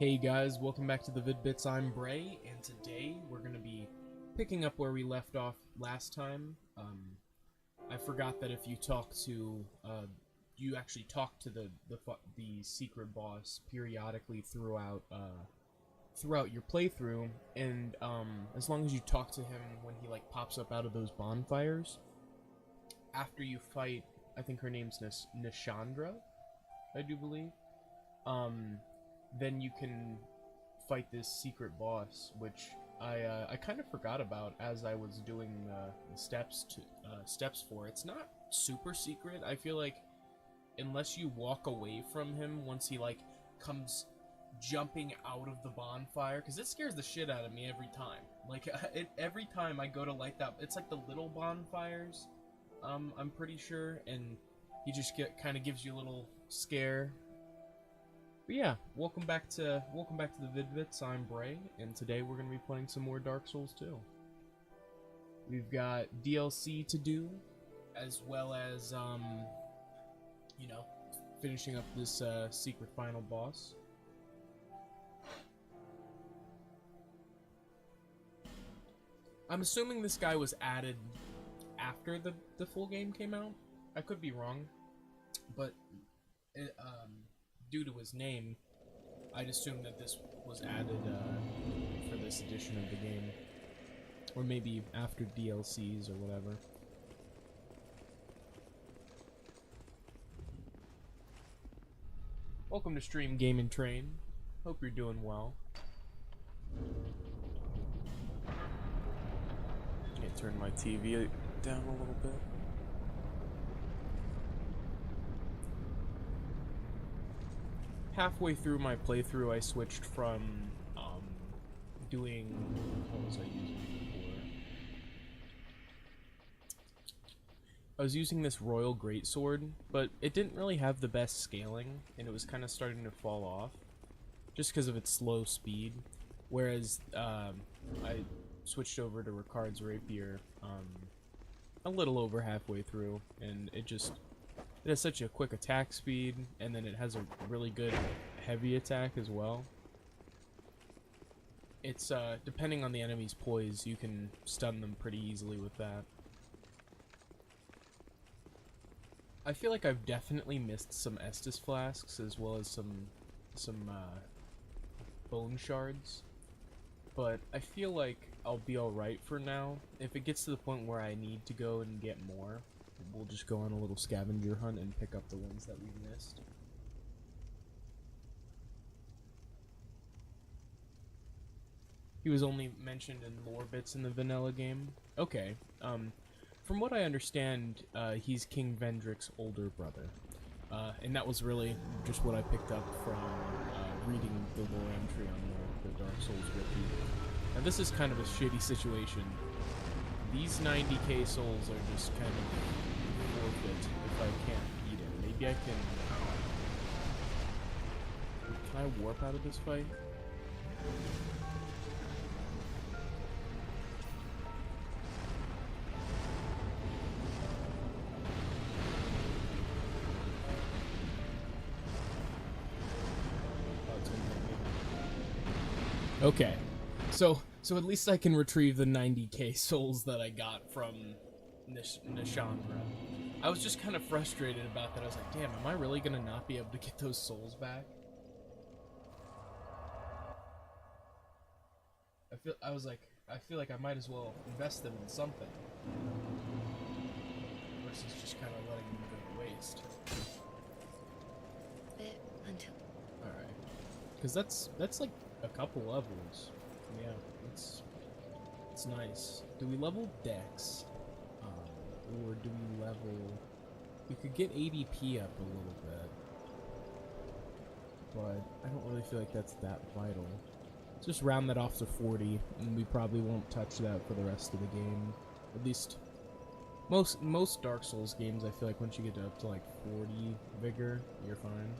Hey guys, welcome back to the Vid-Bits. I'm Bray, and today we're going to be picking up where we left off last time. I forgot that if you talk to, you actually talk to the secret boss periodically throughout your playthrough, and as long as you talk to him when he like pops up out of those bonfires, after you fight, I think her name's Nishandra, I do believe. Then you can fight this secret boss, which I kind of forgot about as I was doing the steps for. It's not super secret. I feel like unless you walk away from him once he like comes jumping out of the bonfire, because it scares the shit out of me every time. Like every time I go to light that, it's like the little bonfires. I'm pretty sure, and he just kind of gives you a little scare. But yeah, welcome back to the Vid-Bits. I'm Bray, and today we're gonna be playing some more Dark Souls 2. We've got DLC to do, as well as you know, finishing up this secret final boss. I'm assuming this guy was added after the full game came out. I could be wrong, but it, due to his name, I'd assume that this was added for this edition of the game, or maybe after DLCs or whatever. Welcome to Stream Game and Train. Hope you're doing well. Can I turn my TV down a little bit? Halfway through my playthrough, I switched from doing, what was I using before? I was using this Royal Greatsword, but it didn't really have the best scaling, and it was kind of starting to fall off, just because of its slow speed. Whereas I switched over to Ricard's Rapier a little over halfway through, and it has such a quick attack speed, and then it has a really good heavy attack as well. It's, depending on the enemy's poise, you can stun them pretty easily with that. I feel like I've definitely missed some Estus flasks, as well as some bone shards. But I feel like I'll be alright for now. If it gets to the point where I need to go and get more, we'll just go on a little scavenger hunt and pick up the ones that we missed. He was only mentioned in lore bits in the vanilla game. Okay. From what I understand, he's King Vendrick's older brother. And that was really just what I picked up from reading the lore entry on the Dark Souls wiki. Now this is kind of a shitty situation. These 90k souls are just kind of forfeit if I can't beat it. Maybe I can... Can I warp out of this fight? Okay, so at least I can retrieve the 90k souls that I got from Nishandra. I was just kind of frustrated about that. I was like, damn, am I really gonna not be able to get those souls back? I feel like I might as well invest them in something versus just kind of letting them go to waste. Alright, because that's like a couple levels. Yeah, it's nice. Do we level Dex? Or do we level... We could get ADP up a little bit, but I don't really feel like that's that vital. Let's just round that off to 40, and we probably won't touch that for the rest of the game. At least, most Dark Souls games, I feel like once you get up to like 40 vigor, you're fine.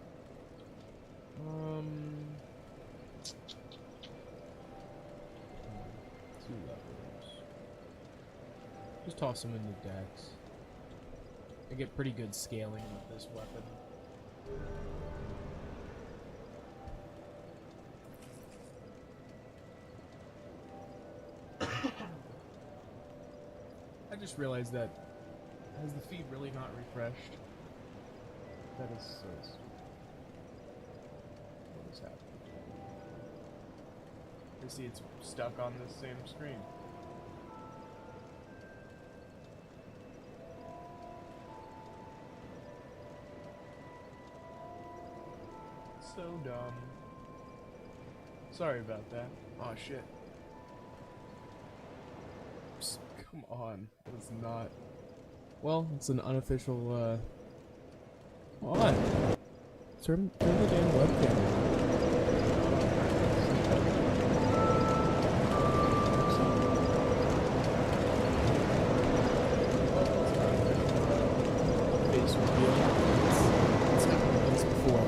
2 levels. Just toss them into Dex. I get pretty good scaling with this weapon. I just realized that has the feed really not refreshed? That is so stupid. What is happening? You see, it's stuck on this same screen. So dumb. Sorry about that. Oh shit. Psst, come on. That is not. Well, it's an unofficial, Come on. Turn the damn webcam. Face reveal. It's happened once before.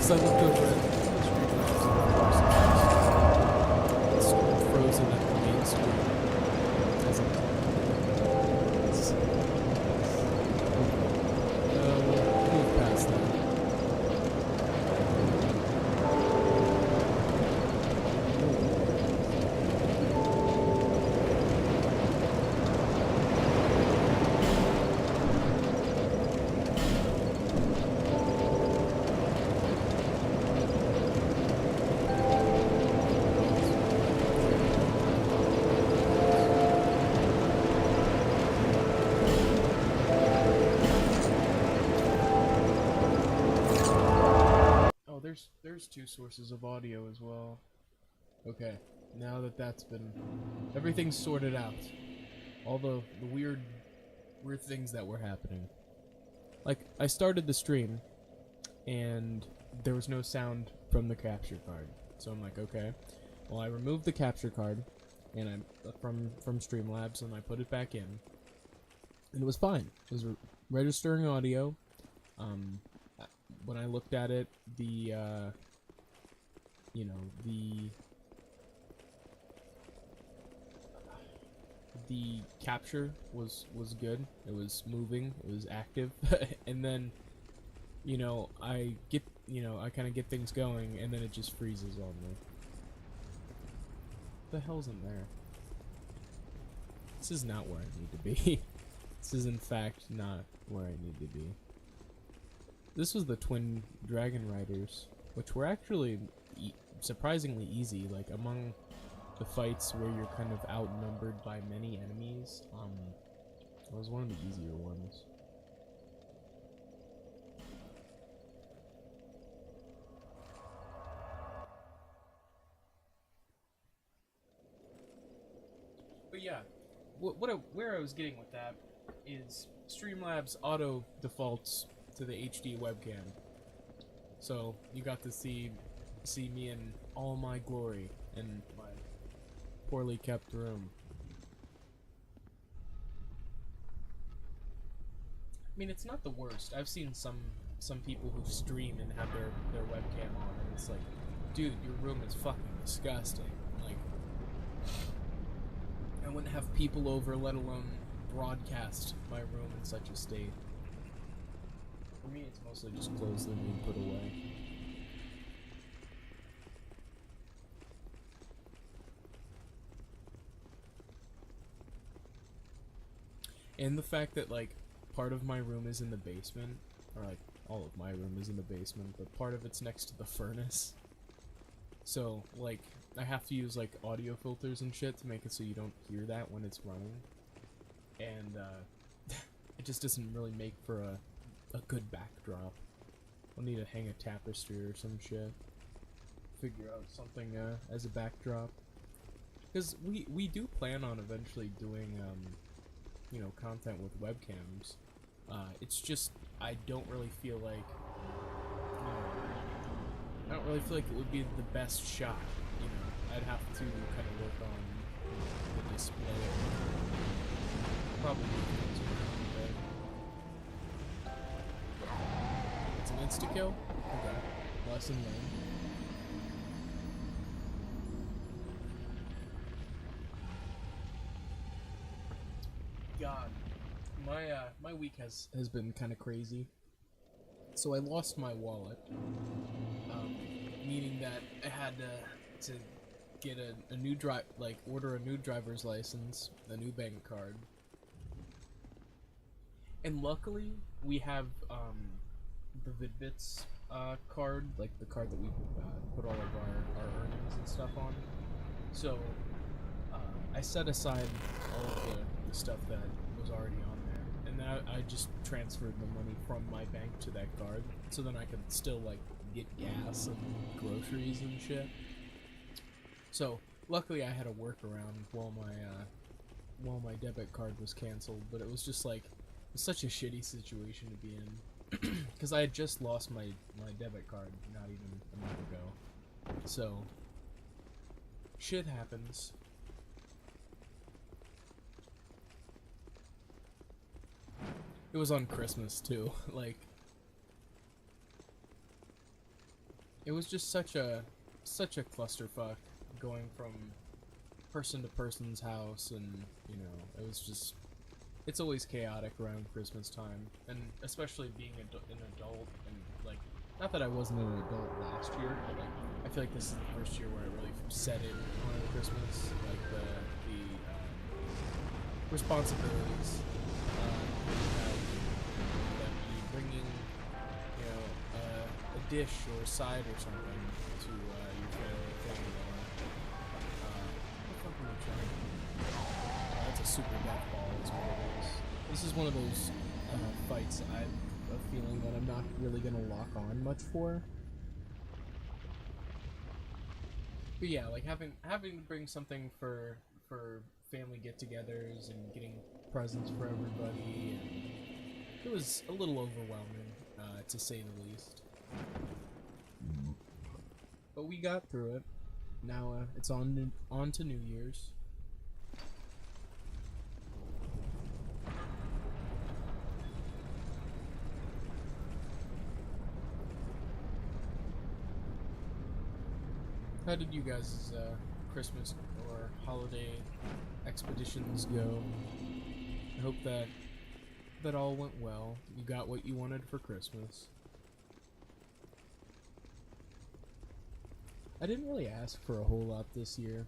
So I looked over at the Streamlabs and of course it's frozen at the main screen. It doesn't. We'll move past that. There's two sources of audio as well. Okay, now that that's been... everything's sorted out. All the weird things that were happening. Like, I started the stream, and there was no sound from the capture card. So I'm like, okay. Well, I removed the capture card, and I from Streamlabs, and I put it back in. And it was fine. It was registering audio. When I looked at it, the capture was good. It was moving. It was active. And then, I kind of get things going, and then it just freezes on me. What the hell's in there? This is not where I need to be. This is in fact not where I need to be. This was the twin dragon riders, which were actually surprisingly easy. Like, among the fights where you're kind of outnumbered by many enemies, it was one of the easier ones. But yeah, where I was getting with that is Streamlabs auto defaults to the HD webcam, so you got to see me in all my glory in my poorly kept room. I mean, it's not the worst. I've seen some people who stream and have their webcam on, and it's like, dude, your room is fucking disgusting. Like, I wouldn't have people over, let alone broadcast my room in such a state. For me, it's mostly just clothes that need put away. And the fact that, like, part of my room is in the basement, or, like, all of my room is in the basement, but part of it's next to the furnace. So, like, I have to use, like, audio filters and shit to make it so you don't hear that when it's running. And, it just doesn't really make for a good backdrop. I'll need to hang a tapestry or some shit. Figure out something as a backdrop. Because we do plan on eventually doing content with webcams. It's just I don't really feel like it would be the best shot. I'd have to kind of work on the display. Probably. It's an insta-kill? Okay. Lesson learned. God. My week has been kind of crazy. So I lost my wallet, meaning that I had to get a new order a new driver's license, a new bank card, and luckily we have the Vid-Bits card, like the card that we put all of our earnings and stuff on. So I set aside all of the stuff that was already on there, and then I just transferred the money from my bank to that card, so then I could still like get gas and groceries and shit. So luckily I had a workaround while my debit card was canceled, but it was just like such a shitty situation to be in because I had just lost my debit card not even a month ago. So shit happens. It was on Christmas too. Like, it was just such a clusterfuck going from person to person's house, and you know, it was just, it's always chaotic around Christmas time, and especially being an adult, and like, not that I wasn't an adult last year, but like, I feel like this is the first year where I really set in on Christmas, like the responsibilities. That be bringing, you know, a dish or a side or something to your family. What the fuck am I trying? That's a super death ball is what it is. This is one of those fights I have a feeling that I'm not really gonna lock on much for. But yeah, like having to bring something for family get-togethers and getting presents for everybody, and it was a little overwhelming, to say the least. But we got through it. Now it's on to New Year's. How did you guys' Christmas or holiday expeditions go? I hope that all went well. You got what you wanted for Christmas. I didn't really ask for a whole lot this year.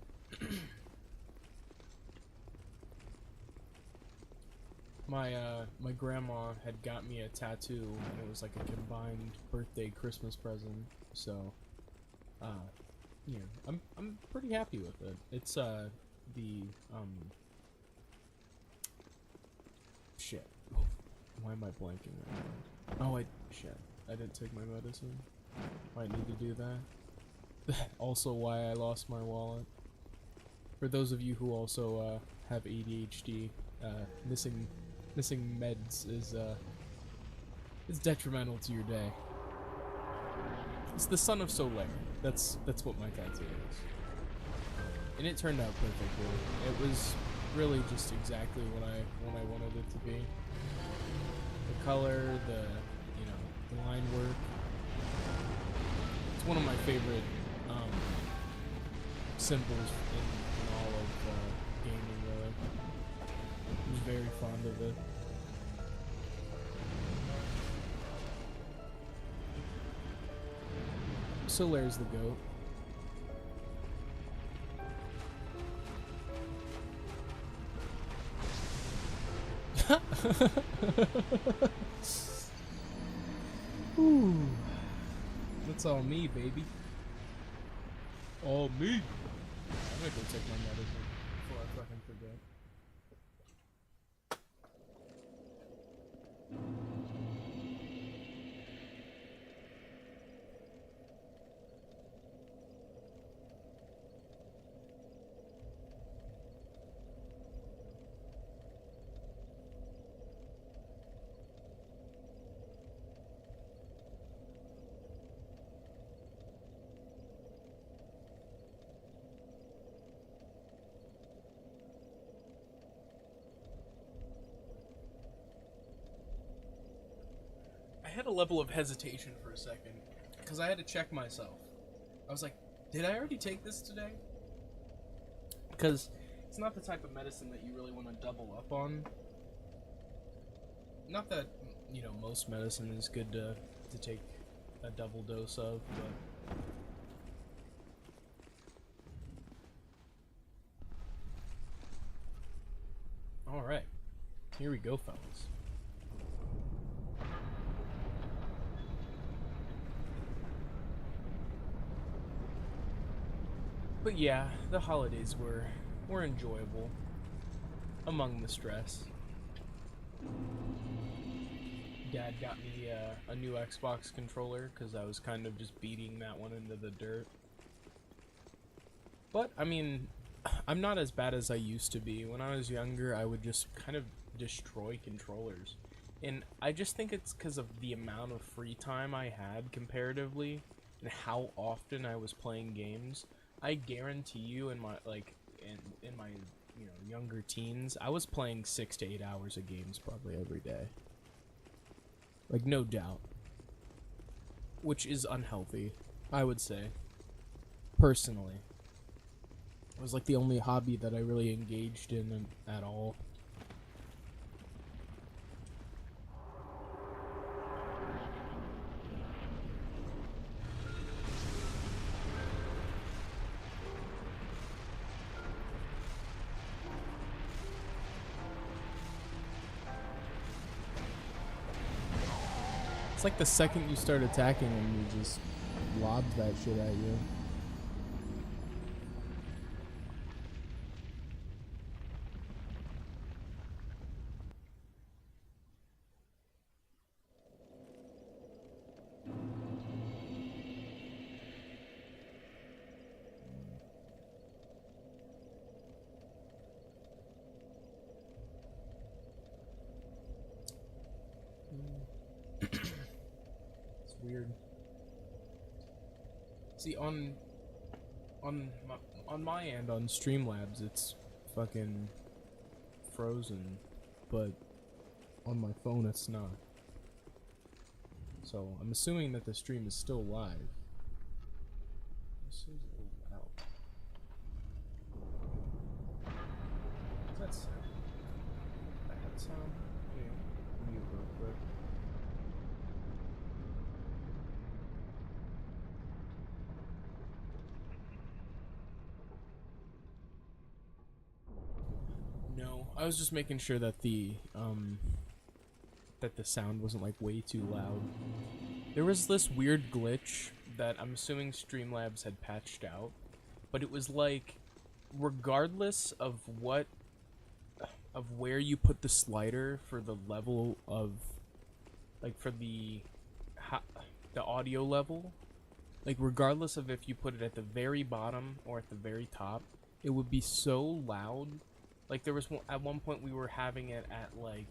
My grandma had got me a tattoo, and it was like a combined birthday Christmas present. So, yeah, I'm pretty happy with it. It's shit. Why am I blanking right now? Oh, shit. I didn't take my medicine. Might need to do that. Also why I lost my wallet. For those of you who also have ADHD, missing meds is detrimental to your day. It's the son of Soleil. That's what my tattoo is. And it turned out perfectly. It was really just exactly what I wanted it to be. The color, the line work. It's one of my favorite symbols in all of gaming, really. I'm very fond of it. Solaire's the GOAT. Ooh. That's all me, baby. All me. I'm gonna go take my medicine before I fucking forget. I had a level of hesitation for a second, because I had to check myself. I was like, did I already take this today? Because it's not the type of medicine that you really want to double up on. Not that, most medicine is good to to take a double dose of, but alright, here we go, fellas. But yeah, the holidays were enjoyable, among the stress. Dad got me a new Xbox controller because I was kind of just beating that one into the dirt. But, I mean, I'm not as bad as I used to be. When I was younger, I would just kind of destroy controllers. And I just think it's because of the amount of free time I had comparatively and how often I was playing games. I guarantee you in my, like, in my, you know, younger teens, I was playing 6 to 8 hours of games probably every day. Like, no doubt. Which is unhealthy, I would say. Personally. It was like the only hobby that I really engaged in at all. It's like the second you start attacking him, you just lob that shit at you. It's weird. See, on my end on Streamlabs, it's fucking frozen, but on my phone it's not. So I'm assuming that the stream is still live. This is a little loud. What's that sound? That sound? Yeah, mute real quick. No, I was just making sure that the sound wasn't like way too loud. There was this weird glitch that I'm assuming Streamlabs had patched out, but it was like regardless of where you put the slider for the level of like for the audio level, like regardless of if you put it at the very bottom or at the very top, it would be so loud. Like there was at one point we were having it at like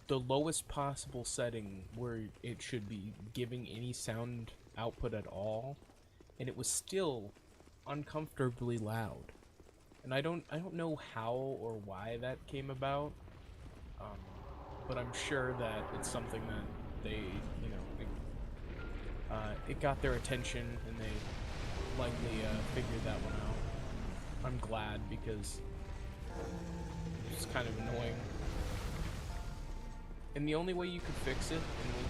the lowest possible setting where it should be giving any sound output at all, and it was still uncomfortably loud. And I don't know how or why that came about, but I'm sure that it's something that they, you know, it got their attention and they likely figured that one out. I'm glad because it's kind of annoying. And the only way you could fix it, and when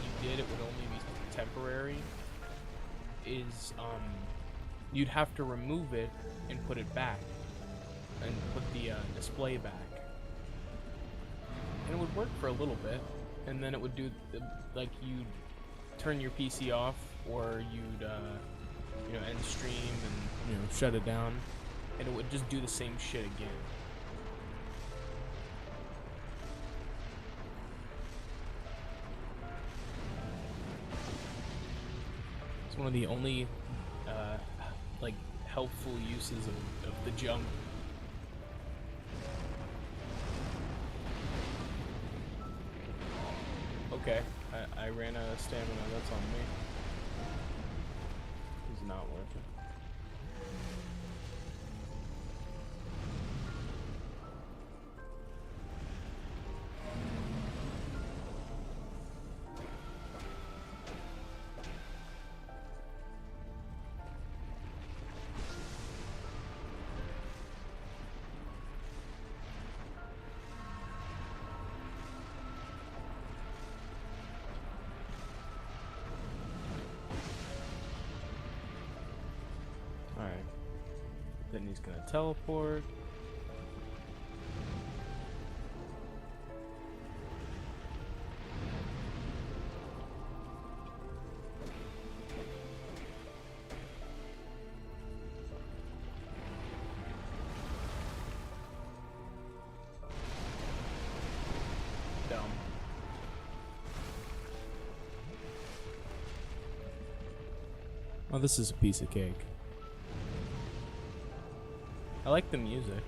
you did, it would only be temporary, is you'd have to remove it and put it back, and put the display back. And it would work for a little bit, and then it would do, like, you'd turn your PC off, or you'd, you know, end stream and, you know, shut it down, and it would just do the same shit again. It's one of the only, like, helpful uses of the jump. Okay, I ran out of stamina, that's on me. It's not worth it. he's gonna teleport. Dumb. Oh, this is a piece of cake. I like the music.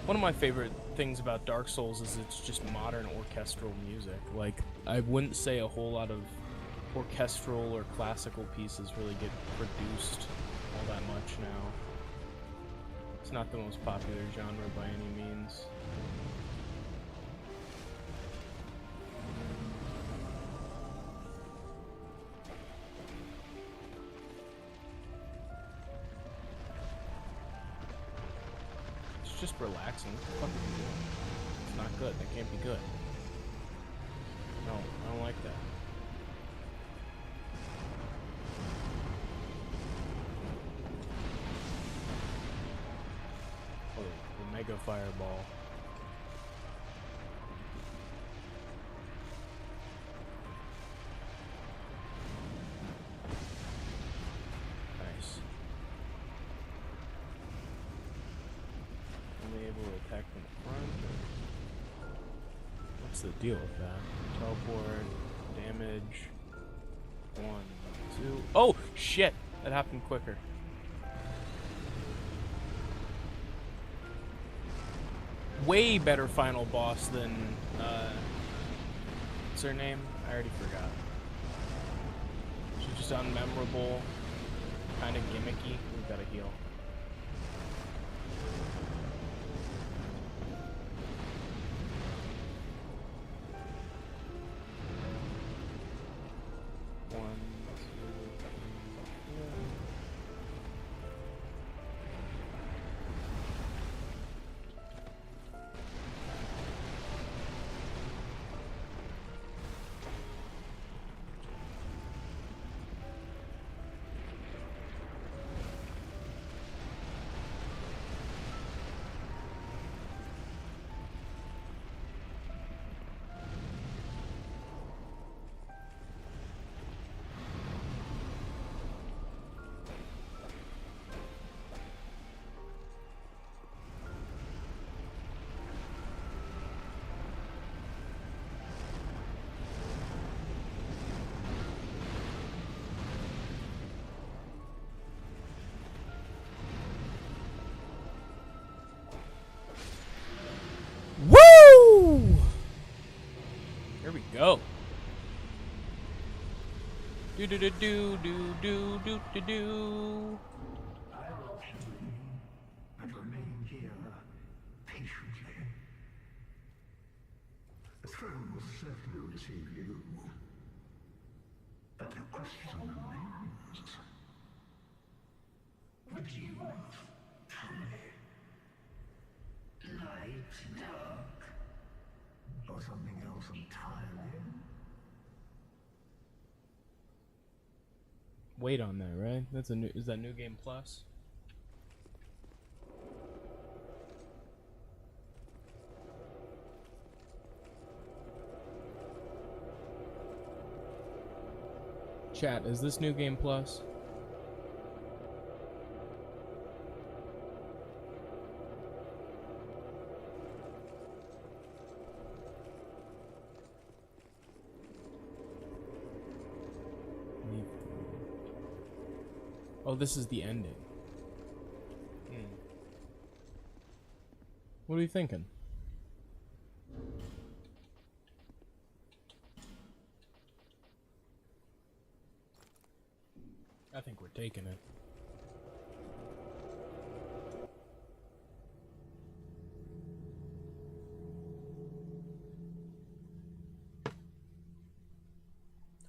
One of my favorite things about Dark Souls is it's just modern orchestral music. Like, I wouldn't say a whole lot of orchestral or classical pieces really get produced all that much now. It's not the most popular genre by any means. Just relaxing. What the fuck are you doing? It's not good. That can't be good. No, I don't like that. Oh, the Mega Fireball. Nice. Able to attack from the front. What's the deal with that? Teleport, damage. 1, 2. Oh shit! That happened quicker. Way better final boss than what's her name? I already forgot. She's just unmemorable, kind of gimmicky. We gotta heal. Woo! Here we go. Do do do do do do do do do. I will kill you, but remain here patiently. The throne will certainly receive you, but the question remains: would you tell me? Light, dark, or something else entirely? Wait on that, right? That's a new. Is that New Game Plus? Chat, is this New Game Plus? Oh, this is the ending. What are you thinking? I think we're taking it.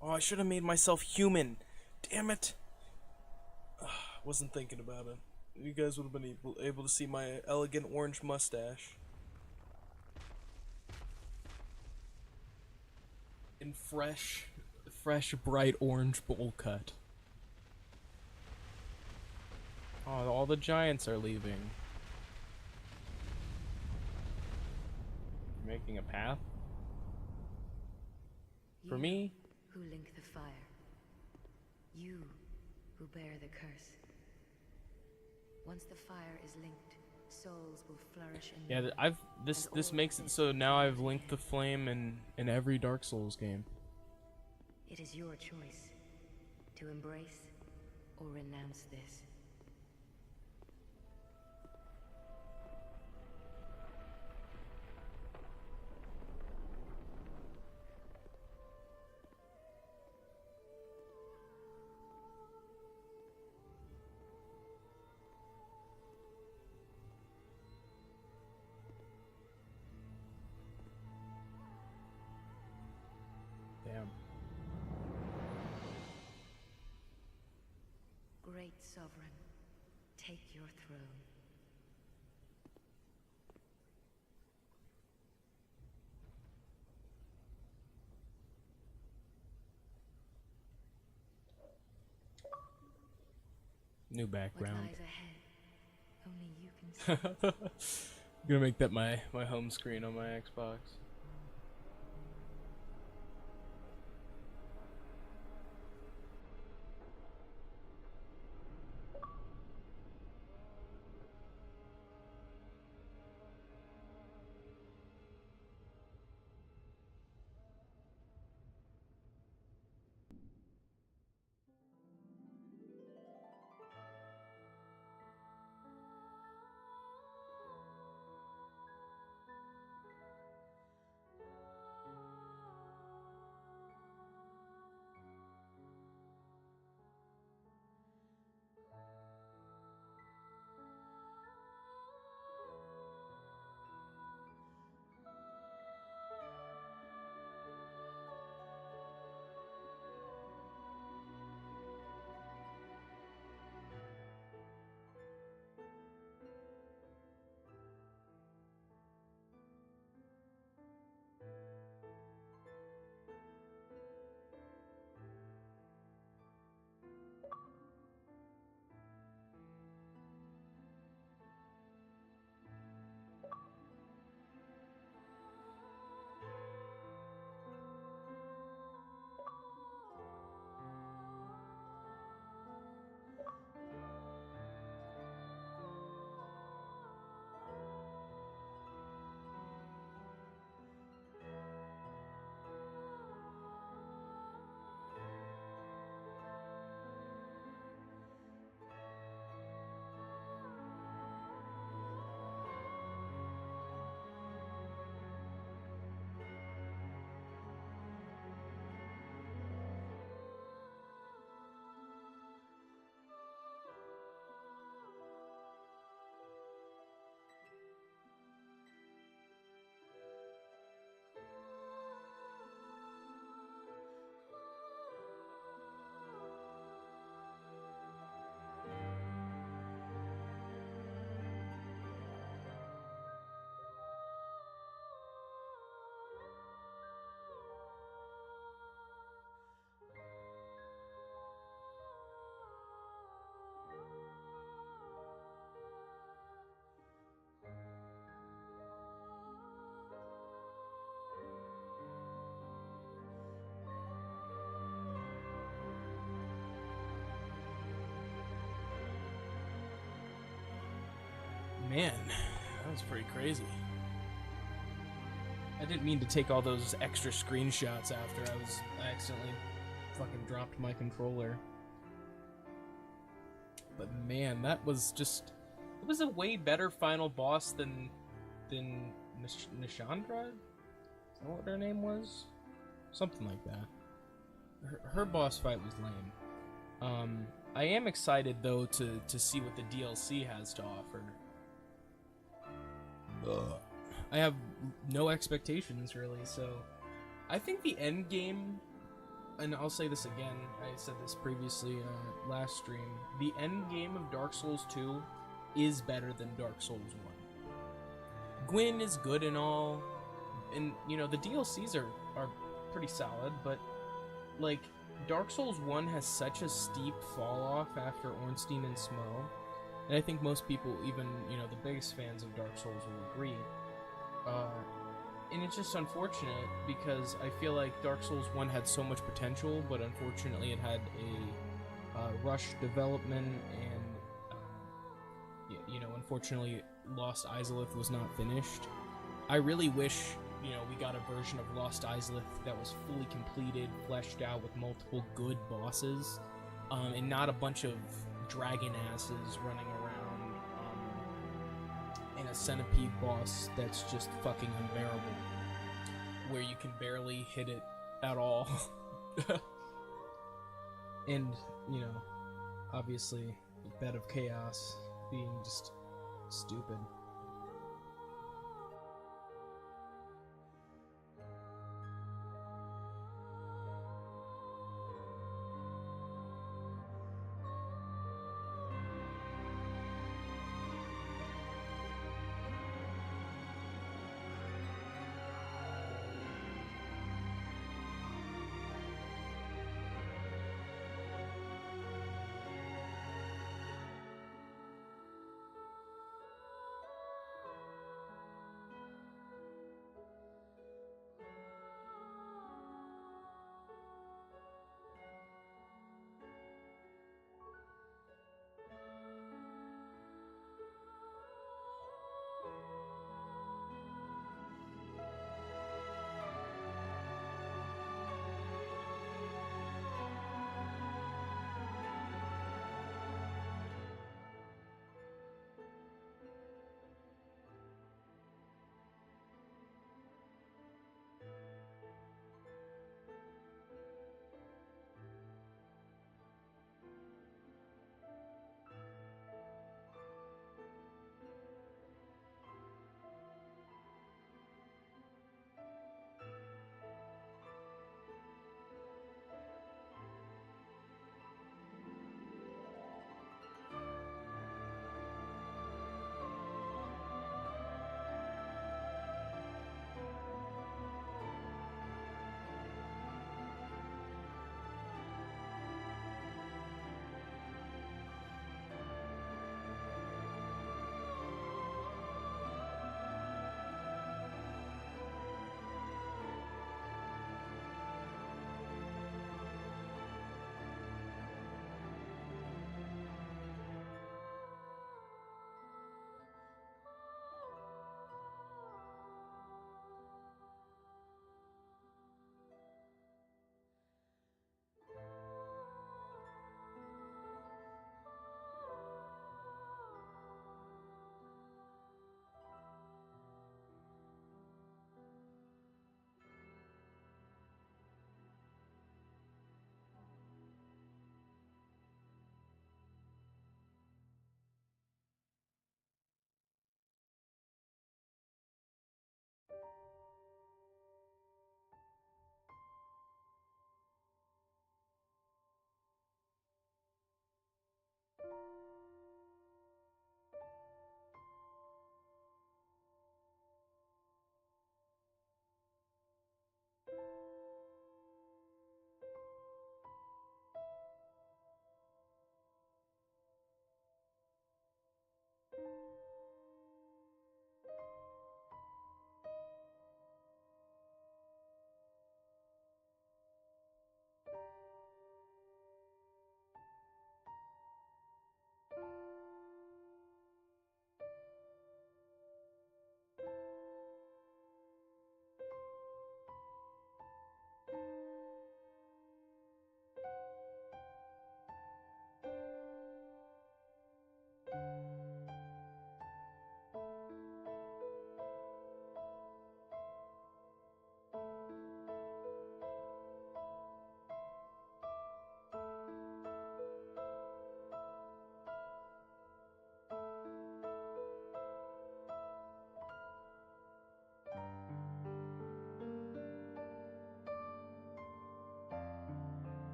Oh, I should have made myself human. Damn it. Wasn't thinking about it. You guys would have been able to see my elegant orange mustache. In fresh, bright orange bowl cut. Oh, all the giants are leaving. Making a path? For me? Who link the fire. You who bear the curse. Once the fire is linked, souls will flourish in Yeah, this makes it so now I've linked the flame in every Dark Souls game. It is your choice to embrace or renounce this. Damn. Great Sovereign, take your throne. New What background. lies ahead, only you can see. I'm gonna make that my home screen on my Xbox. Man, that was pretty crazy. I didn't mean to take all those extra screenshots after I accidentally fucking dropped my controller. But man, that was just... It was a way better final boss than Nishandra? Is that what her name was? Something like that. Her boss fight was lame. I am excited though to see what the DLC has to offer. I have no expectations really, so I think the end game, and I'll say this again, I said this previously last stream, the end game of Dark Souls 2 is better than Dark Souls 1. Gwyn is good and all, and you know the DLCs are pretty solid, but like Dark Souls 1 has such a steep fall off after Ornstein and Smo and I think most people, even the biggest fans of Dark Souls, will agree. And it's just unfortunate because I feel like Dark Souls 1 had so much potential, but unfortunately it had a rushed development, and unfortunately Lost Izalith was not finished. I really wish we got a version of Lost Izalith that was fully completed, fleshed out with multiple good bosses, and not a bunch of dragon asses running around, and a centipede boss that's just fucking unbearable, where you can barely hit it at all. And, obviously, Bed of Chaos being just stupid.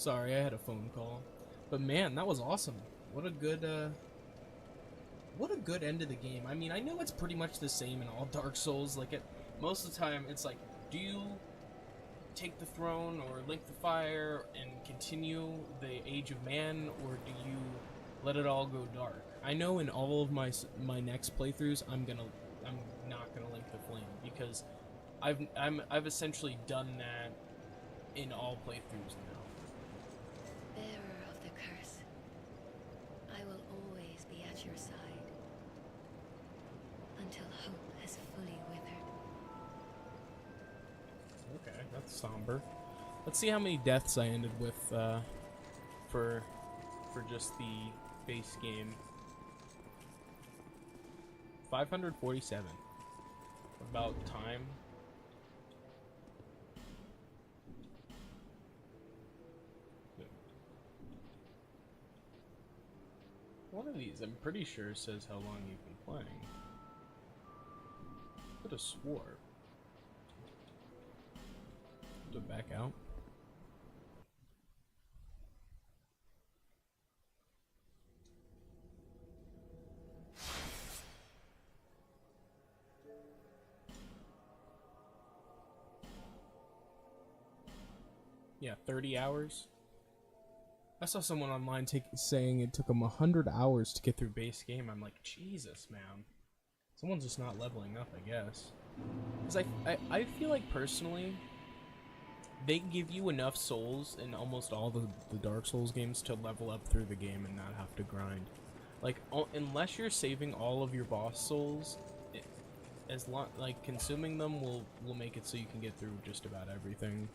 Sorry, I had a phone call. But man, that was awesome. What a good end of the game. I mean, I know it's pretty much the same in all Dark Souls. Like, most of the time, it's like, do you take the throne or link the fire and continue the Age of Man, or do you let it all go dark? I know in all of my next playthroughs, I'm not gonna link the flame, because I've essentially done that in all playthroughs now. Bearer of the curse, I will always be at your side until hope has fully withered. Okay, that's somber. Let's see how many deaths I ended with for just the base game. 547. About time. One of these, I'm pretty sure, says how long you've been playing. Could have swore. To back out. Yeah, 30 hours. I saw someone online saying it took them 100 hours to get through base game. I'm like, Jesus, man. Someone's just not leveling up, I guess. Because I feel like, personally, they give you enough souls in almost all the Dark Souls games to level up through the game and not have to grind. Like, unless you're saving all of your boss souls, like, consuming them will make it so you can get through just about everything.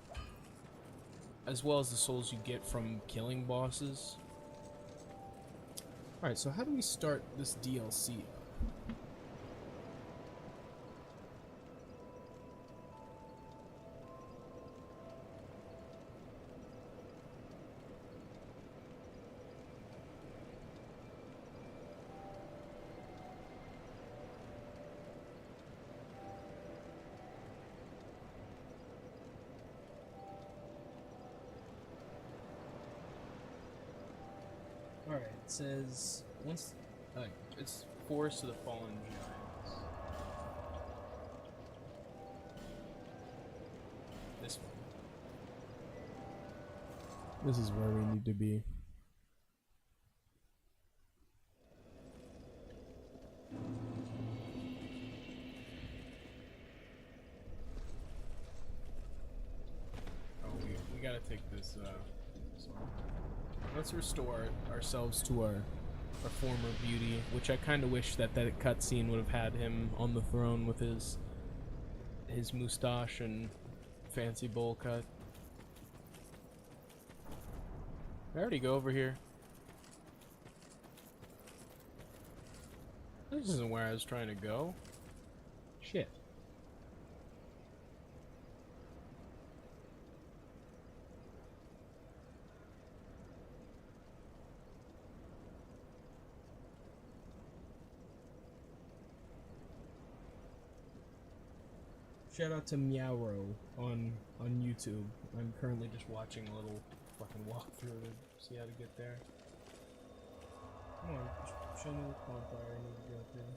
As well as the souls you get from killing bosses. Alright, so how do we start this DLC up? Alright, it says once it's Forest of the Fallen Giants. This one. This is where we need to be. Oh, we gotta take this let's restore ourselves to our former beauty, which I kind of wish that cutscene would have had him on the throne with his mustache and fancy bowl cut. I already go over here. This isn't where I was trying to go. Shit. Shout out to Meowro on YouTube. I'm currently just watching a little fucking walkthrough to see how to get there. Come on, show me the bonfire I need to go through.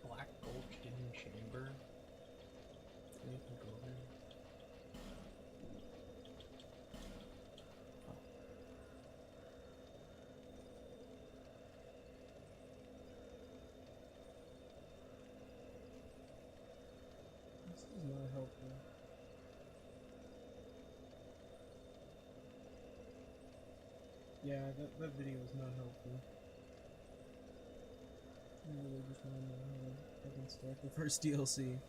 Black Gulch Hidden Chamber. We can go there. Oh. This is not helpful. Yeah, that video was not helpful. I really just want to know how I can start the first DLC.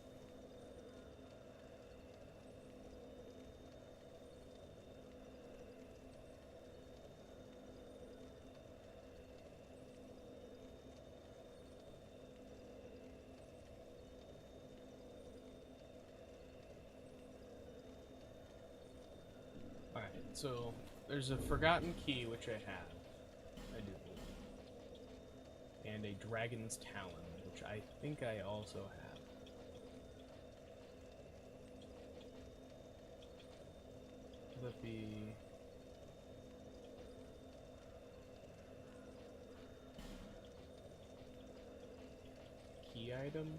So, there's a forgotten key, which I have. I do believe. And a dragon's talon, which I think I also have. Would that be... key item?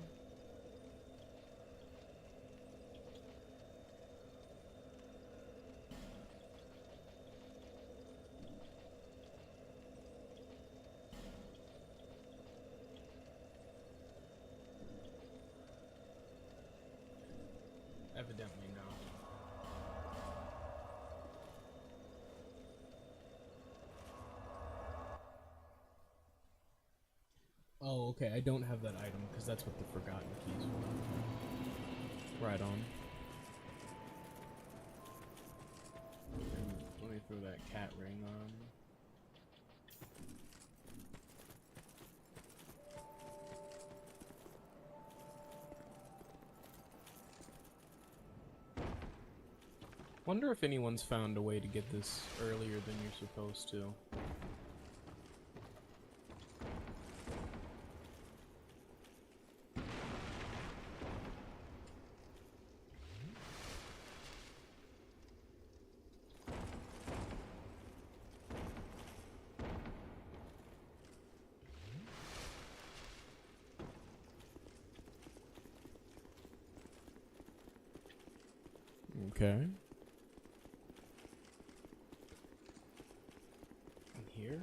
Evidently not. Oh, okay. I don't have that item because that's what the forgotten keys were. Right on. And let me throw that cat ring on. Wonder if anyone's found a way to get this earlier than you're supposed to. Okay. And here?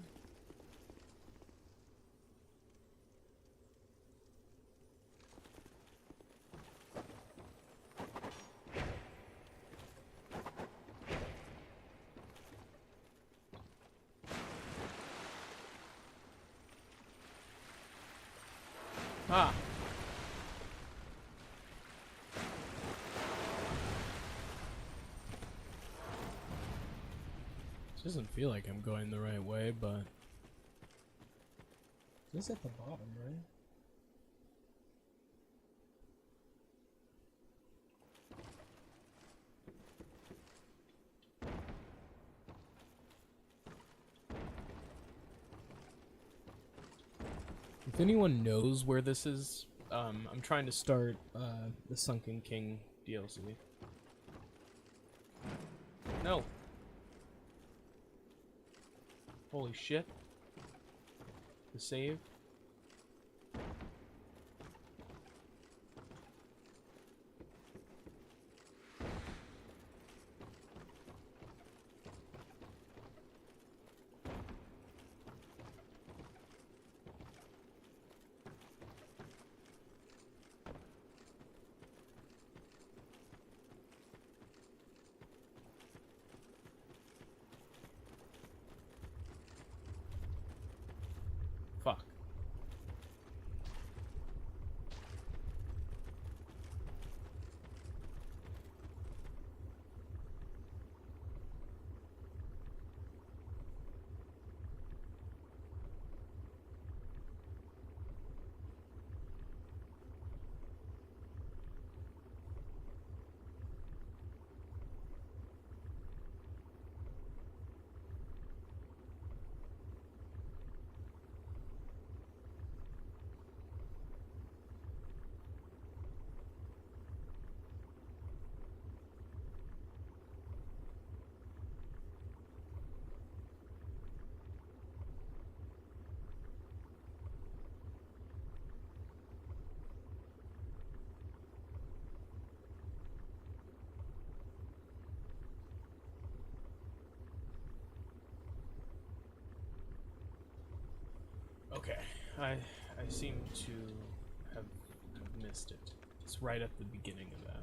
Ah! Doesn't feel like I'm going the right way, but it's at the bottom, right? If anyone knows where this is, I'm trying to start the Sunken King DLC. No! Holy shit. The save. Fuck. Okay, I seem to have missed it. It's right at the beginning of that.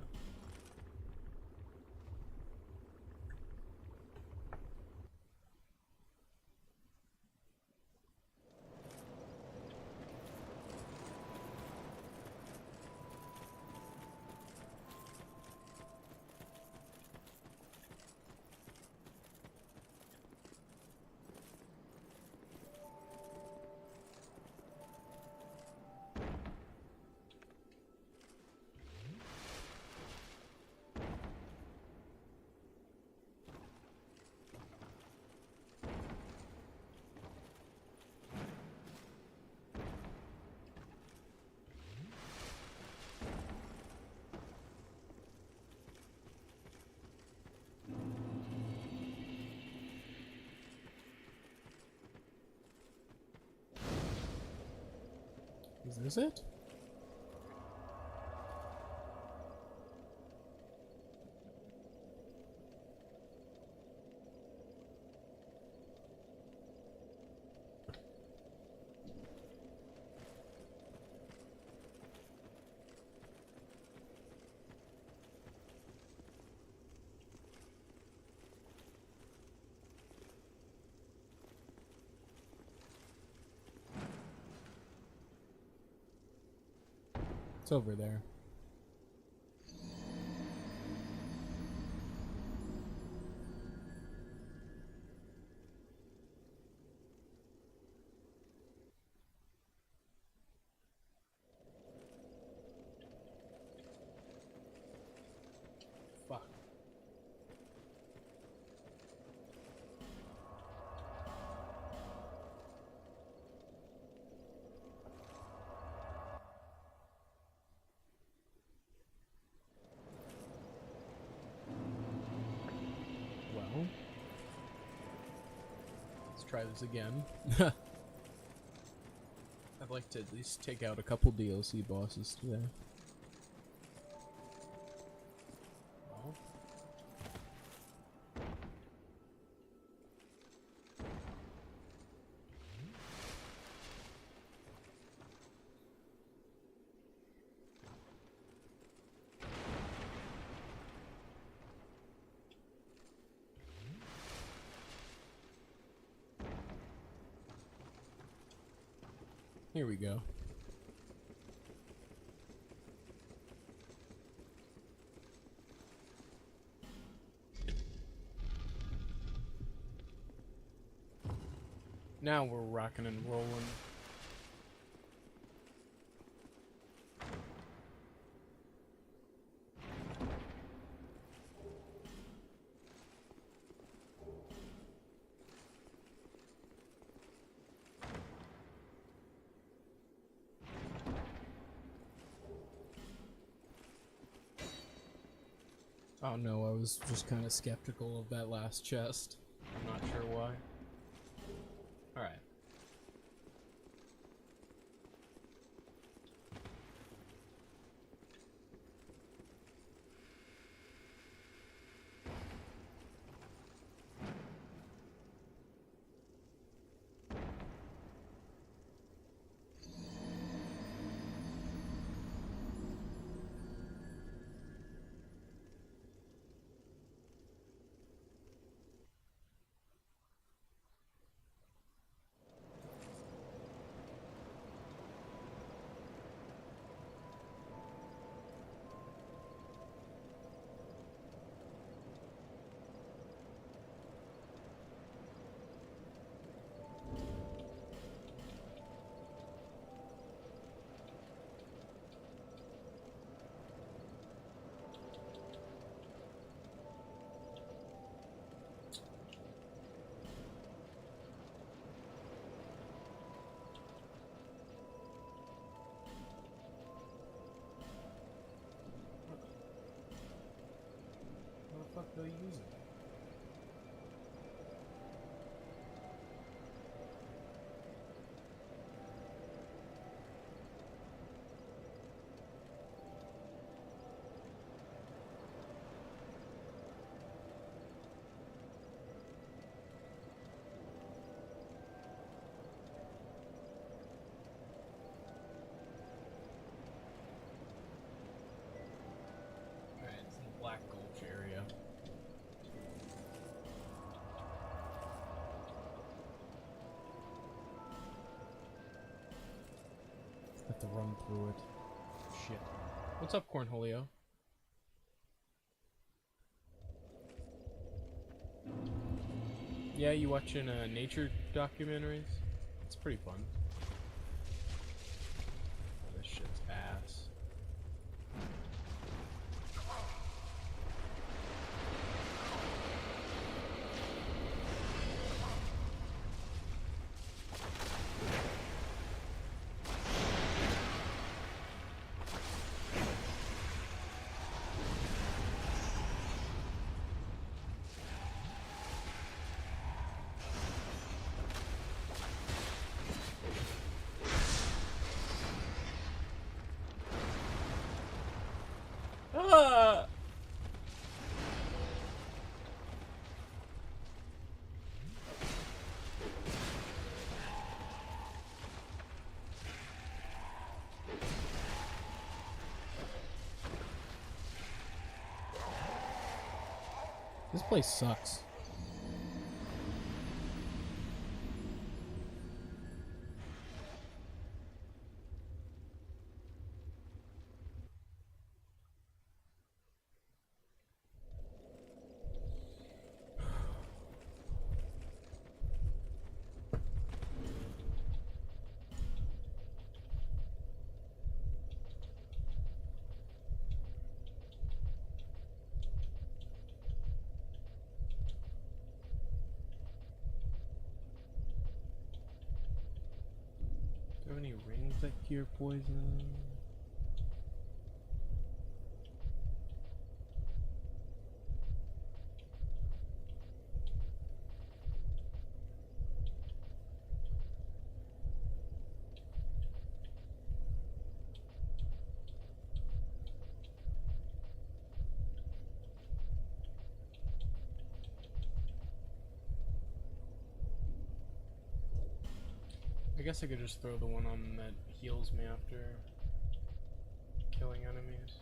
Is this it? It's over there. Fuck. Well, let's try this again. I'd like to at least take out a couple DLC bosses today. Well. Here we go. Now we're rocking and rolling. Oh no, I was just kind of skeptical of that last chest. I'm not sure why. Alright. What the fuck are they using? Alright, it's in the Black Gulch area. Have to run through it. Shit. What's up, Cornholio? Yeah, you watching nature documentaries? It's pretty fun. This shit's ass. This place sucks. Do you have any rings that cure poison? I guess I could just throw the one on that heals me after killing enemies.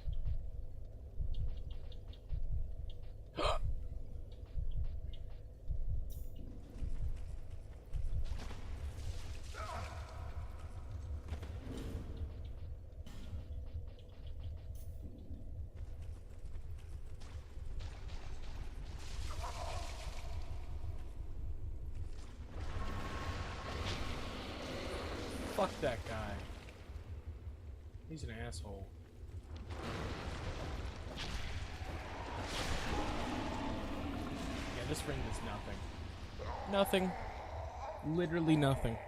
Fuck that guy. He's an asshole. Yeah, this ring does nothing. Nothing. Literally nothing.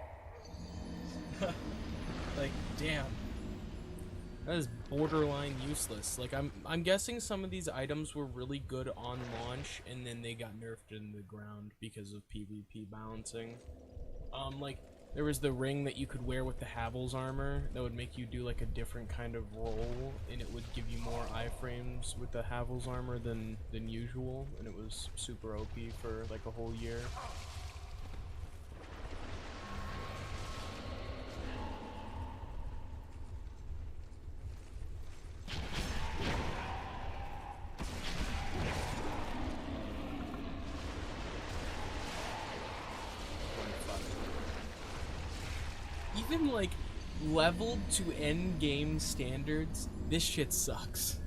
Like, damn. That is borderline useless. Like, I'm guessing some of these items were really good on launch, and then they got nerfed in the ground because of PvP balancing. Like, there was the ring that you could wear with the Havel's armor that would make you do like a different kind of roll, and it would give you more iframes with the Havel's armor than usual, and it was super OP for like a whole year. Even like leveled to end game standards, this shit sucks.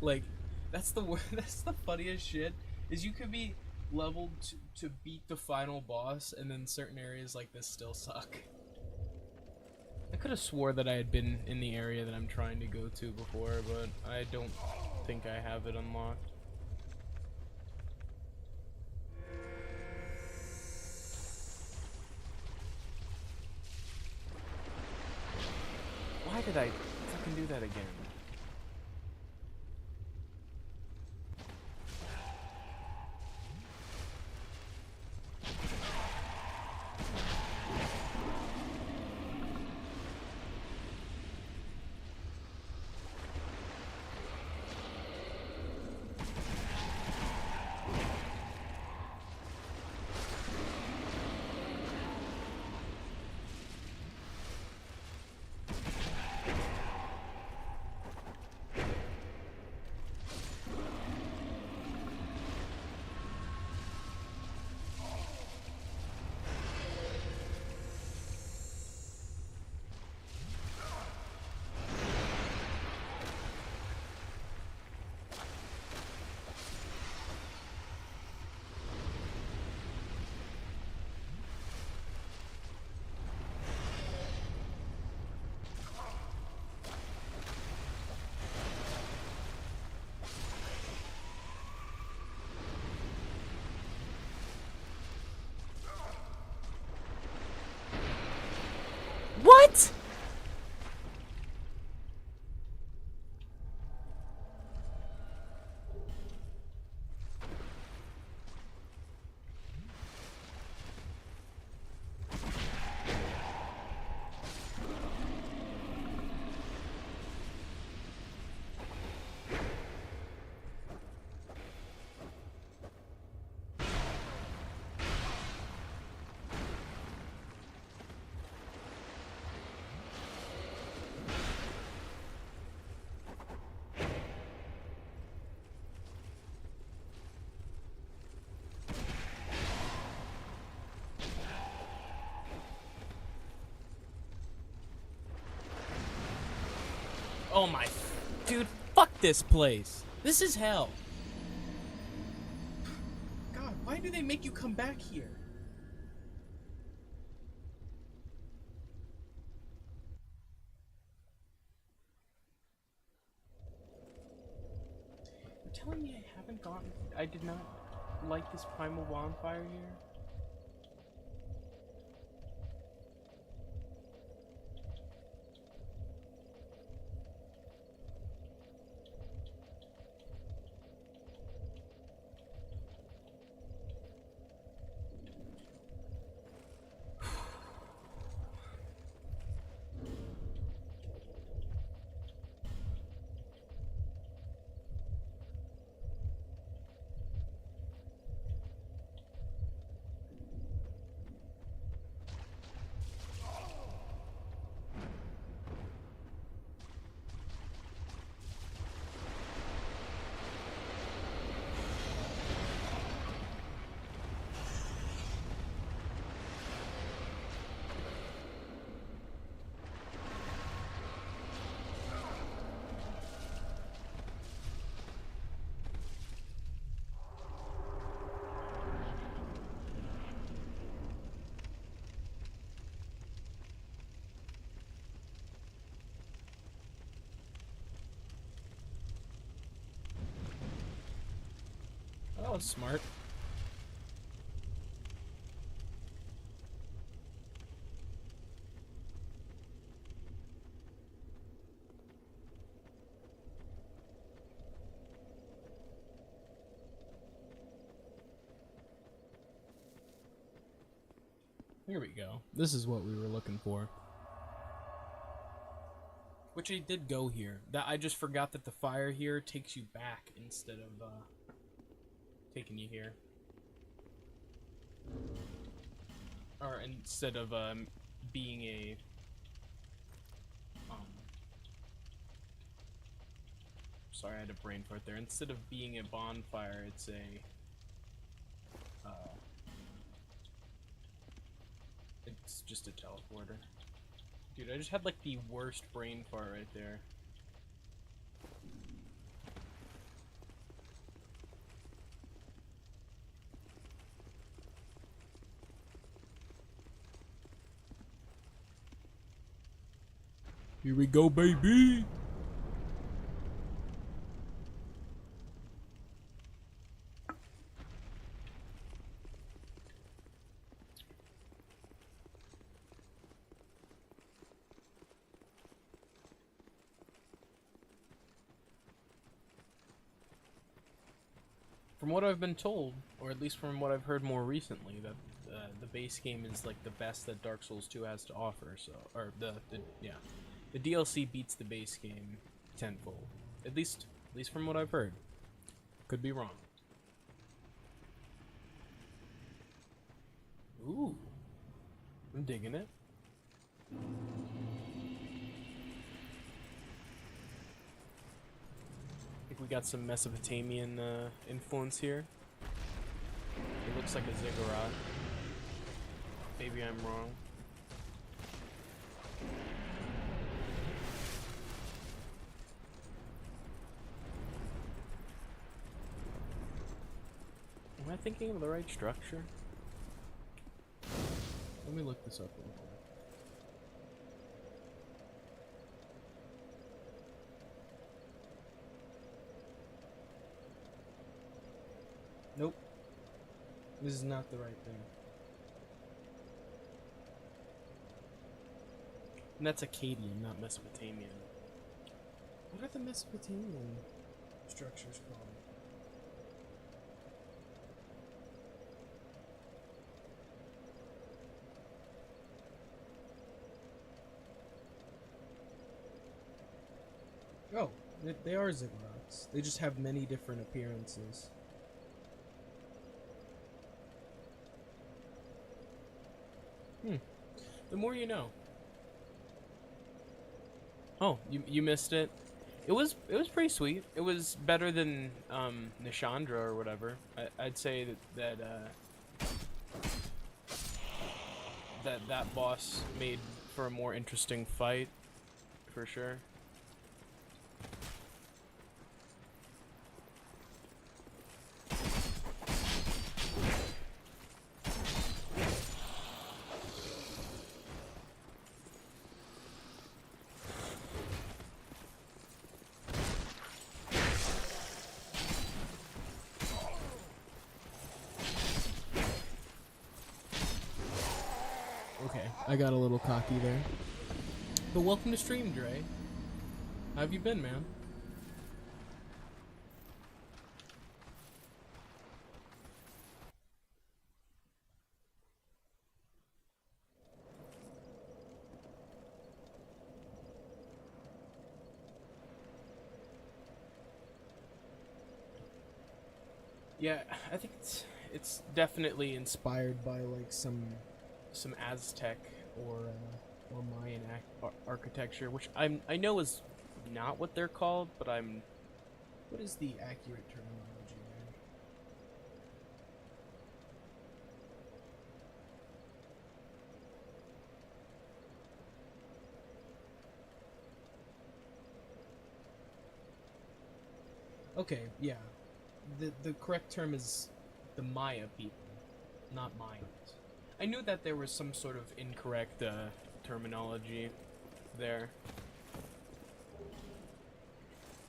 Like, that's the that's the funniest shit. Is you could be leveled to beat the final boss, and then certain areas like this still suck. I could have swore that I had been in the area that I'm trying to go to before, but I don't think I have it unlocked. Why did I fucking do that again? Oh my... Dude, fuck this place. This is hell. God, why do they make you come back here? You're telling me I haven't gotten... I did not like this primal bonfire here? That was smart. Here we go. This is what we were looking for. Which I did go here. That I just forgot that the fire here takes you back instead of taking you here. Or instead of being a sorry, I had a brain fart there. Instead of being a bonfire, it's a it's just a teleporter. Dude, I just had like the worst brain fart right there. Here we go, baby! From what I've been told, or at least from what I've heard more recently, that the base game is like the best that Dark Souls 2 has to offer. So, or the DLC beats the base game tenfold. At least from what I've heard. Could be wrong. Ooh, I'm digging it. We got some Mesopotamian influence here. It looks like a ziggurat. Maybe I'm wrong. Am I thinking of the right structure? Let me look this up real quick. Nope. This is not the right thing. And that's Akkadian, not Mesopotamian. What are the Mesopotamian structures called? Oh, they are ziggurats. They just have many different appearances. The more you know. Oh, you missed it. It was pretty sweet. It was better than Nishandra or whatever. I'd say that boss made for a more interesting fight, for sure. I got a little cocky there. But welcome to stream, Dre. How have you been, man? Yeah, I think it's definitely inspired by like some Aztec or Mayan architecture, which I know is not what they're called, but What is the accurate terminology there? Okay, yeah. The correct term is the Maya people, not Mayans. I knew that there was some sort of incorrect terminology there.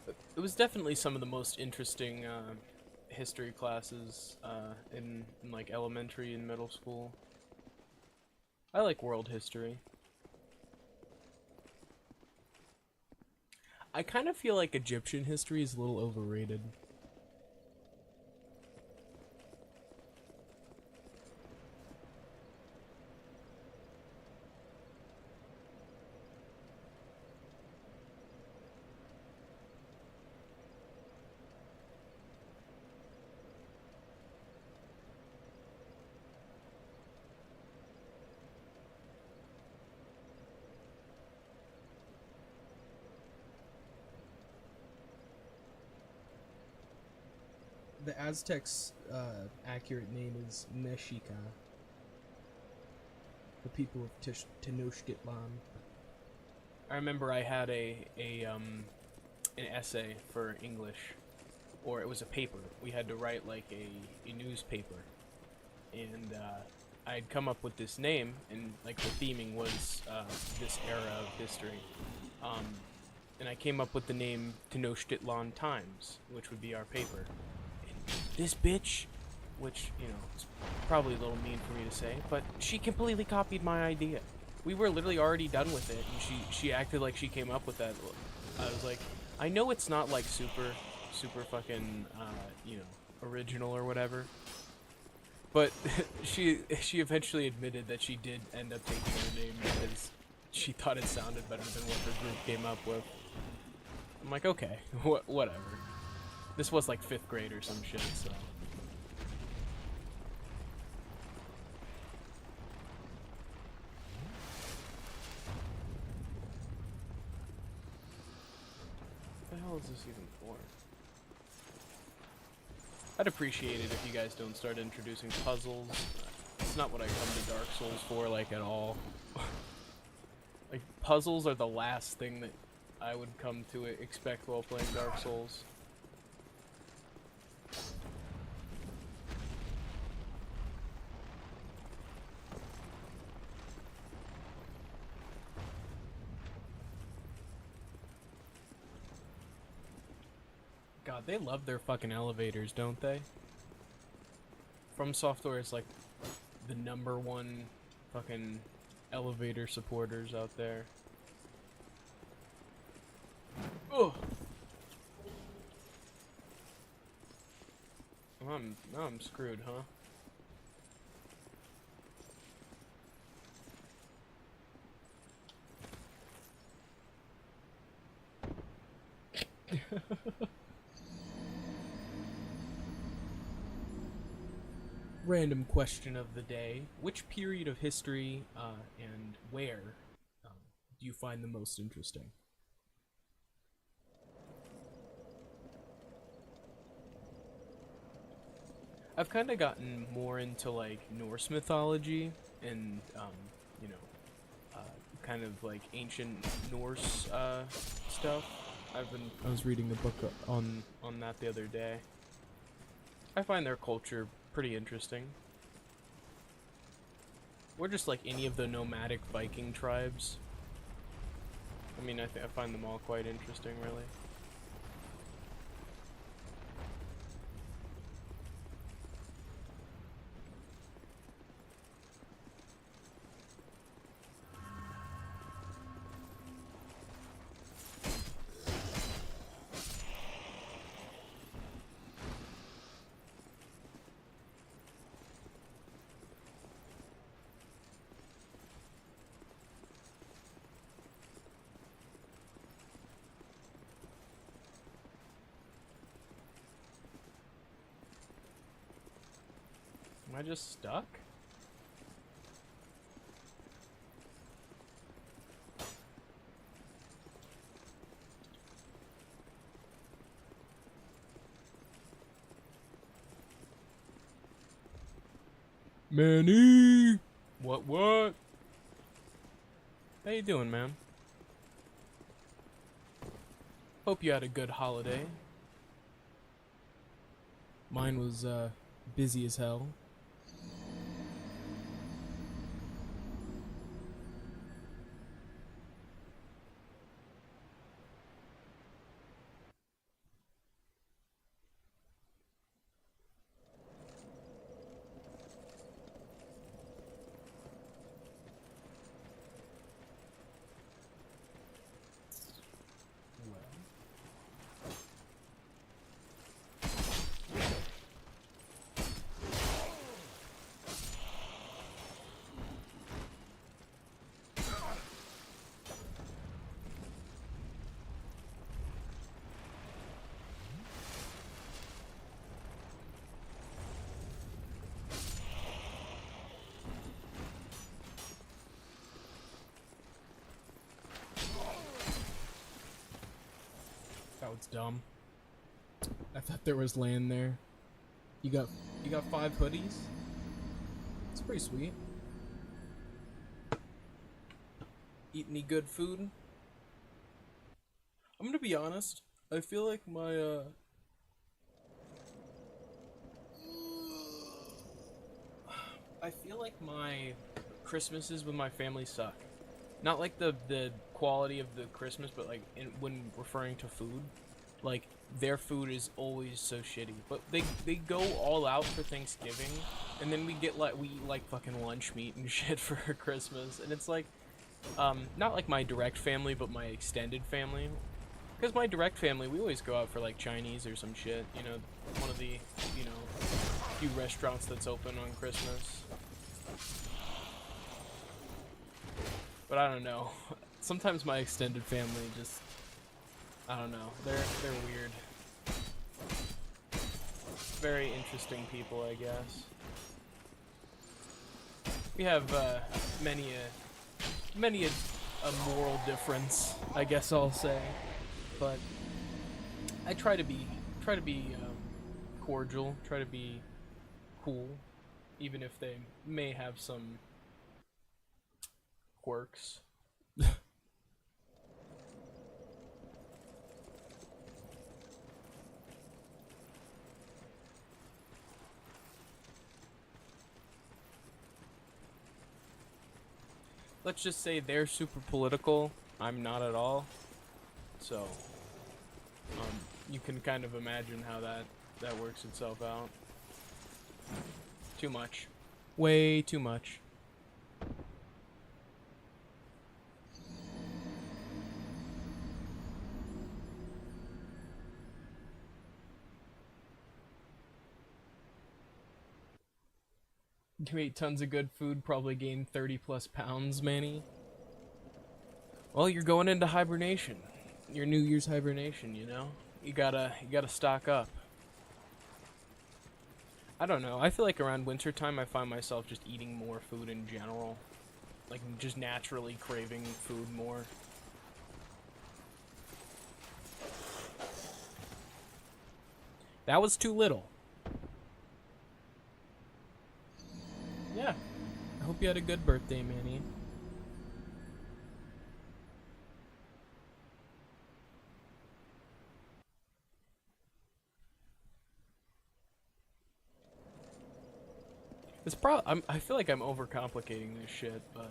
But it was definitely some of the most interesting history classes in like elementary and middle school. I like world history. I kind of feel like Egyptian history is a little overrated. The Aztecs' accurate name is Mexica. The people of Tenochtitlan. I remember I had an essay for English, or it was a paper. We had to write like a newspaper, and I had come up with this name, and like the theming was this era of history, and I came up with the name Tenochtitlan Times, which would be our paper. And this bitch, which you know, it's probably a little mean for me to say, but she completely copied my idea. We were literally already done with it, and she acted like she came up with that. I was like, I know it's not like super fucking you know, original or whatever, but she eventually admitted that she did end up taking her name because she thought it sounded better than what her group came up with. I'm like, okay, whatever. This was like 5th grade or some shit, so. What the hell is this even for? I'd appreciate it if you guys don't start introducing puzzles. It's not what I come to Dark Souls for, like, at all. Like, puzzles are the last thing that I would come to expect while playing Dark Souls. God, they love their fucking elevators, don't they? From Software is like the #1 fucking elevator supporters out there. Ugh. Now I'm screwed, huh? Random question of the day. Which period of history and where do you find the most interesting? I've kind of gotten more into like Norse mythology and you know, kind of like ancient Norse stuff. I was reading a book on that the other day. I find their culture pretty interesting. Or just like any of the nomadic Viking tribes. I mean, I find them all quite interesting, really. I just stuck? Manny! What? How you doing, man? Hope you had a good holiday. Mine was, busy as hell. That was dumb. I thought there was land there. You got 5 hoodies? It's pretty sweet. Eat any good food? I'm gonna be honest. I feel like my Christmases with my family suck. Not like the quality of the Christmas, but like when referring to food, like their food is always so shitty. But they go all out for Thanksgiving, and then we eat like fucking lunch meat and shit for Christmas, and it's like, not like my direct family, but my extended family. Because my direct family, we always go out for like Chinese or some shit, you know, one of the, you know, few restaurants that's open on Christmas. But I don't know. Sometimes my extended family just, I don't know. They're weird. Very interesting people, I guess. We have many a moral difference, I guess I'll say. But I try to be cordial, try to be cool, even if they may have some quirks. Let's just say they're super political. I'm not at all. So, you can kind of imagine how that works itself out. Too much. Way too much. You ate tons of good food, probably gained 30 plus pounds, Manny. Well, you're going into hibernation. Your New Year's hibernation, you know? You gotta stock up. I don't know. I feel like around wintertime I find myself just eating more food in general. Like, just naturally craving food more. That was too little. Yeah. I hope you had a good birthday, Manny. It's I feel like I'm overcomplicating this shit, but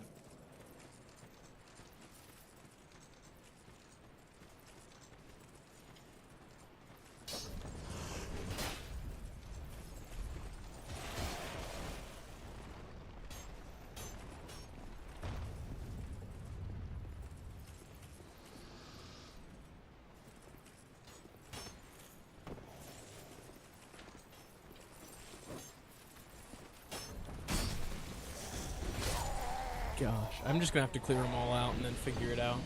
gosh, I'm just gonna have to clear them all out and then figure it out.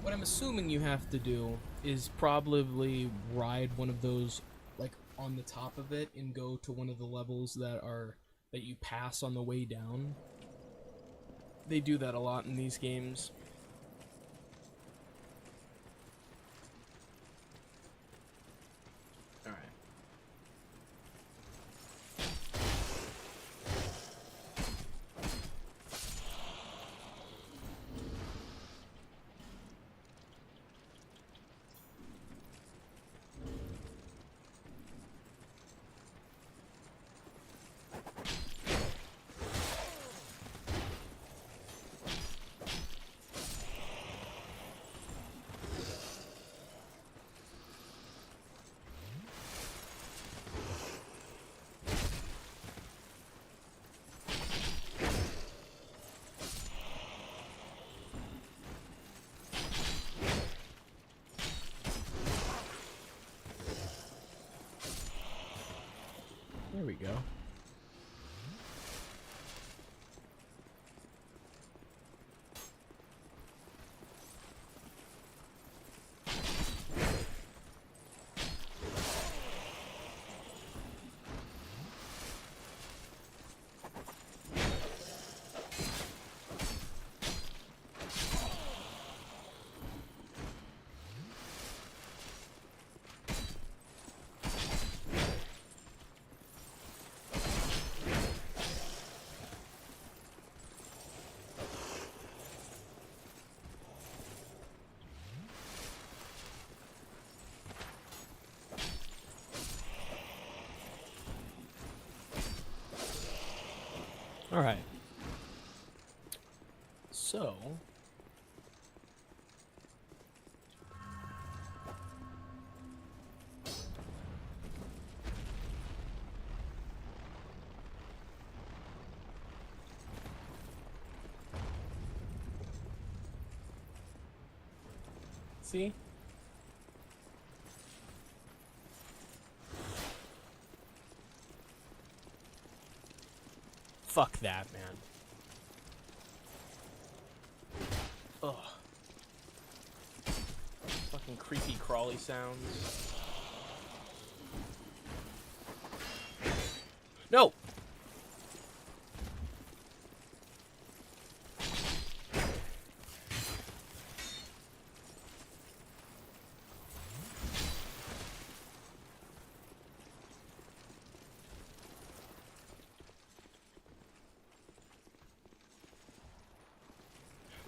What I'm assuming you have to do is probably ride one of those, like, on the top of it and go to one of the levels that you pass on the way down. They do that a lot in these games. Alright. There we go. Alright. So... See? Fuck that, man. Ugh. Fucking creepy crawly sounds. No!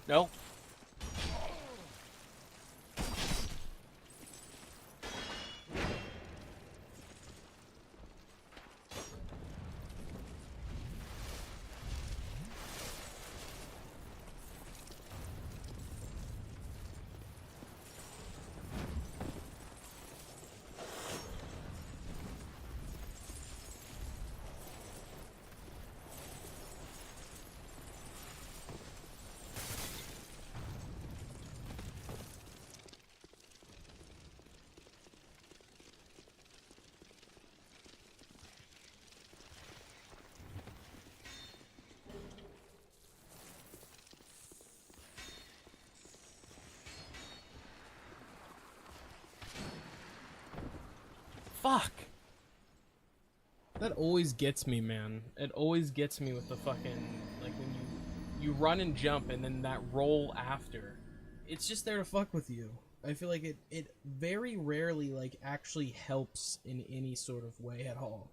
No. Fuck. That always gets me, man. It always gets me with the fucking, like, when you run and jump and then that roll after. It's just there to fuck with you. I feel like it very rarely, like, actually helps in any sort of way at all.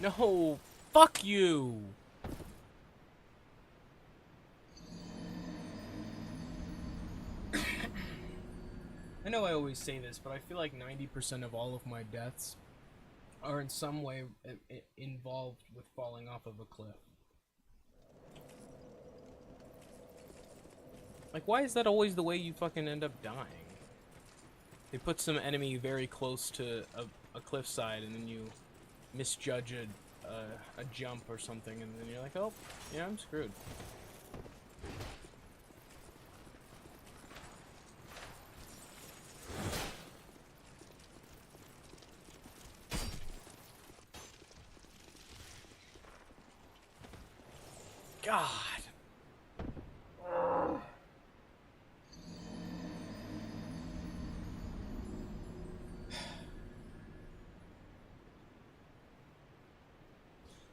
No, fuck you. I know I always say this, but I feel like 90% of all of my deaths are in some way involved with falling off of a cliff. Like, why is that always the way you fucking end up dying? They put some enemy very close to a cliffside, and then you misjudge a jump or something, and then you're like, oh, yeah, I'm screwed. God.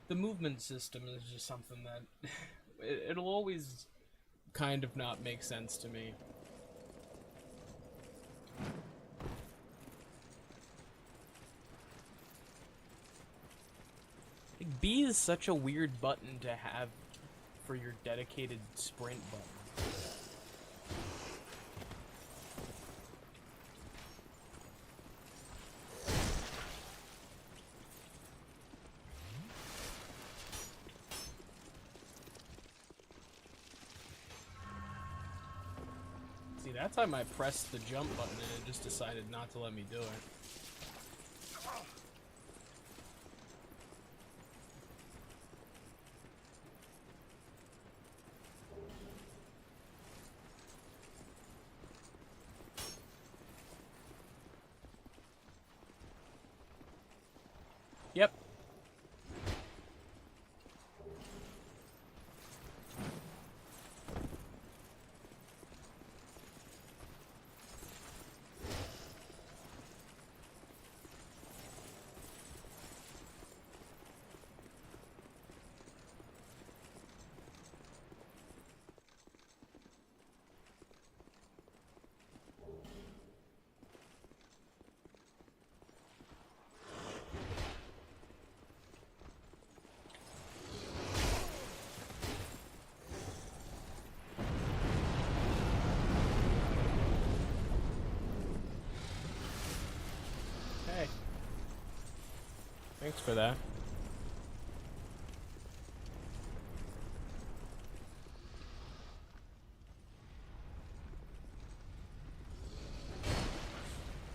The movement system is just something that it'll always kind of not make sense to me. Like, B is such a weird button to have for your dedicated sprint button. See, that time I pressed the jump button and it just decided not to let me do it. Yep. Hey. Thanks for that.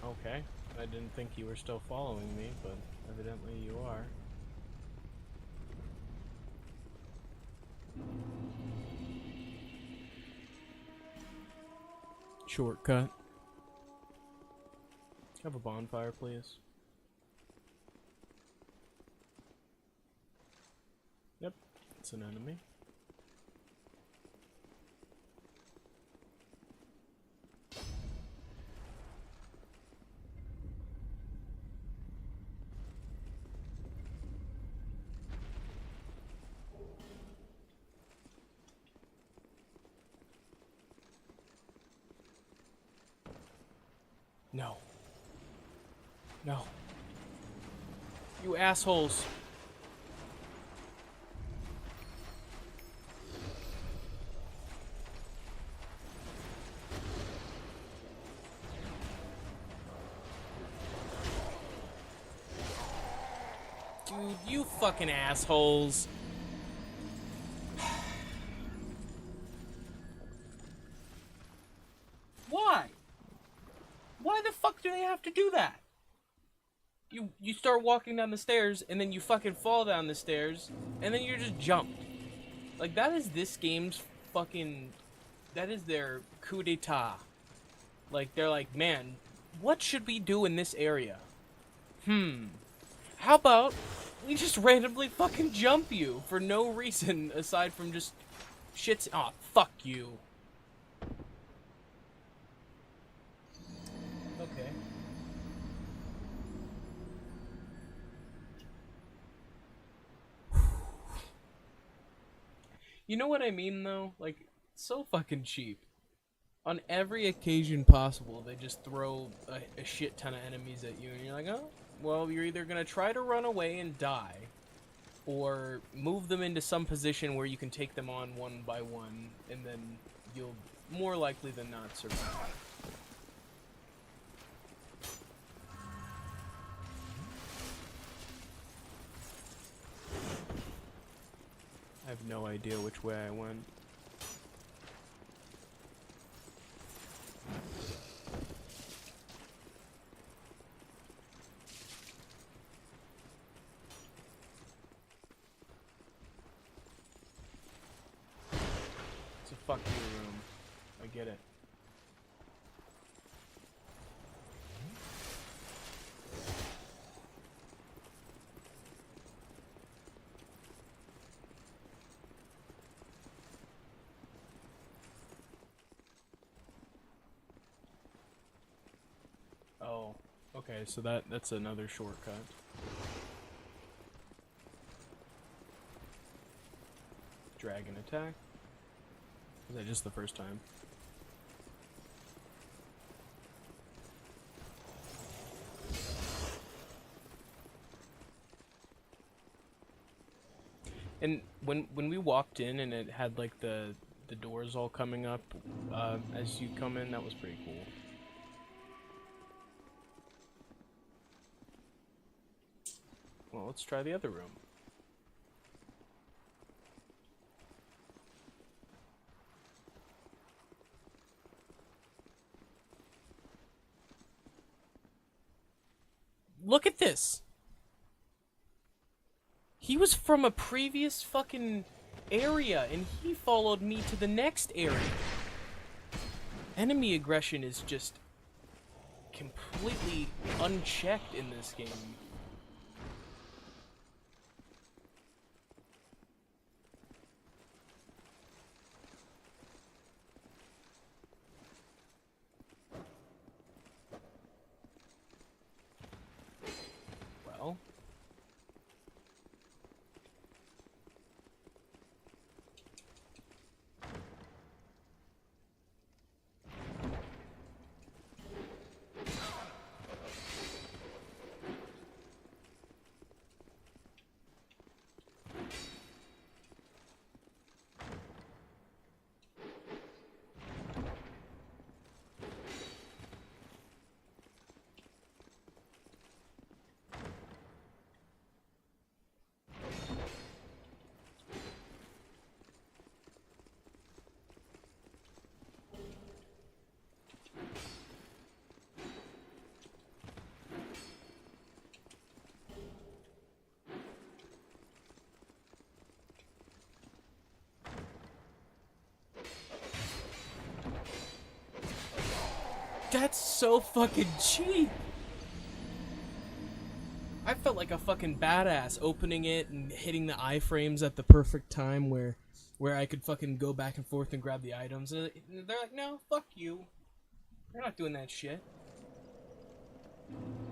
Okay. I didn't think you were still following me, but evidently you are. Shortcut. Have a bonfire, please. Yep, it's an enemy. No. No. You assholes. Dude, you fucking assholes. Why? Why the fuck do they have to do that? You start walking down the stairs, and then you fucking fall down the stairs, and then you're just jumped. Like, that is this game's fucking... That is their coup d'etat. Like, they're like, man, what should we do in this area? How about we just randomly fucking jump you for no reason aside from just shits... Aw, fuck you. Okay. You know what I mean, though? Like, so fucking cheap. On every occasion possible, they just throw a shit ton of enemies at you, and you're like, oh, well, you're either gonna try to run away and die, or move them into some position where you can take them on one by one, and then you'll more likely than not survive. I have no idea which way I went. It's a fuck you room. I get it. Oh, okay, so that's another shortcut. Dragon attack? Was that just the first time? And when we walked in and it had like the doors all coming up as you come in, that was pretty cool. Well, let's try the other room. Look at this! He was from a previous fucking area, and he followed me to the next area. Enemy aggression is just completely unchecked in this game. Well... That's so fucking cheap! I felt like a fucking badass opening it and hitting the iframes at the perfect time where I could fucking go back and forth and grab the items. And they're like, no, fuck you. You're not doing that shit.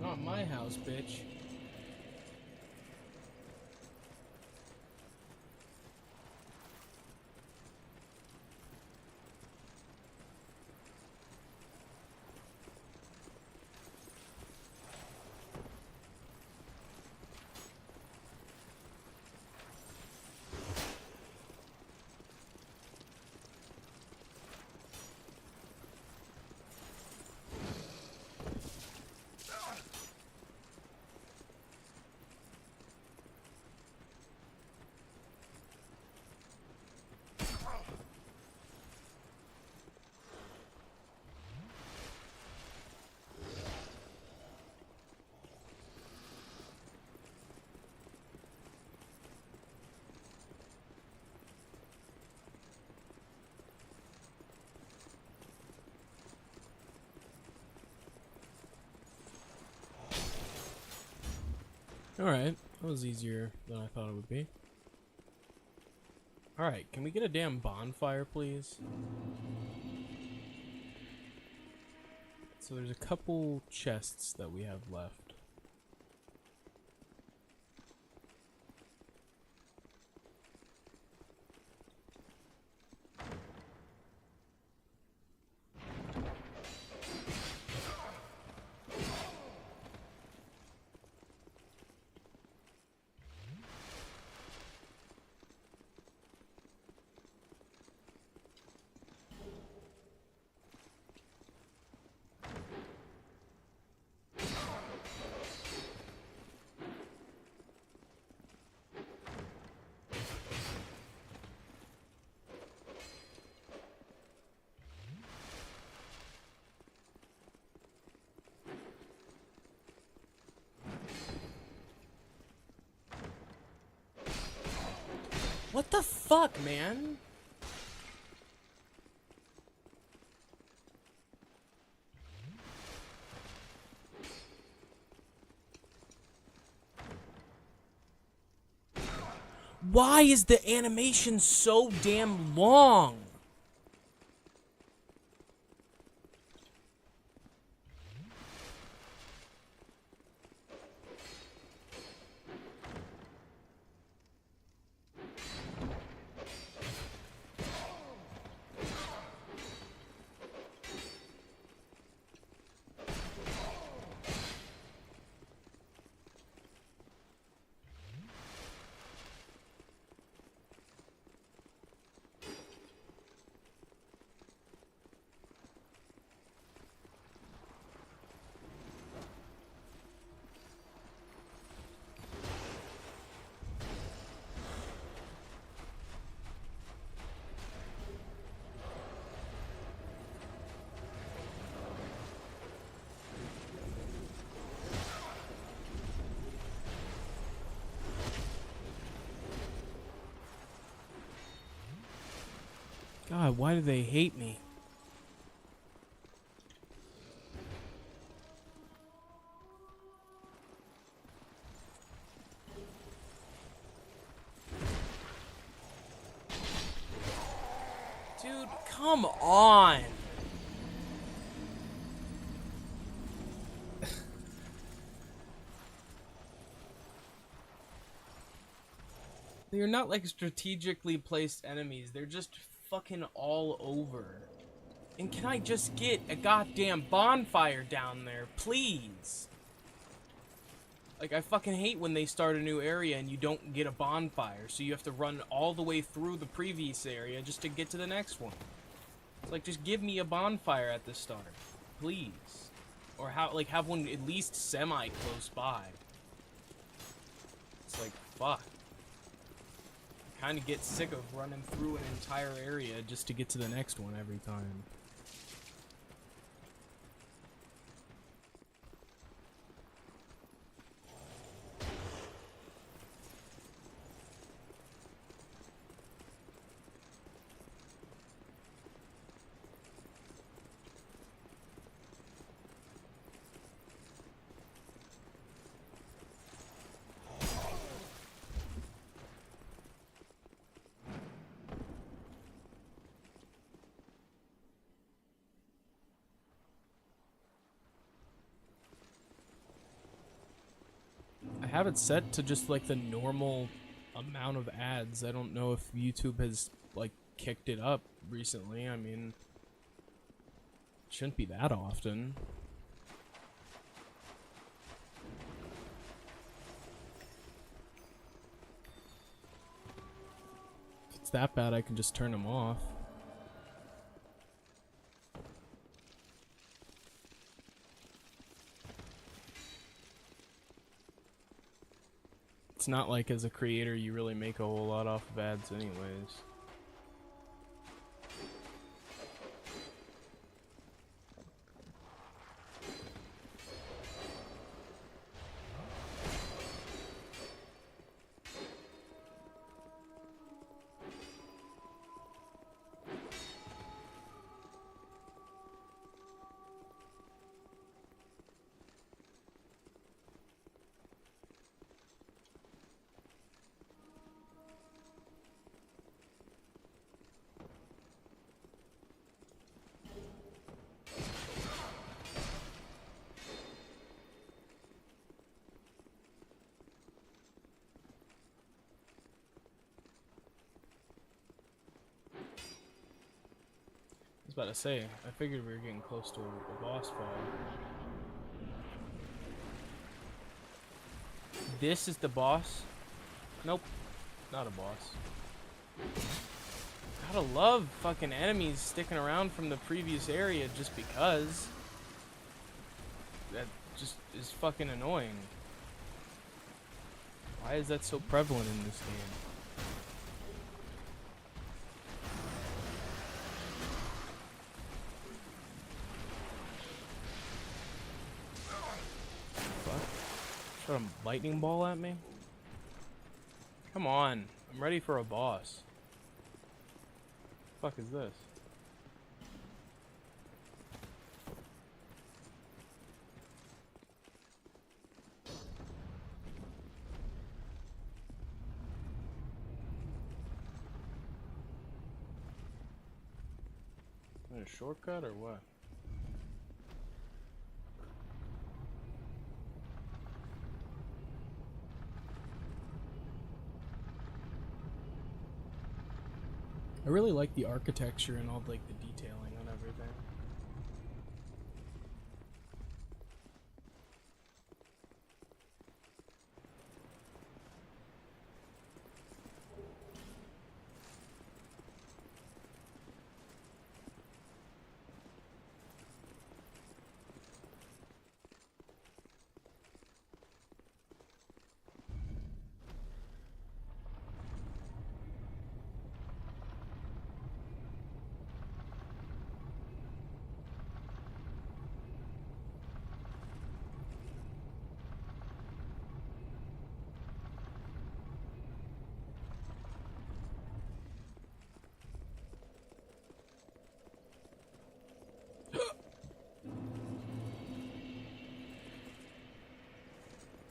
Not my house, bitch. Alright, that was easier than I thought it would be. Alright, can we get a damn bonfire, please? So there's a couple chests that we have left. What the fuck, man? Why is the animation so damn long? God, why do they hate me? Dude, come on! They're not like strategically placed enemies, they're just fucking all over. And can I just get a goddamn bonfire down there, please? Like, I fucking hate when they start a new area and you don't get a bonfire, so you have to run all the way through the previous area just to get to the next one. It's like, just give me a bonfire at the start, please. Or have one at least semi-close by. It's like, fuck. Kind of get sick of running through an entire area just to get to the next one every time. I have it set to just like the normal amount of ads. I don't know if YouTube has like kicked it up recently. I mean, it shouldn't be that often. If it's that bad, I can just turn them off. It's not like as a creator you really make a whole lot off of ads anyways. about to say, I figured we were getting close to a boss fight. This is the boss? Nope. Not a boss. Gotta love fucking enemies sticking around from the previous area just because. That just is fucking annoying. Why is that so prevalent in this game? Fuck. Shot a lightning ball at me? Come on. I'm ready for a boss. Fuck is this? Is that a shortcut or what? I really like the architecture and all like the detailing on everything.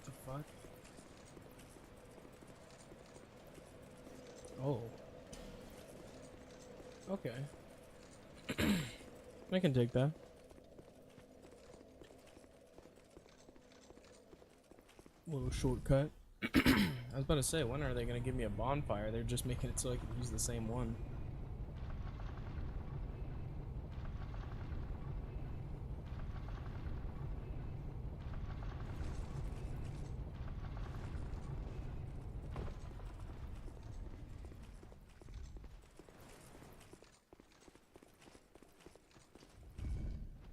The fuck? Oh. Okay. I can take that. Little shortcut. I was about to say, when are they gonna give me a bonfire? They're just making it so I can use the same one.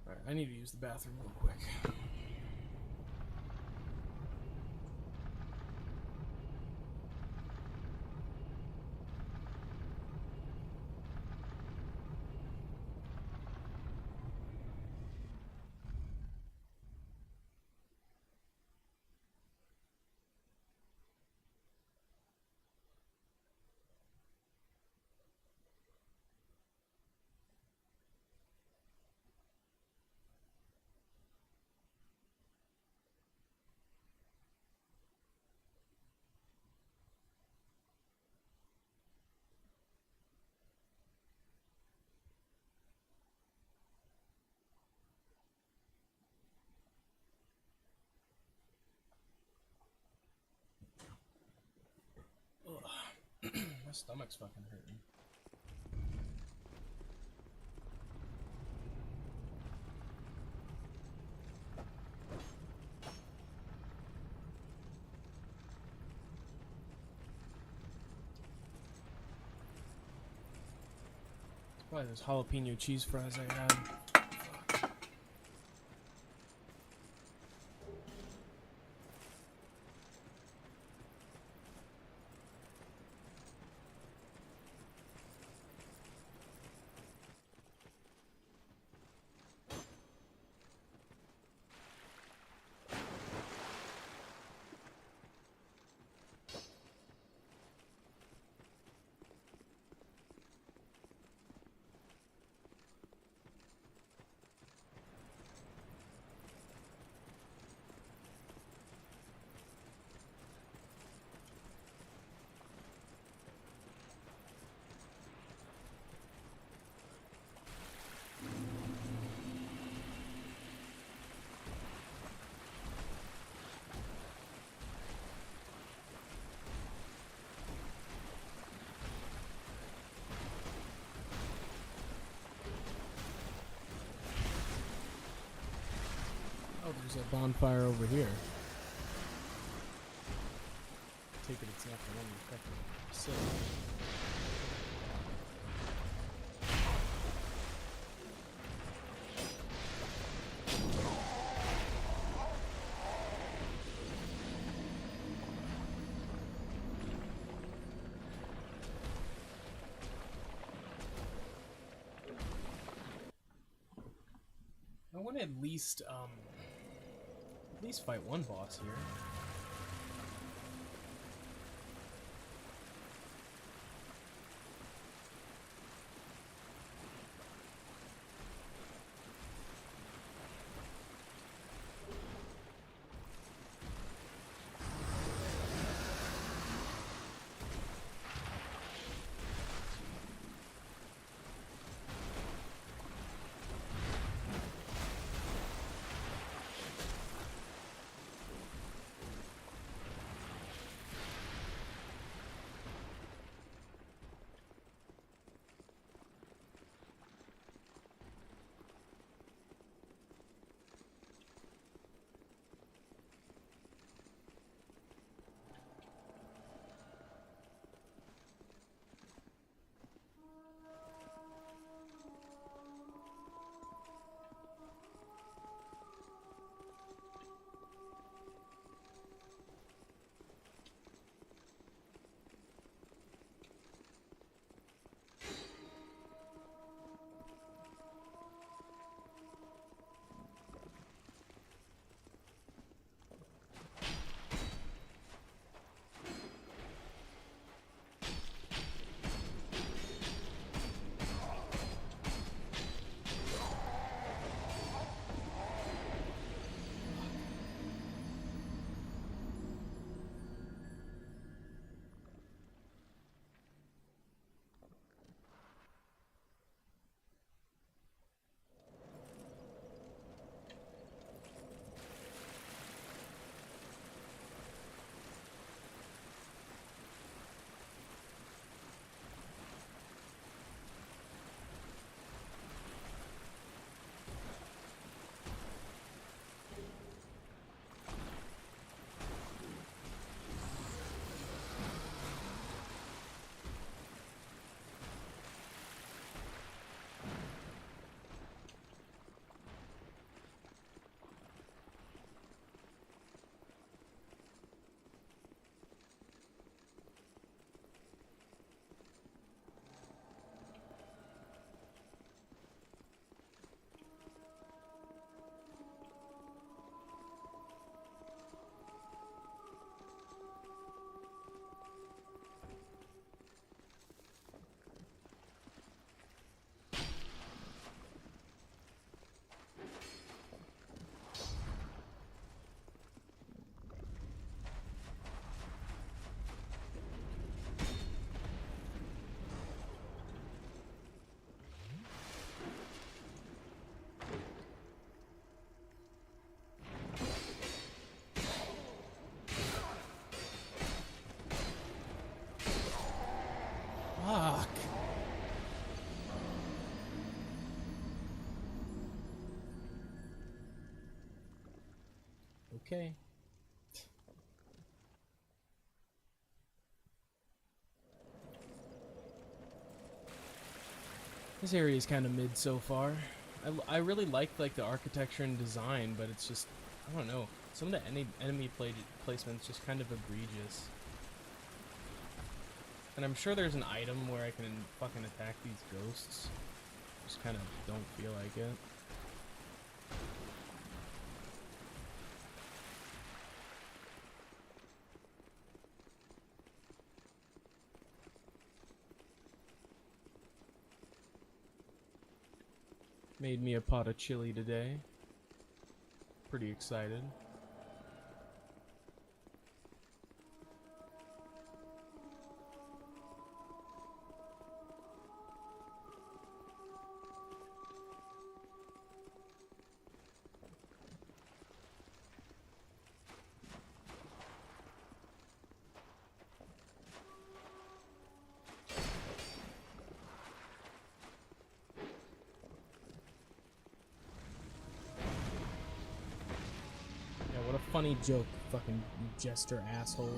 Alright, I need to use the bathroom real quick. My stomach's fucking hurting. It's probably those jalapeno cheese fries I had. there's a bonfire over here. Take it, it's not the one you fucking said. I want to at least fight one boss here. Fuck. Okay. This area is kind of mid so far. I really like the architecture and design, but it's just, I don't know. Some of the enemy placements just kind of egregious. And I'm sure there's an item where I can fucking attack these ghosts. Just kind of don't feel like it. Made me a pot of chili today. Pretty excited. funny joke, fucking jester asshole.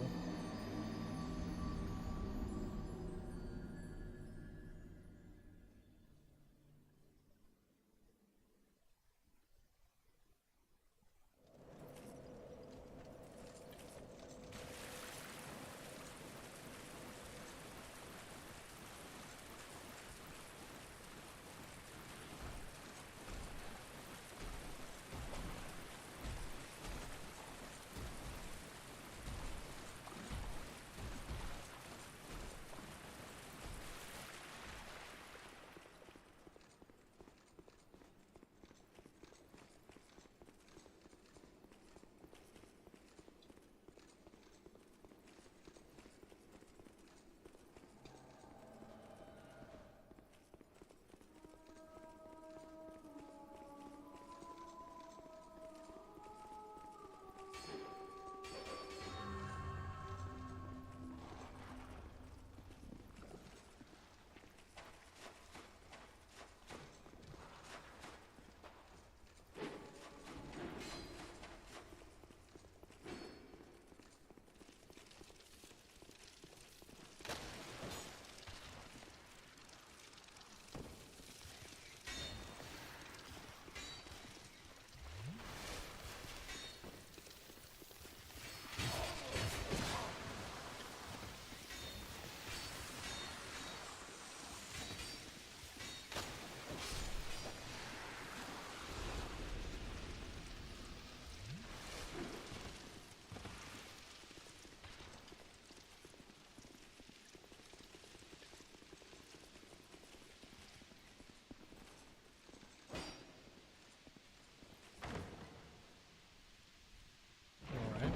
Alright.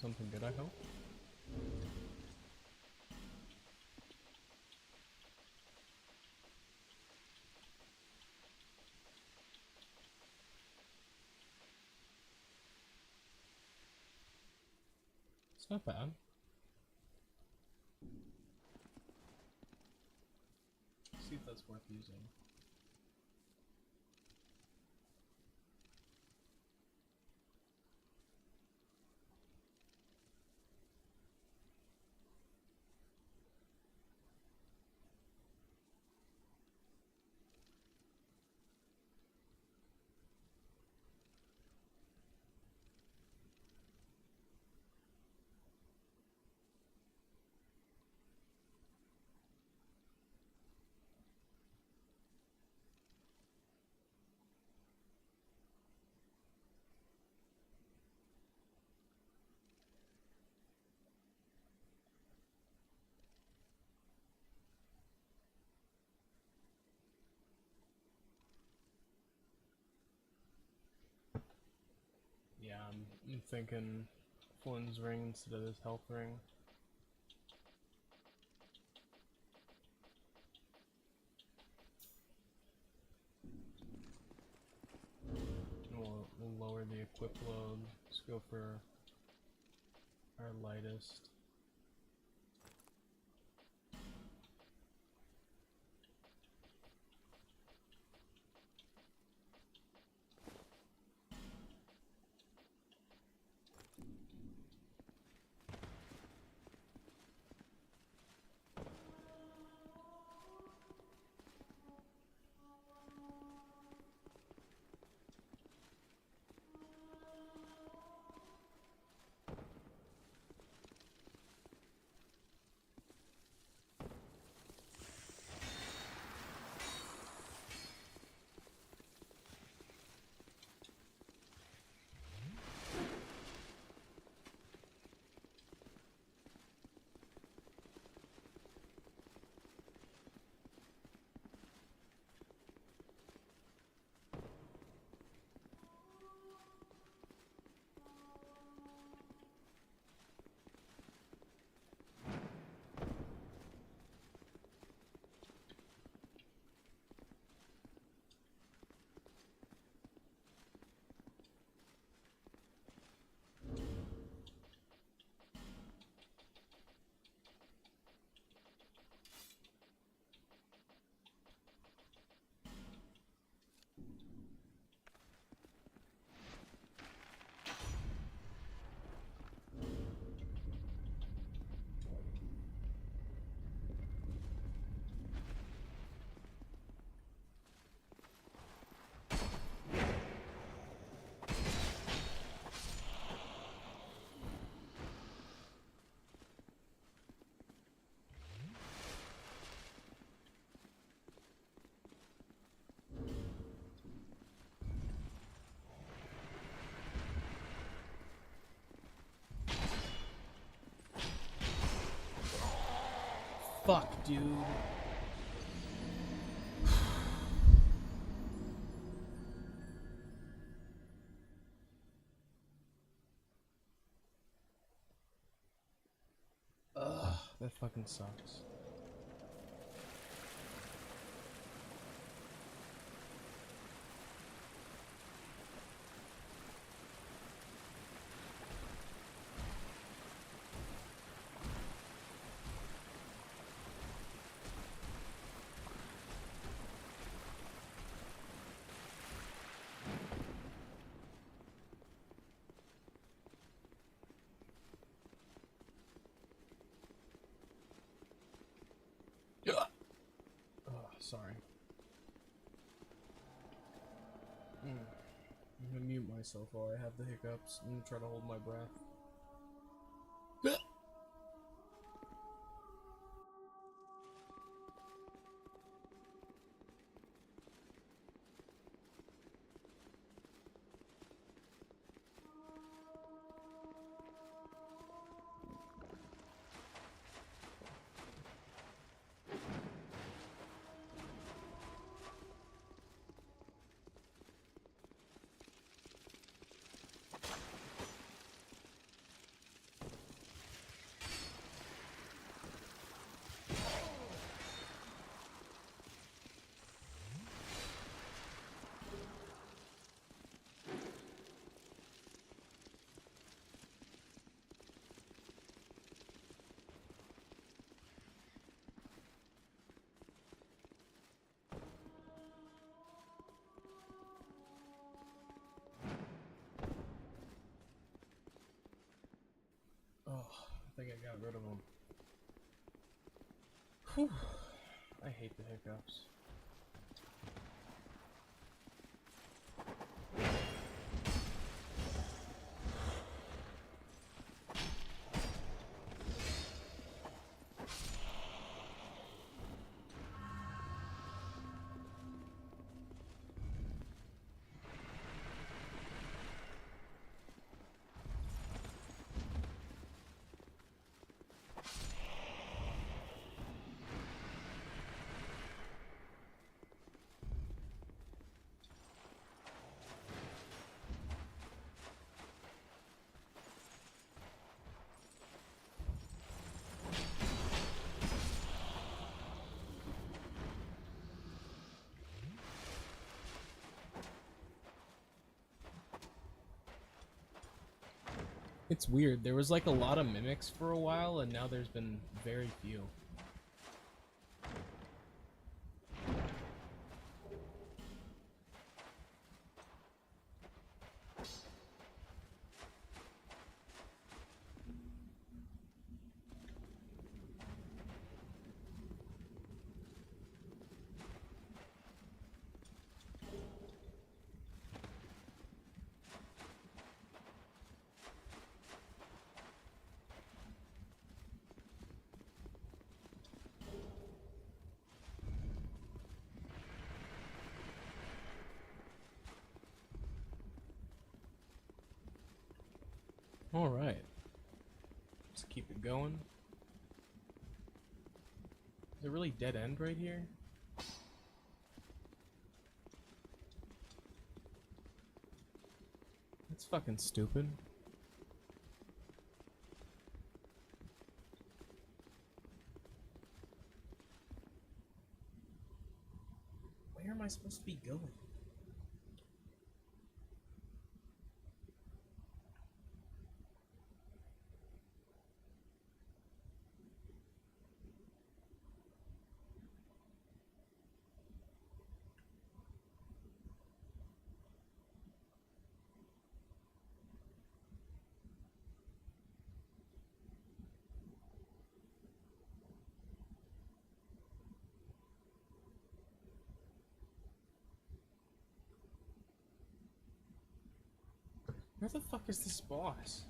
Something good, I hope. It's not bad. See if that's worth using. Yeah, I'm thinking Flynn's ring instead of this health ring. We'll lower the equip load. Let's go for our lightest. fuck, dude. Ugh, that fucking sucks. Sorry. I'm gonna mute myself while I have the hiccups. I'm gonna try to hold my breath. Oh, I think I got rid of them. Whew. I hate the hiccups. It's weird. There was like a lot of mimics for a while, and now there's been very few. Alright. Let's keep it going. Is it really dead end right here? That's fucking stupid. Where am I supposed to be going? Where the fuck is this boss?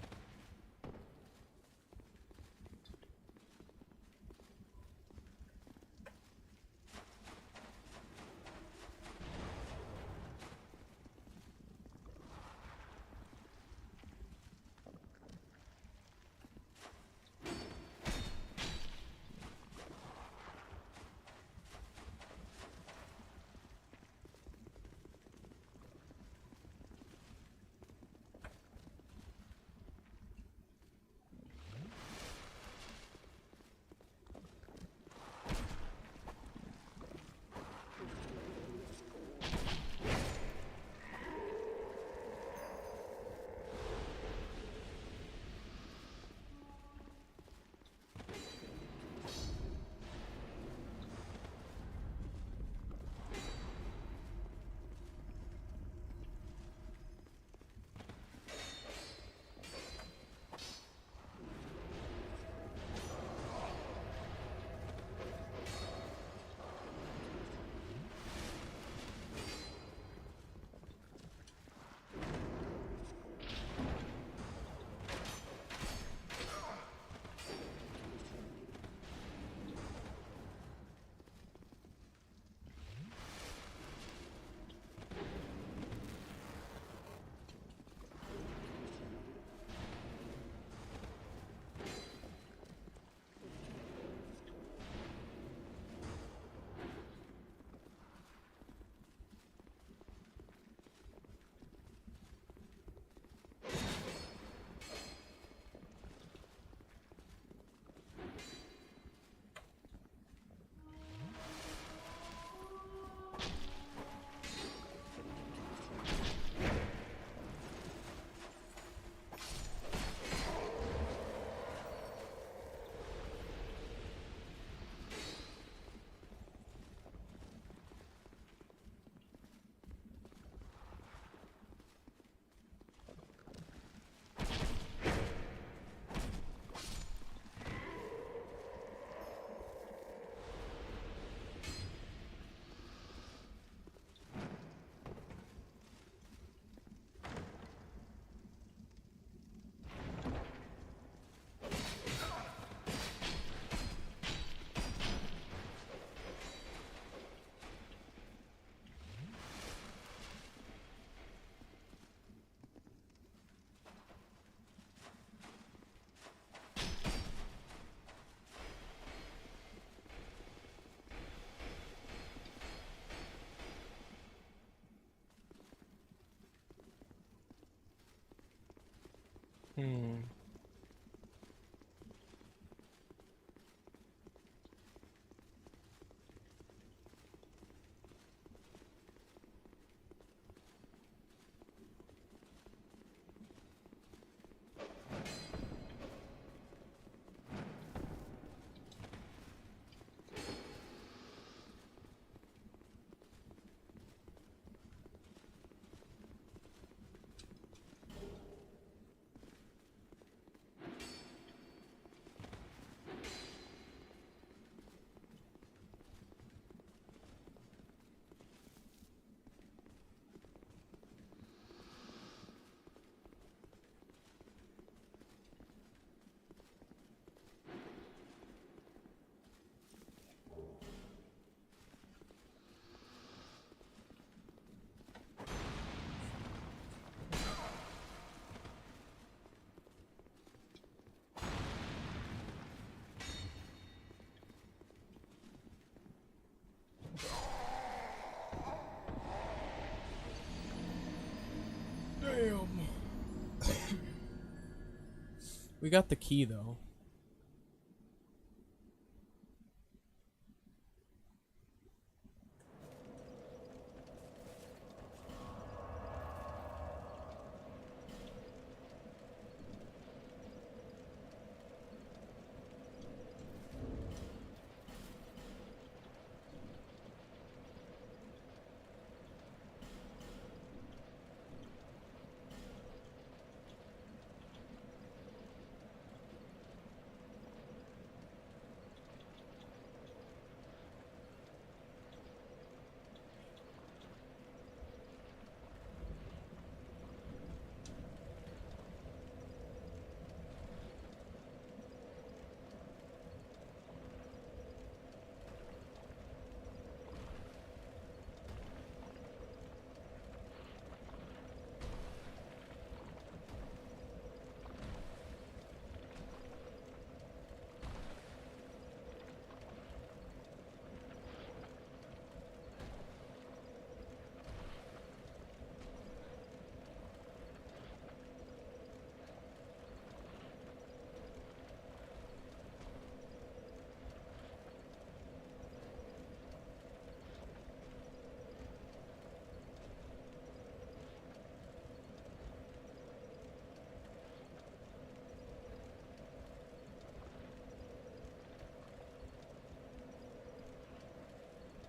Hmm. Damn. We got the key though.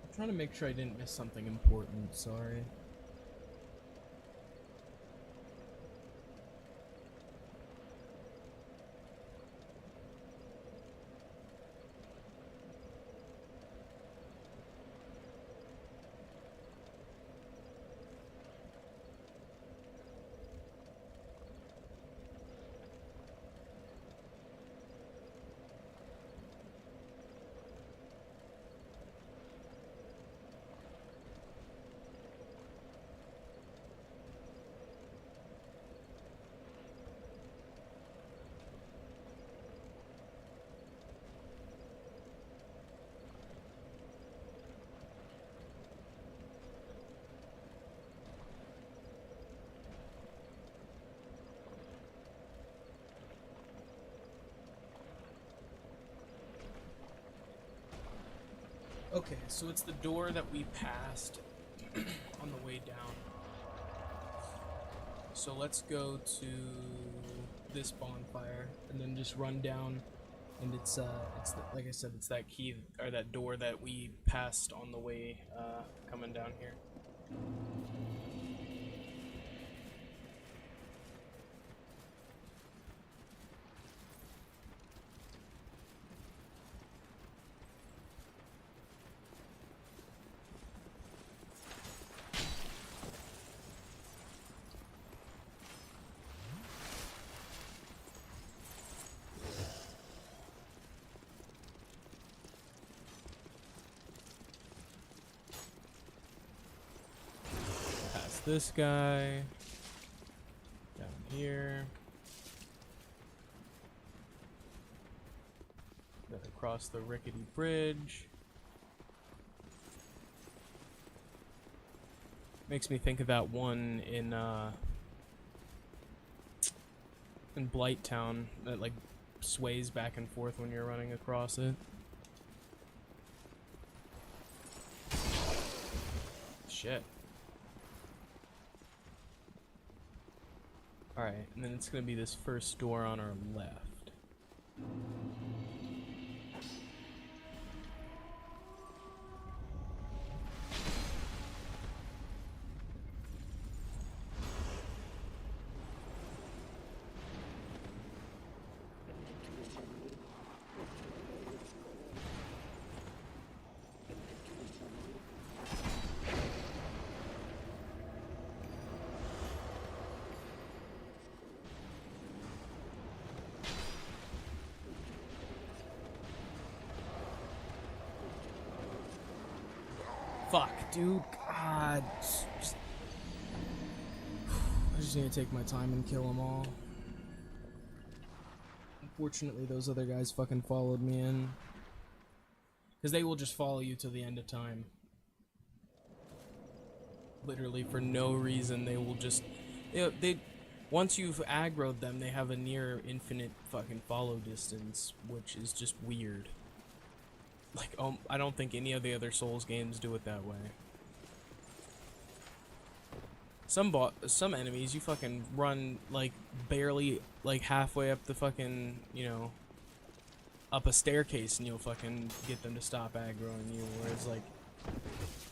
I'm trying to make sure I didn't miss something important, sorry. Okay, so it's the door that we passed on the way down. So let's go to this bonfire and then just run down. And it's like I said, it's that key or that door that we passed on the way coming down here. This guy down here, then across the rickety bridge. Makes me think of that one in in Blight Town that like sways back and forth when you're running across it. Shit. Alright, and then it's gonna be this first door on our left. Fuck, dude. God. I just need to take my time and kill them all. Unfortunately, those other guys fucking followed me in. Because they will just follow you till the end of time. Literally, for no reason, they will just... They once you've aggroed them, they have a near infinite fucking follow distance, which is just weird. Like, I don't think any of the other Souls games do it that way. Some enemies, you fucking run, like, barely, like, halfway up the fucking, you know, up a staircase and you'll fucking get them to stop aggroing you, whereas, like,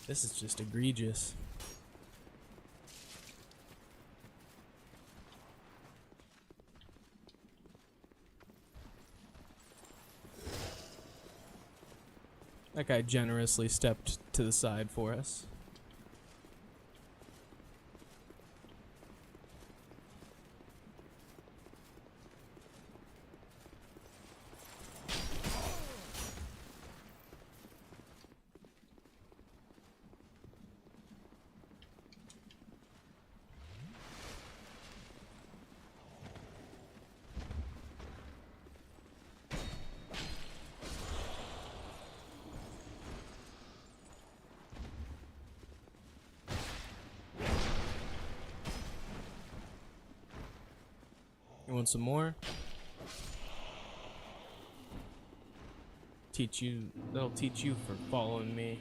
this is just egregious. That guy generously stepped to the side for us. You want some more? That'll teach you for following me.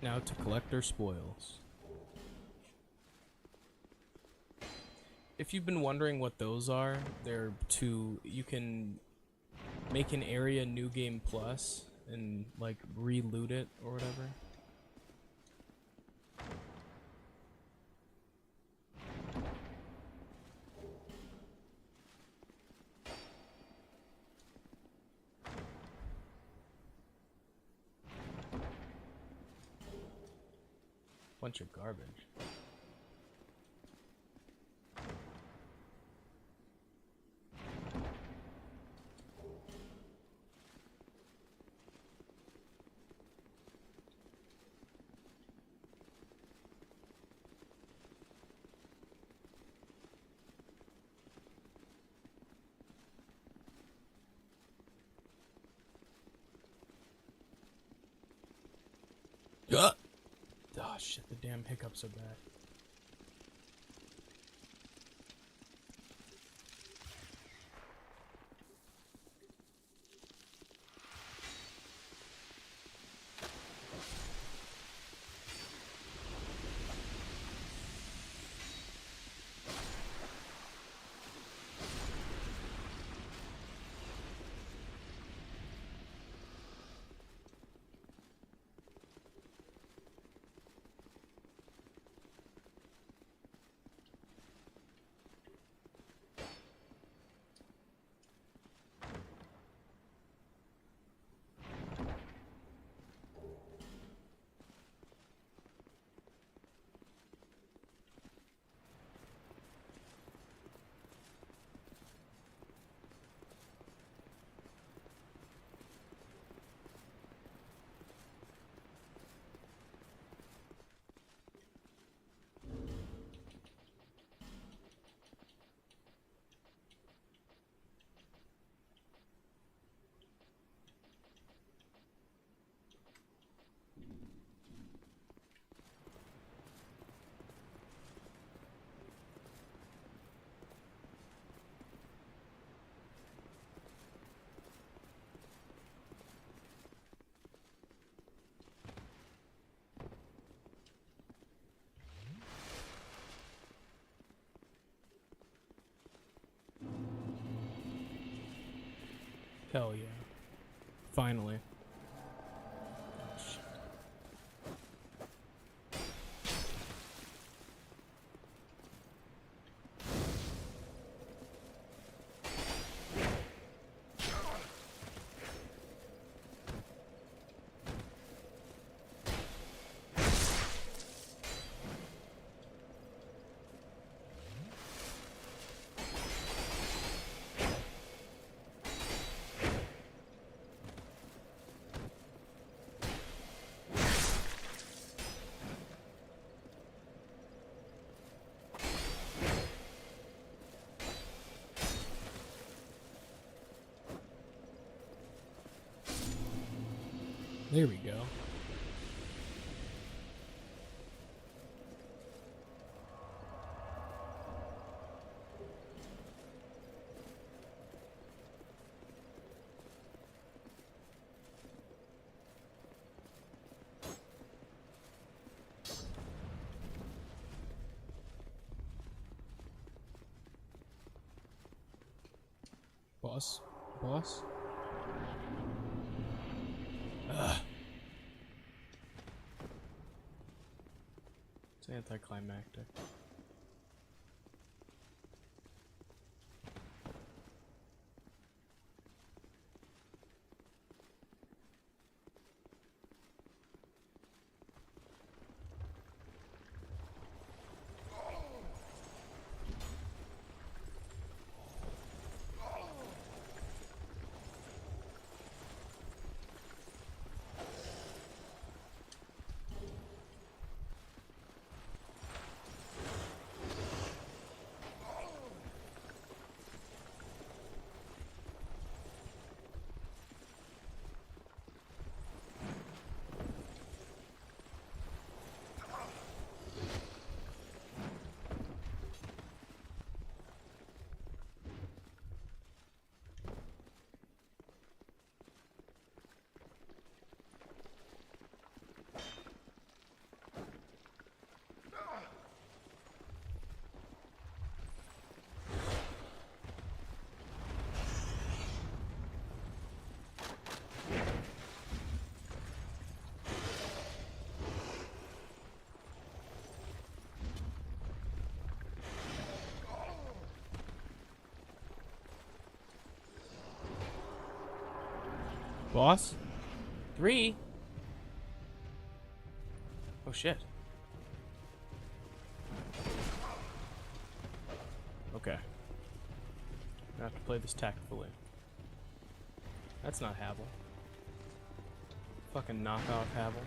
Now to collect our spoils. If you've been wondering what those are, they're you can make an area New Game Plus and like re-loot it or whatever. Bunch of garbage. Oh shit, the damn hiccups are bad. Hell yeah. Finally. Oh, shit. There we go. Boss? Boss? Ugh. It's anticlimactic. Boss? 3? Oh shit. Okay. I have to play this tactfully. That's not Havel. Fucking knockoff Havel.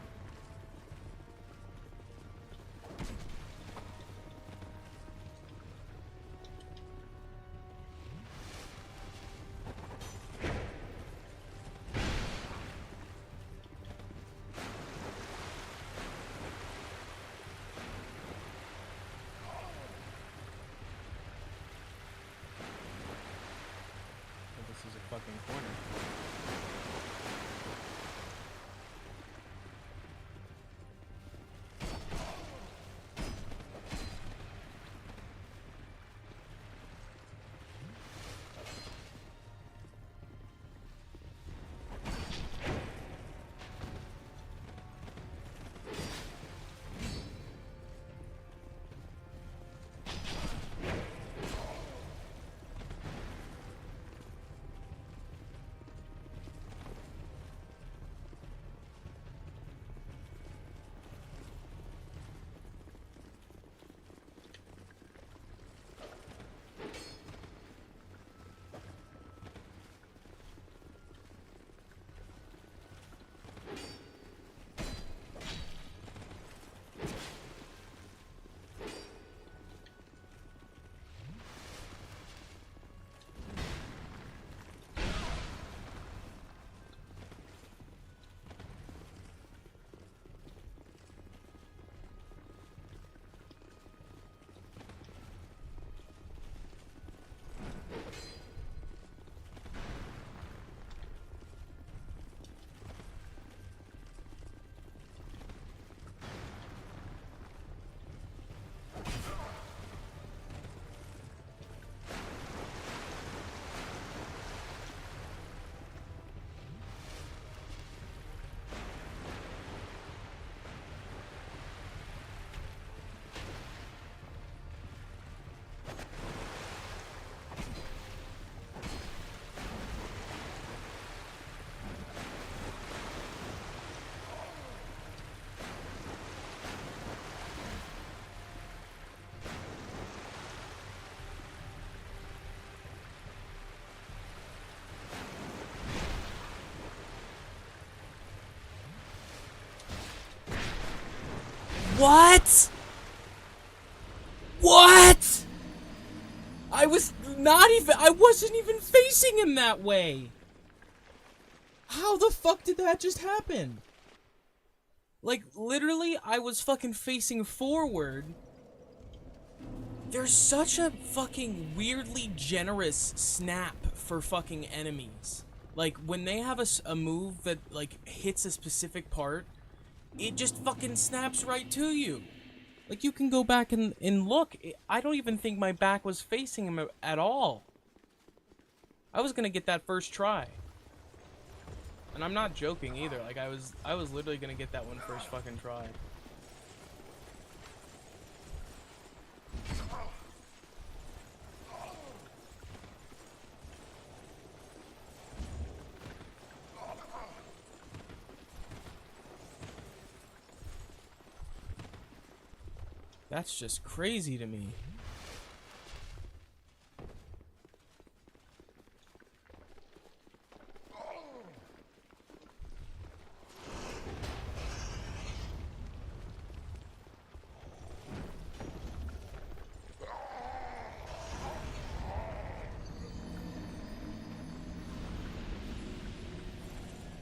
This is a fucking corner. What? What? I wasn't even facing him that way. How the fuck did that just happen? Like, literally, I was fucking facing forward. There's such a fucking weirdly generous snap for fucking enemies. Like, when they have a move that, like, hits a specific part, it just fucking snaps right to you. Like, you can go back and look. I don't even think my back was facing him at all. I was gonna get that first try. And I'm not joking either. Like, I was literally gonna get that one first fucking try. That's just crazy to me.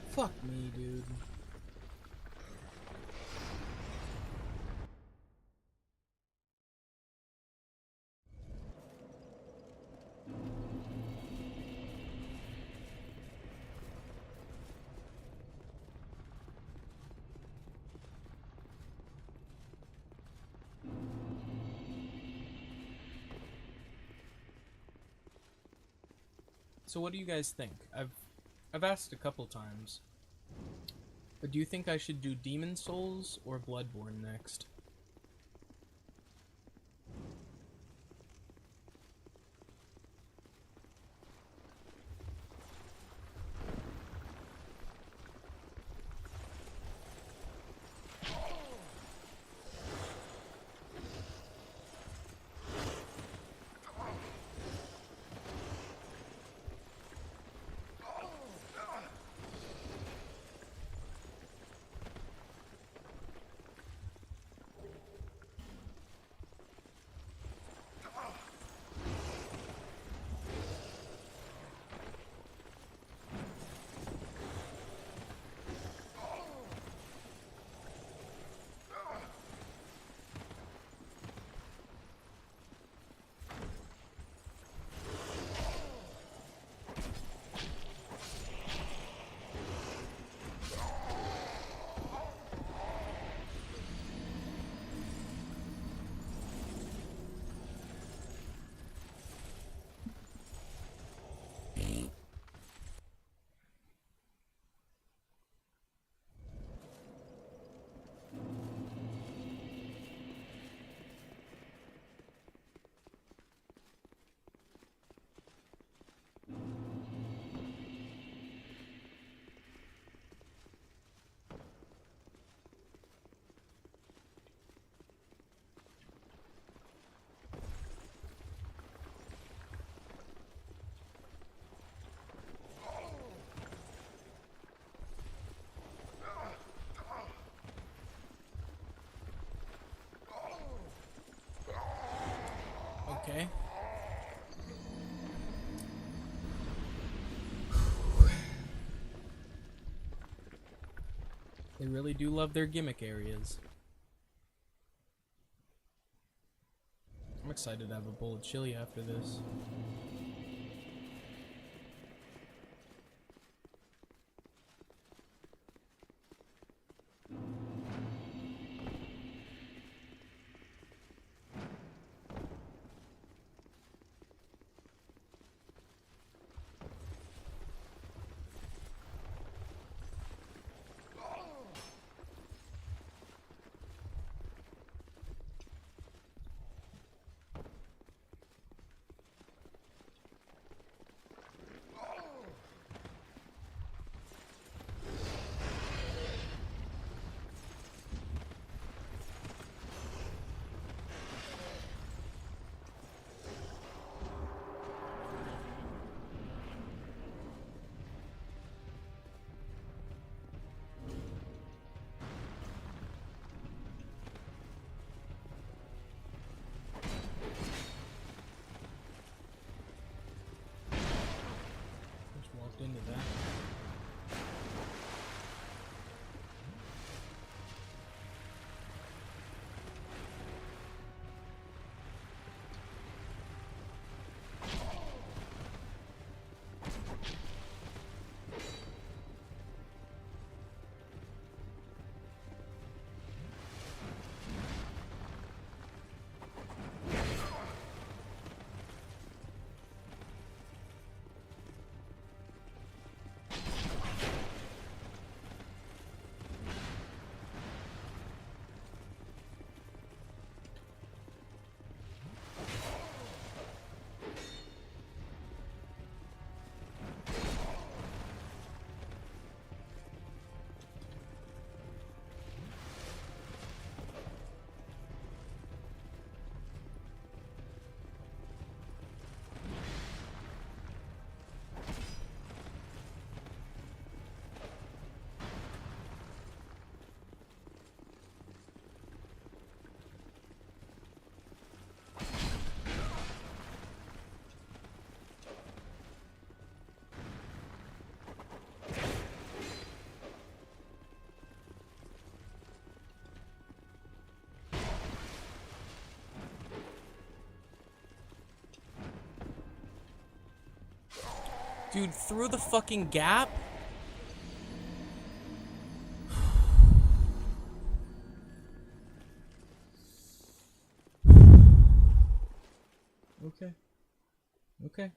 Fuck me, dude. So what do you guys think? I've asked a couple times. But do you think I should do Demon Souls or Bloodborne next? Okay. They really do love their gimmick areas. I'm excited to have a bowl of chili after this. Dude, through the fucking gap? Okay. Okay.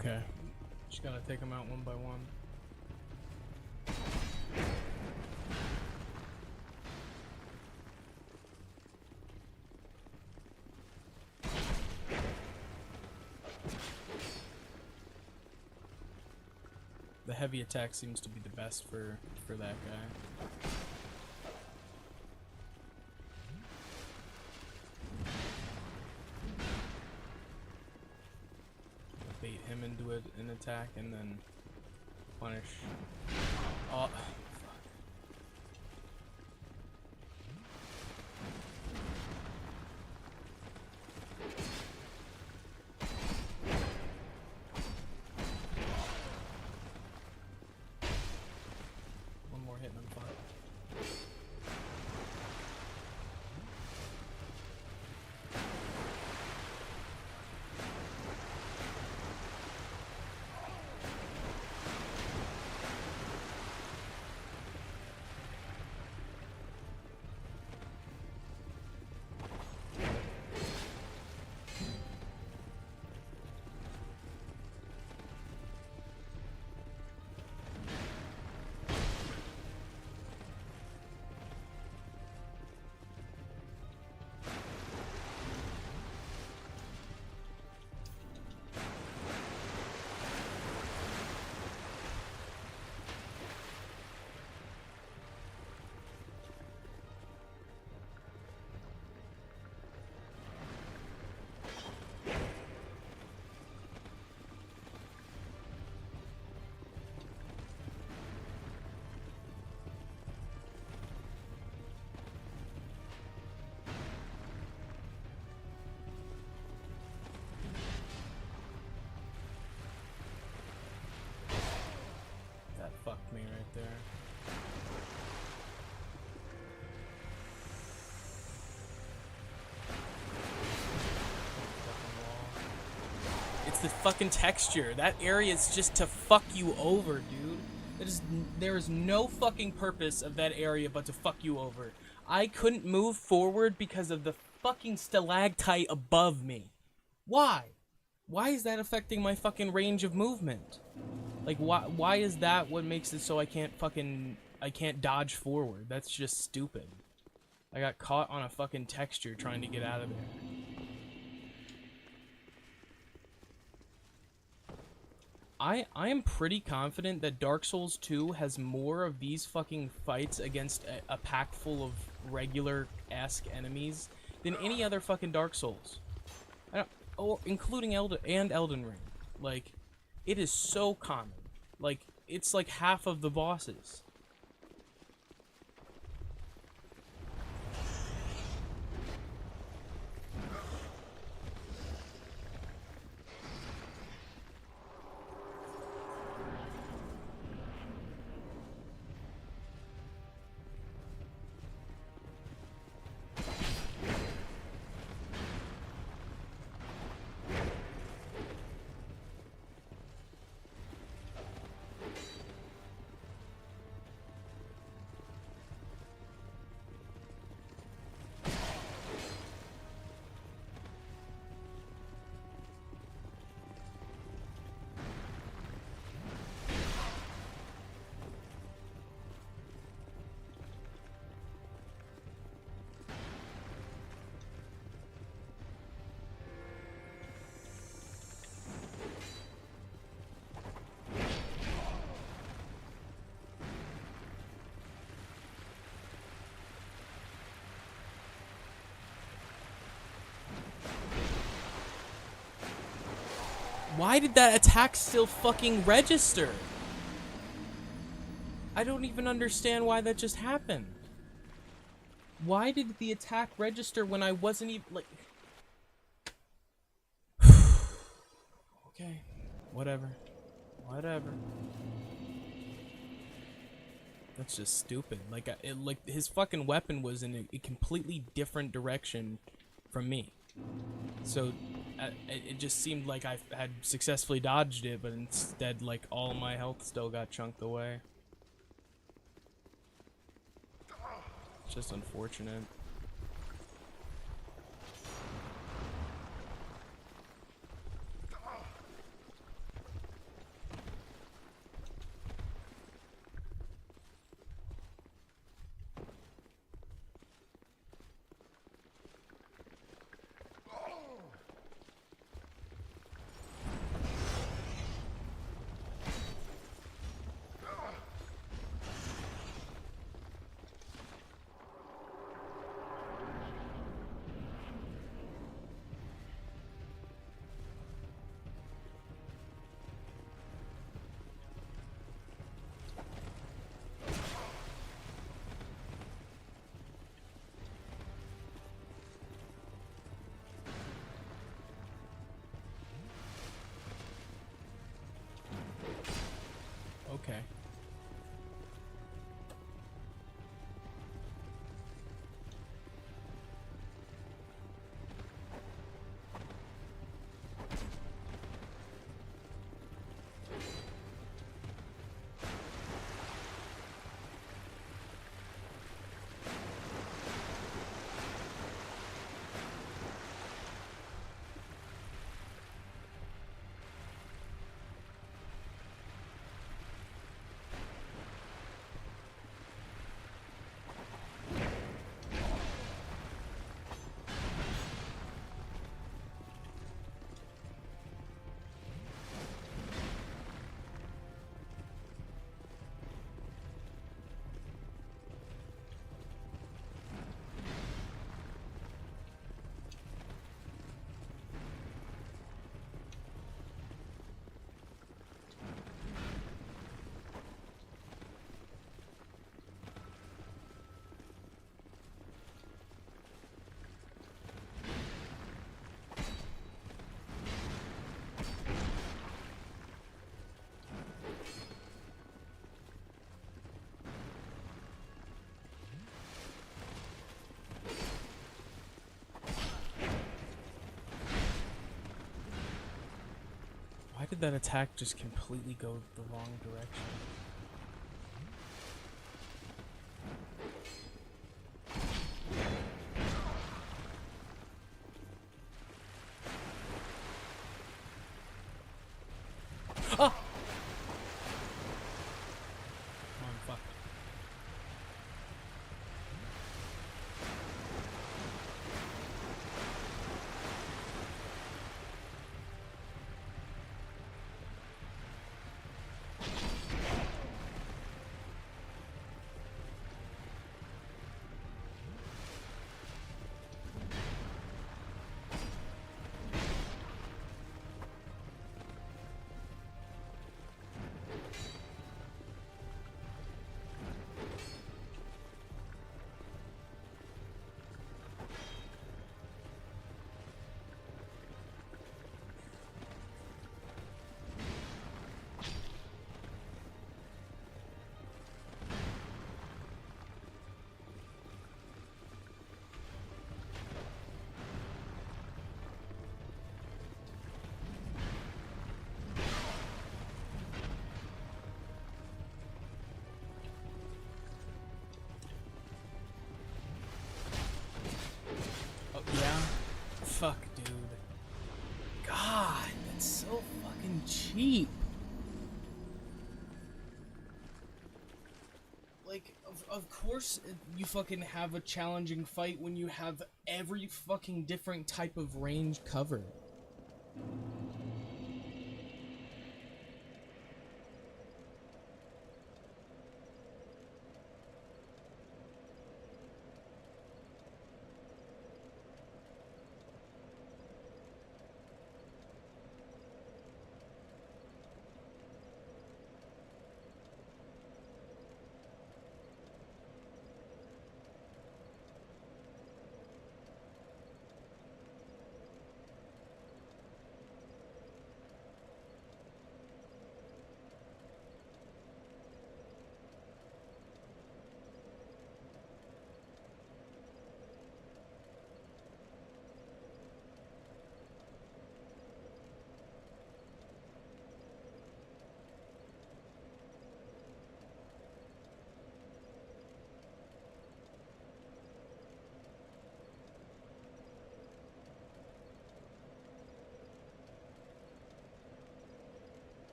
Okay. Just gotta take them out one by one. The heavy attack seems to be the best for that guy. Bait him into an attack and then punish. Oh, fuck. One more hit and I'm fine. That fucked me right there. It's the fucking texture. That area is just to fuck you over, dude. There is no fucking purpose of that area but to fuck you over. I couldn't move forward because of the fucking stalactite above me. Why? Why is that affecting my fucking range of movement? Like, why is that what makes it so I can't dodge forward? That's just stupid. I got caught on a fucking texture trying to get out of there. I am pretty confident that Dark Souls 2 has more of these fucking fights against a pack full of regular-esque enemies than any other fucking Dark Souls. Including Elden Ring. Like, it is so common. Like, it's like half of the bosses. Why did that attack still fucking register? I don't even understand why that just happened. Why did the attack register when I wasn't even, like... Okay, whatever. Whatever. That's just stupid. Like, like his fucking weapon was in a completely different direction from me. So, it just seemed like I had successfully dodged it, but instead, like, all my health still got chunked away. It's just unfortunate. Okay. Why did that attack just completely go the wrong direction? Ah! Oh, I'm fucked. like, of course you fucking have a challenging fight when you have every fucking different type of range covered.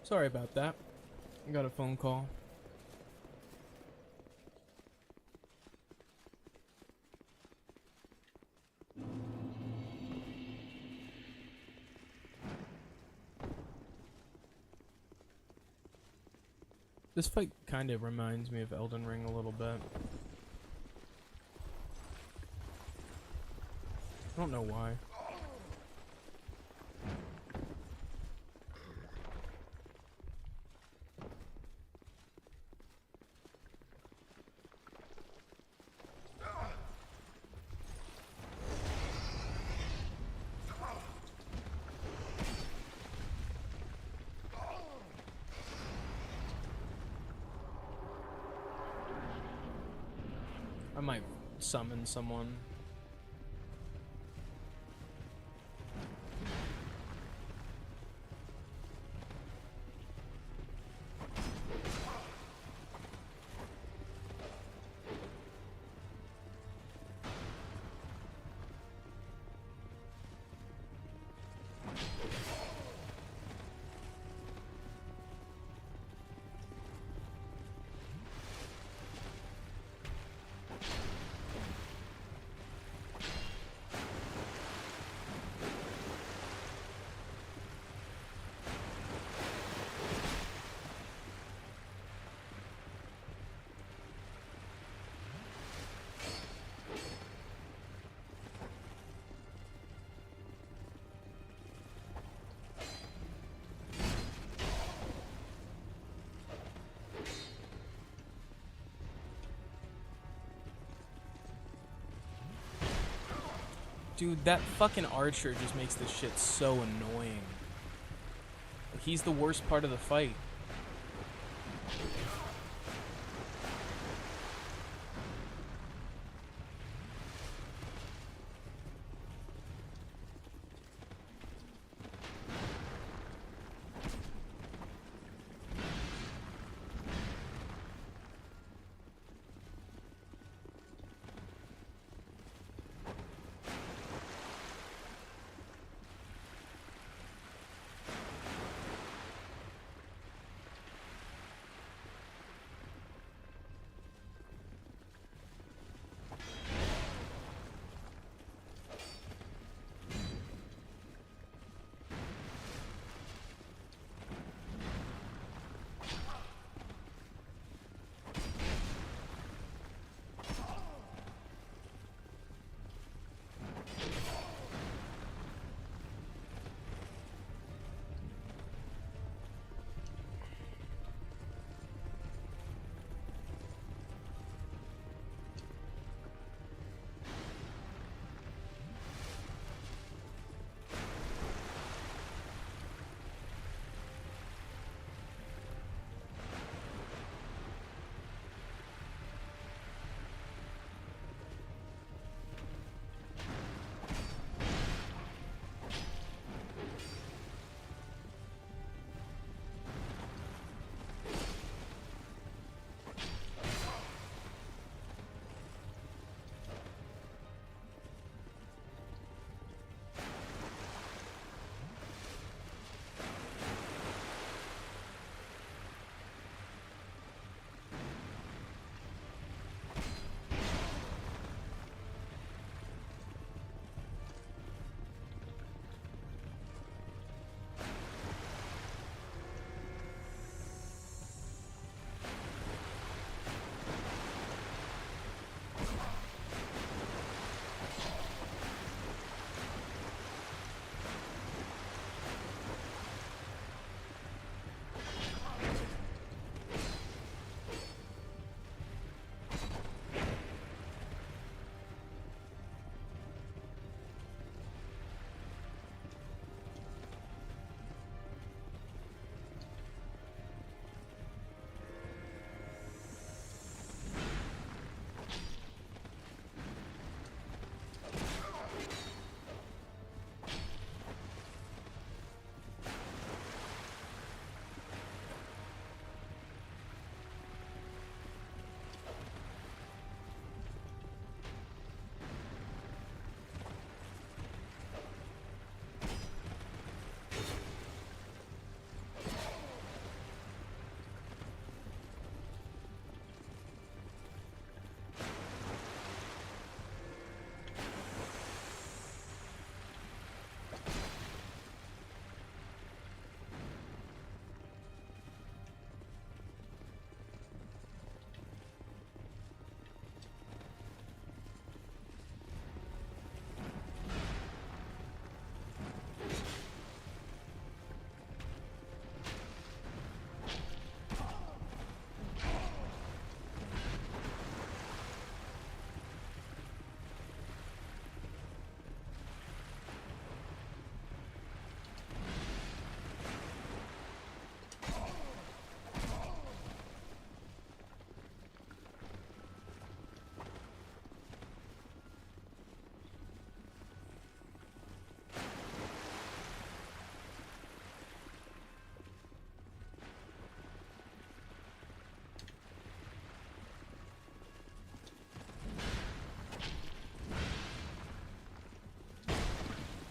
Sorry about that. I got a phone call. This fight kind of reminds me of Elden Ring a little bit. I don't know why. I might summon someone. Dude, that fucking archer just makes this shit so annoying. Like, he's the worst part of the fight.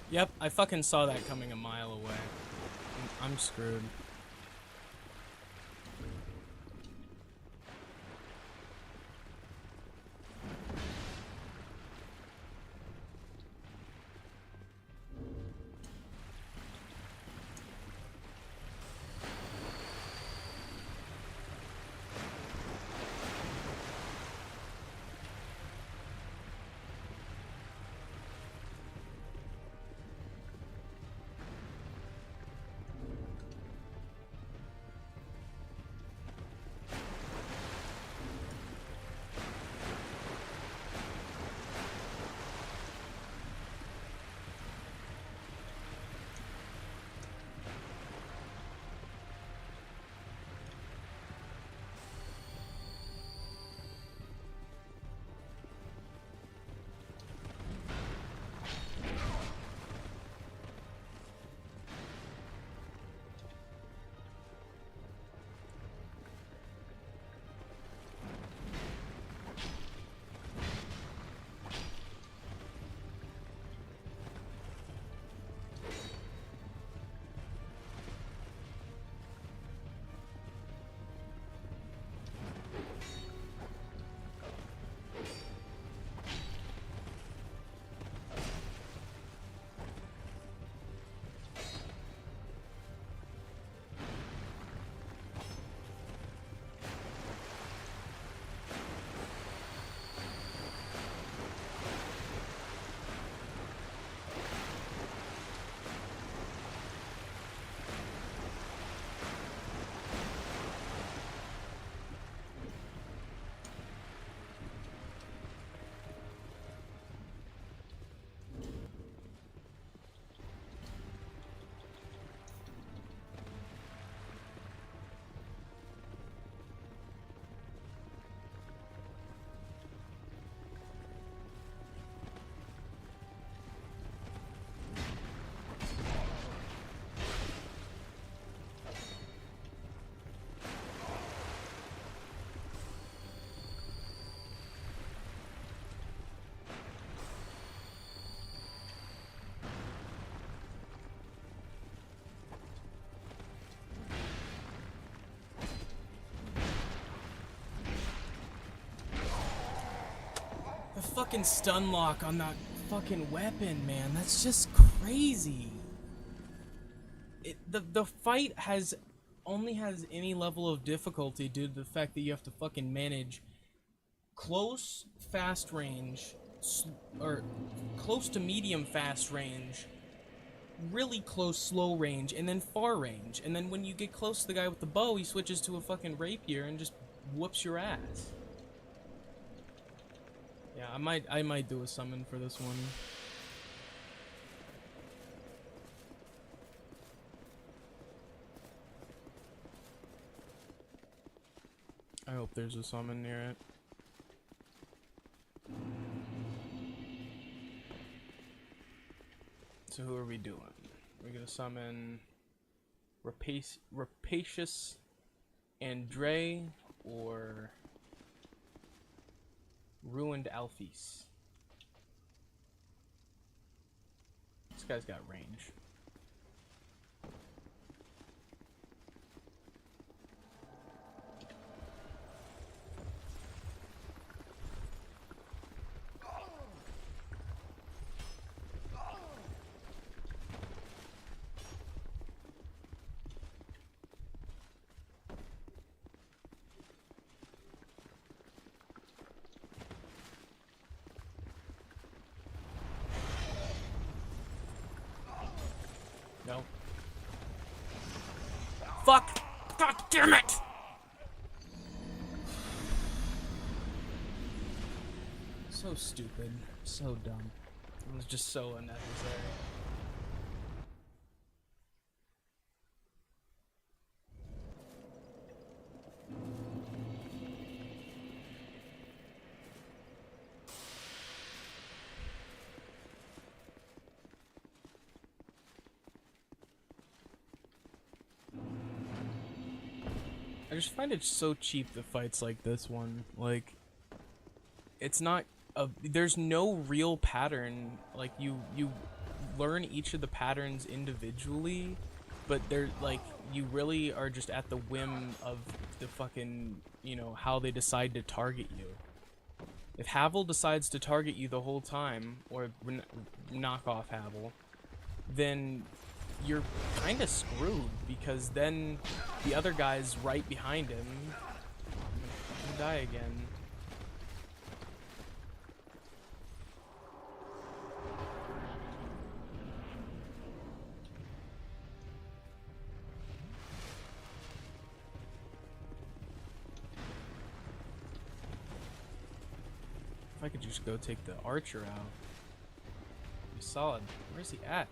Yep, I fucking saw that coming a mile away. I'm screwed. The fucking stun lock on that fucking weapon, man. That's just crazy. The fight only has any level of difficulty due to the fact that you have to fucking manage close fast range or close to medium fast range, really close slow range, and then far range. And then when you get close to the guy with the bow, he switches to a fucking rapier and just whoops your ass. Yeah, I might do a summon for this one. I hope there's a summon near it. So who are we doing? We're gonna summon Rapacious Andre or Ruined Alphys. This guy's got range. No. Fuck! God damn it! So stupid. So dumb. It was just so unnecessary. I just find it so cheap that fights like this one. Like, it's not a, there's no real pattern. Like, you learn each of the patterns individually, but they're like, you really are just at the whim of the fucking, you know, how they decide to target you. If Havel decides to target you the whole time, or knock off Havel, then you're kind of screwed, because then the other guy's right behind him. I'm gonna die again. If I could just go take the archer out. Be solid. Where's he at?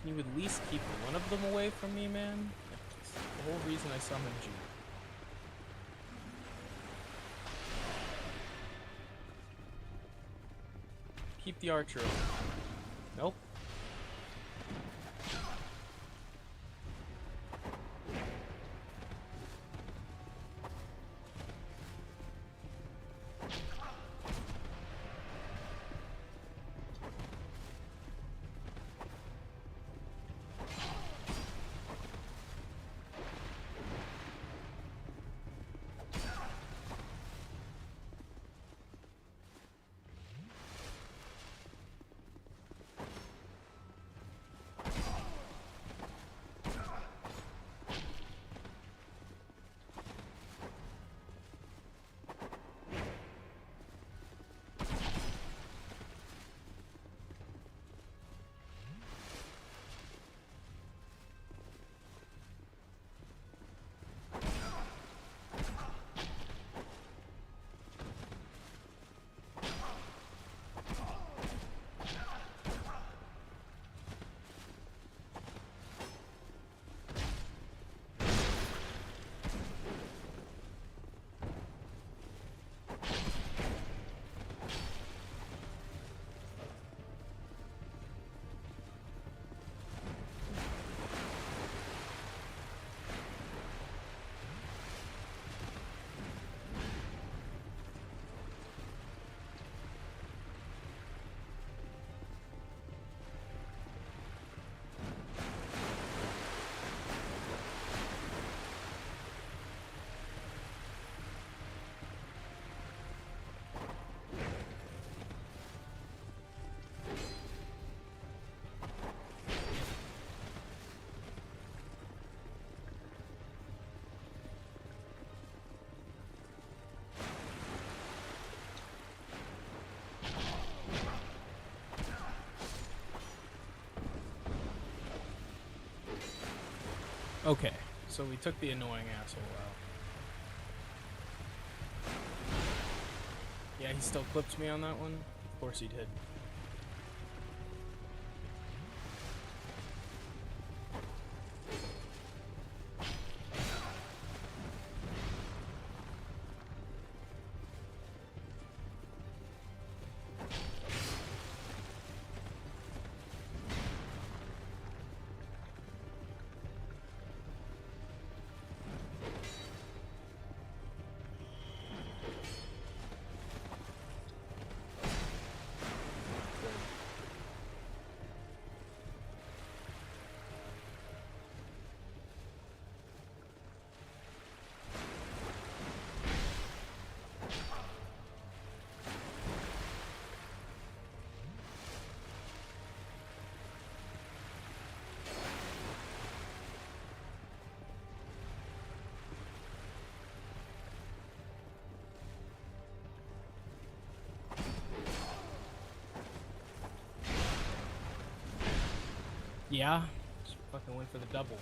Can you at least keep one of them away from me, man? That's the whole reason I summoned you. Keep the archer away. Nope. Okay, so we took the annoying asshole out. Yeah, he still clipped me on that one? Of course he did. Yeah, just fucking went for the double.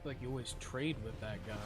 Like you always trade with that guy.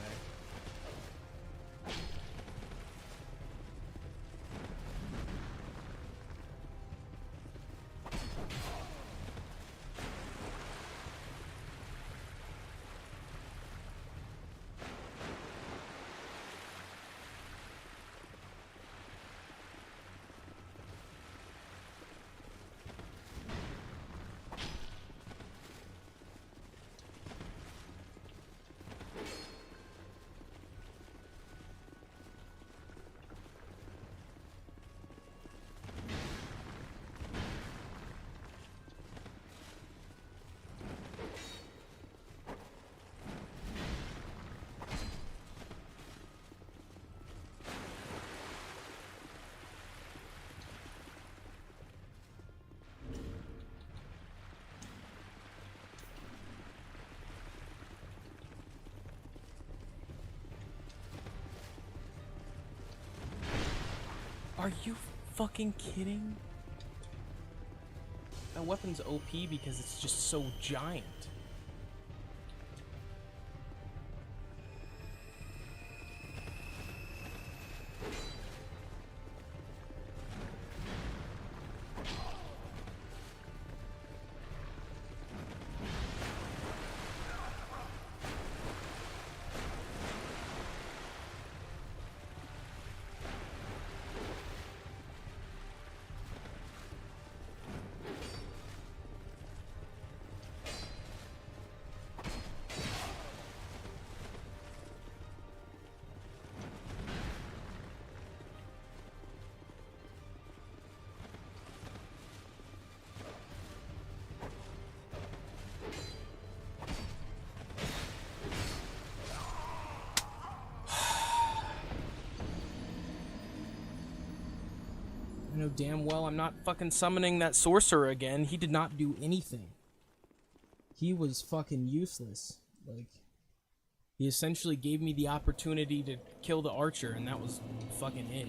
Are you fucking kidding? That weapon's OP because it's just so giant. I know damn well I'm not fucking summoning that sorcerer again. He did not do anything. He was fucking useless. Like, he essentially gave me the opportunity to kill the archer, and that was fucking it.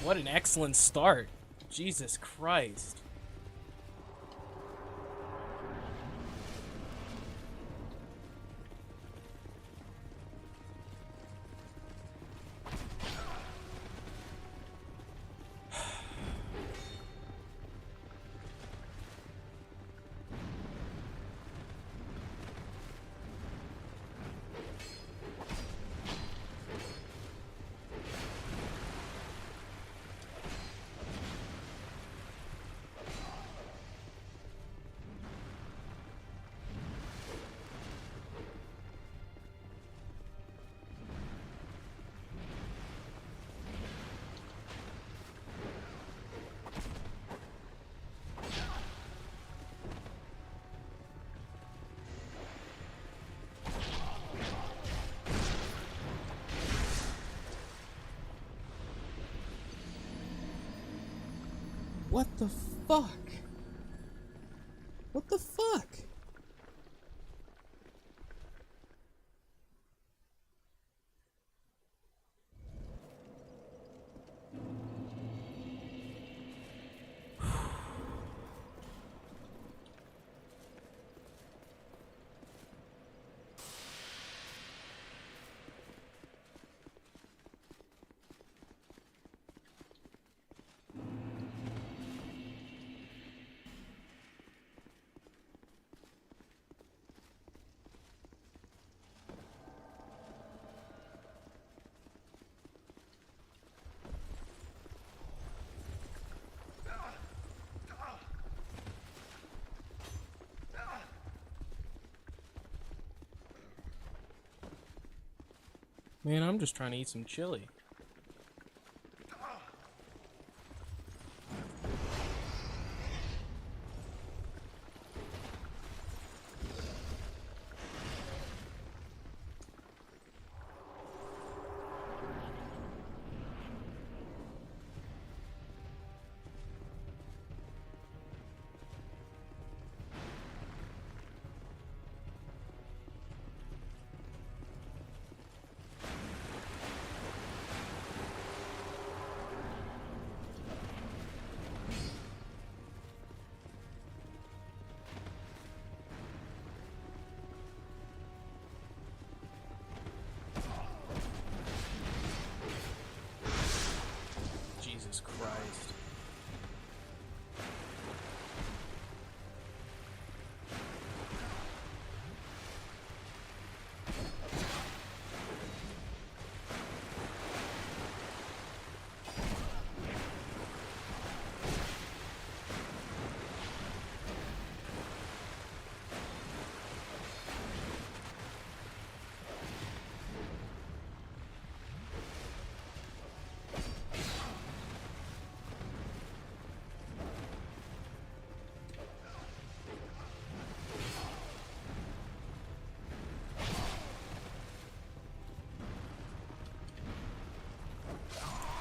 What an excellent start. Jesus Christ. What the fuck? What the fuck? Man, I'm just trying to eat some chili. Jesus Christ.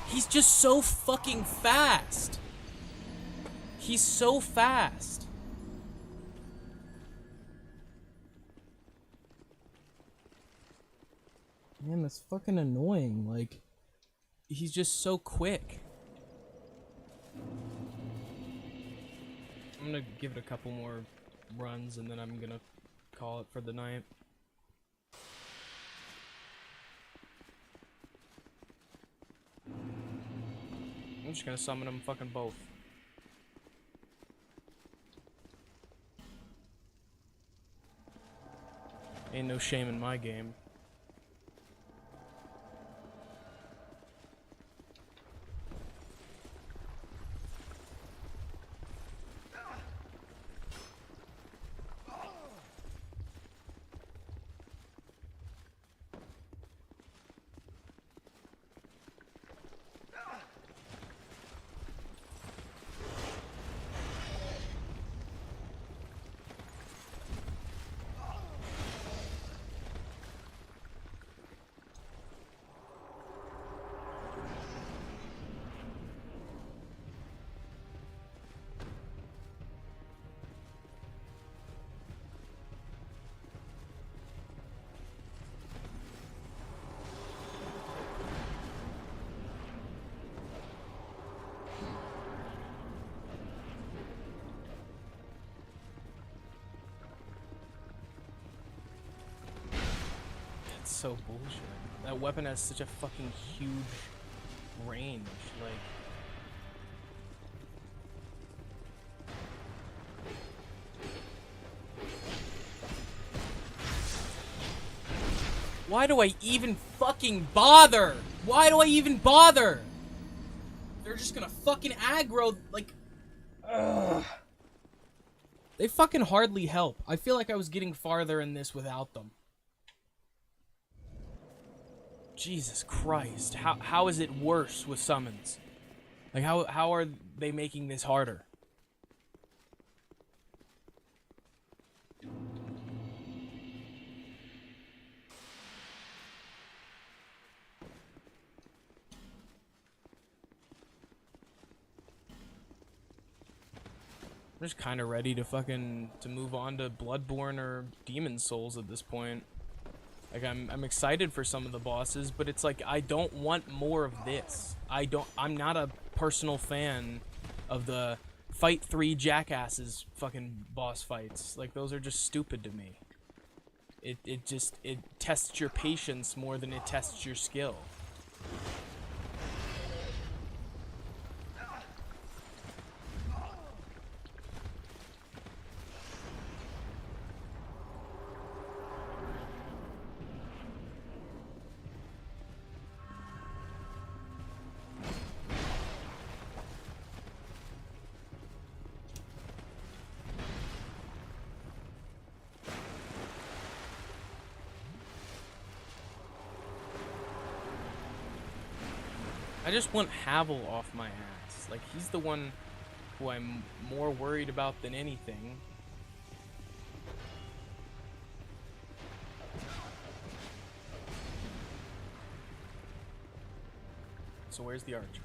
He's just so fucking fast. He's so fast. Man, that's fucking annoying. Like, he's just so quick. I'm gonna give it a couple more runs and then I'm gonna call it for the night. I'm just gonna summon them fucking both. Ain't no shame in my game. So bullshit. That weapon has such a fucking huge range, like. Why do I even fucking bother? Why do I even bother? They're just gonna fucking aggro, like. Ugh. They fucking hardly help. I feel like I was getting farther in this without them. Jesus Christ, how is it worse with summons? Like, how are they making this harder? I'm just kind of ready to move on to Bloodborne or Demon Souls at this point. Like, I'm excited for some of the bosses, but it's like, I don't want more of this. I'm not a personal fan of the fight 3 jackasses fucking boss fights. Like, those are just stupid to me. It tests your patience more than it tests your skill. I just want Havel off my ass. Like, he's the one who I'm more worried about than anything. So where's the archer?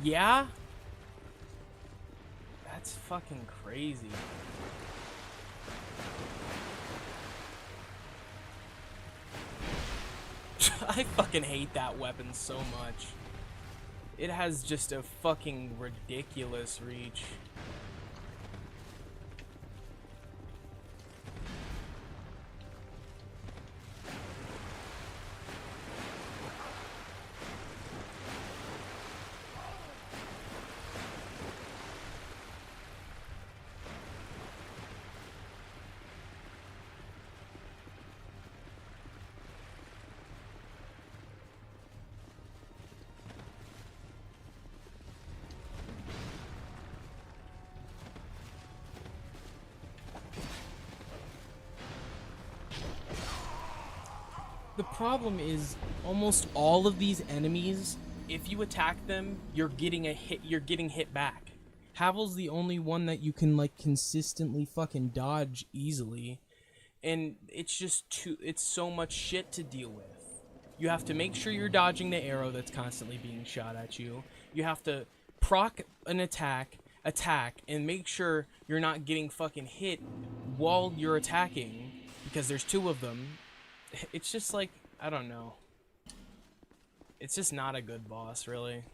Yeah? That's fucking crazy. I fucking hate that weapon so much. It has just a fucking ridiculous reach. The problem is almost all of these enemies, if you attack them, you're getting hit back. Havel's the only one that you can like consistently fucking dodge easily. And it's so much shit to deal with. You have to make sure you're dodging the arrow that's constantly being shot at you. You have to proc an attack, and make sure you're not getting fucking hit while you're attacking, because there's two of them. It's just like, I don't know. It's just not a good boss, really.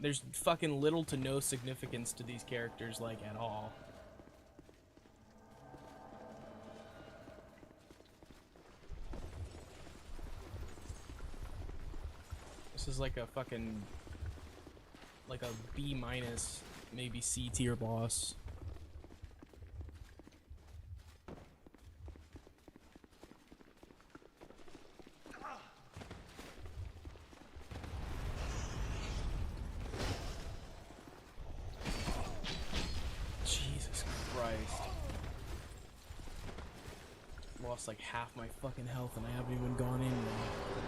There's fucking little to no significance to these characters, like, at all. This is like a fucking... like a B-, maybe C tier boss. Jesus Christ. Lost like half my fucking health and I haven't even gone in yet.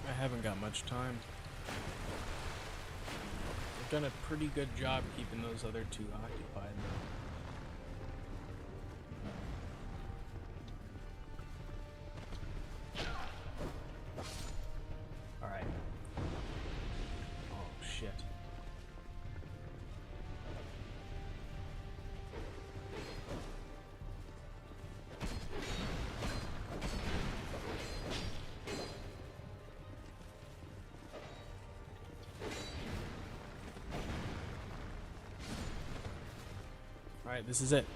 I haven't got much time. I've done a pretty good job keeping those other two occupied, though. Alright. Oh, shit. Alright, this is it.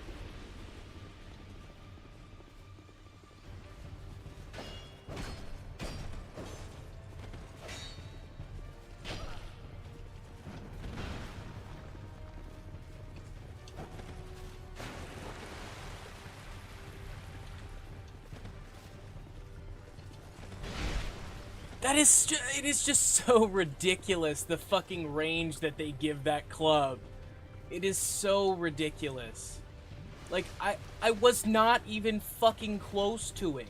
It is just so ridiculous, the fucking range that they give that club. It is so ridiculous. Like, I was not even fucking close to it.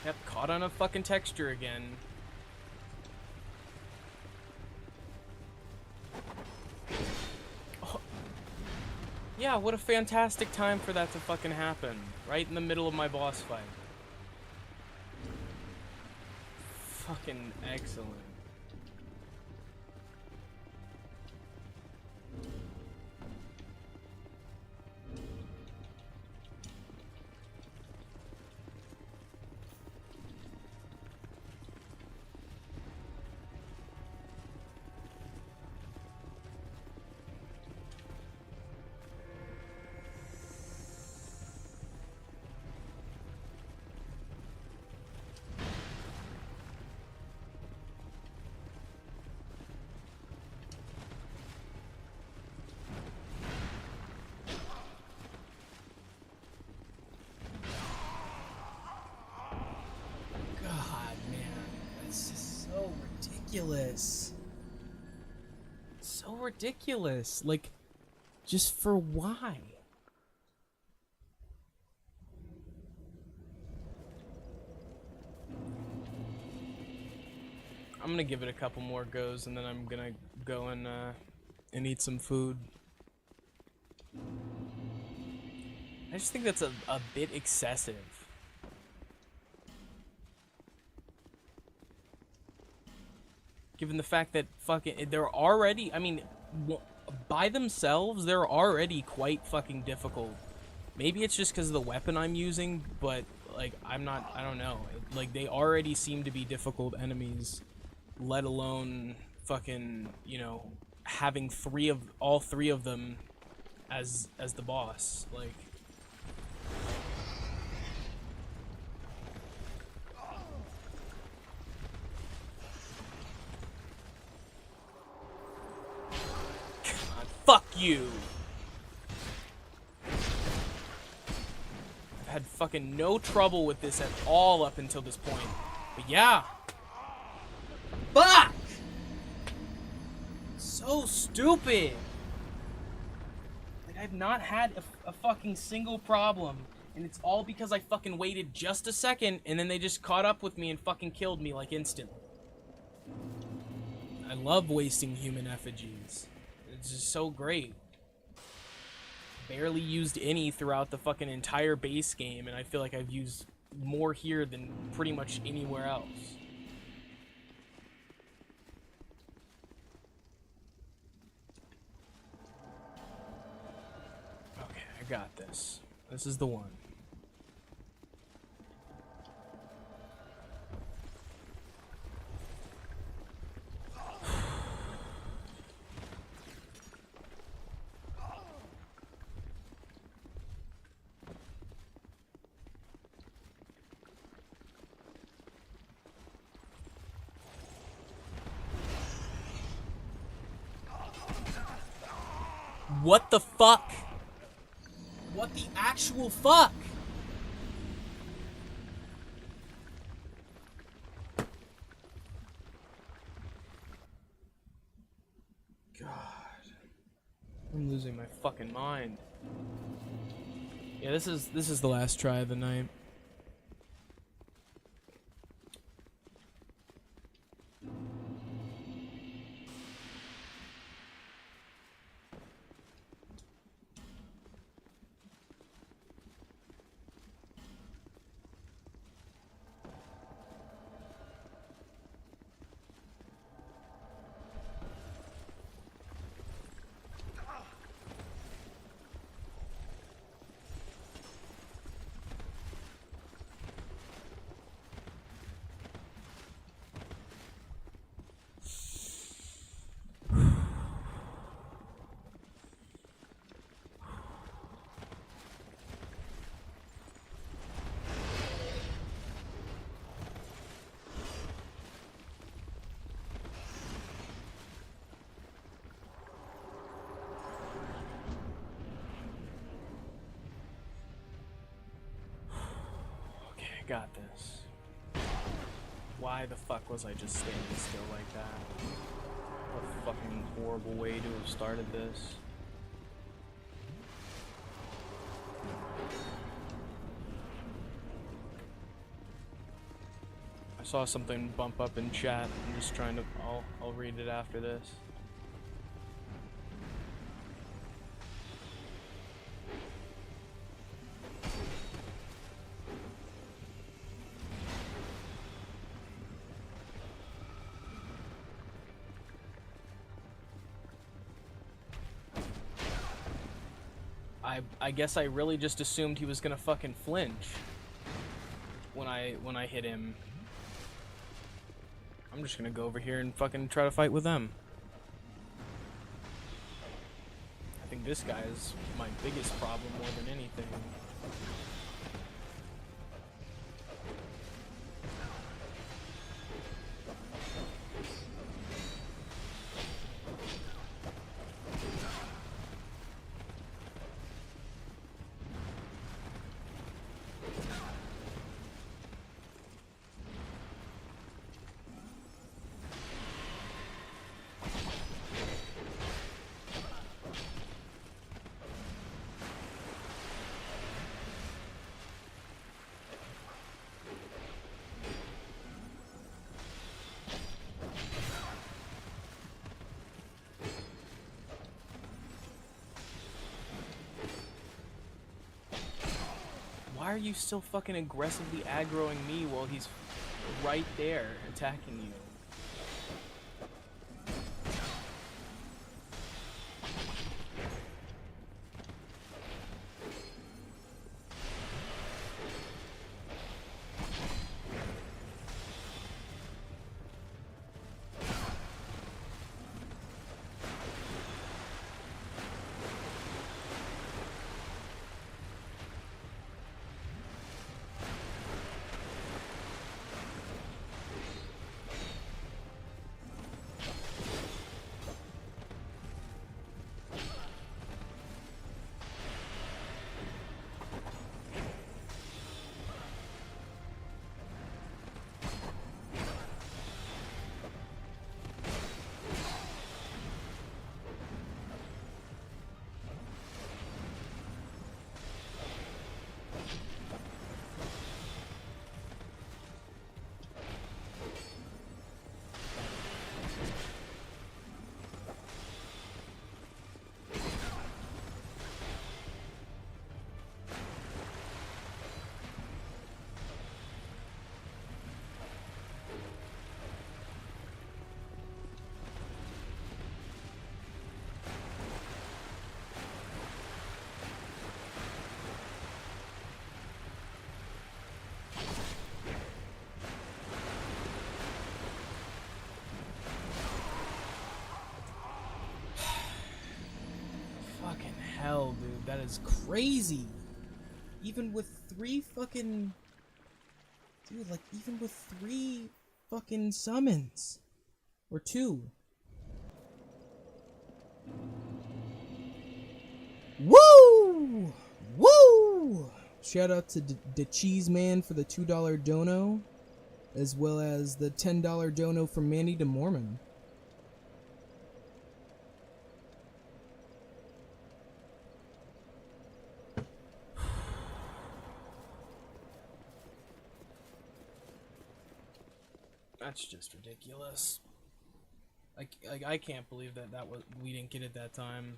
Yep, caught on a fucking texture again. Oh. Yeah, what a fantastic time for that to fucking happen. Right in the middle of my boss fight. Fucking excellent. ridiculous. So ridiculous. Like, just for why? I'm gonna give it a couple more goes, and then I'm gonna go and eat some food. I just think that's a bit excessive. Given the fact that fucking they're already, I mean, by themselves, they're already quite fucking difficult. Maybe it's just because of the weapon I'm using, but like I don't know. Like they already seem to be difficult enemies, let alone fucking, you know, having all three of them as the boss. Like, God, fuck you. I've had fucking no trouble with this at all up until this point. But yeah. Fuck! So stupid. Like, I've not had a fucking single problem, and it's all because I fucking waited just a second, and then they just caught up with me and fucking killed me, like, instantly. I love wasting human effigies. It's just so great. Barely used any throughout the fucking entire base game, and I feel like I've used more here than pretty much anywhere else. Okay, I got this. This is the one. What the fuck? What the actual fuck? God. I'm losing my fucking mind. Yeah, this is the last try of the night. Got this. Why the fuck was I just standing still like that? What a fucking horrible way to have started this. I saw something bump up in chat. I'm just trying to. I'll read it after this. I guess I really just assumed he was gonna fucking flinch when I hit him. I'm just gonna go over here and fucking try to fight with them. I think this guy is my biggest problem more than anything. are you still fucking aggressively aggroing me while he's right there attacking you? Hell, dude, that is crazy. Even with 3 fucking... Dude, like, even with 3 fucking summons. Or 2. Woo! Woo! Shout out to the Cheese Man for the $2 dono, as well as the $10 dono from Mandy to Mormon. That's just ridiculous. I can't believe that was we didn't get it that time.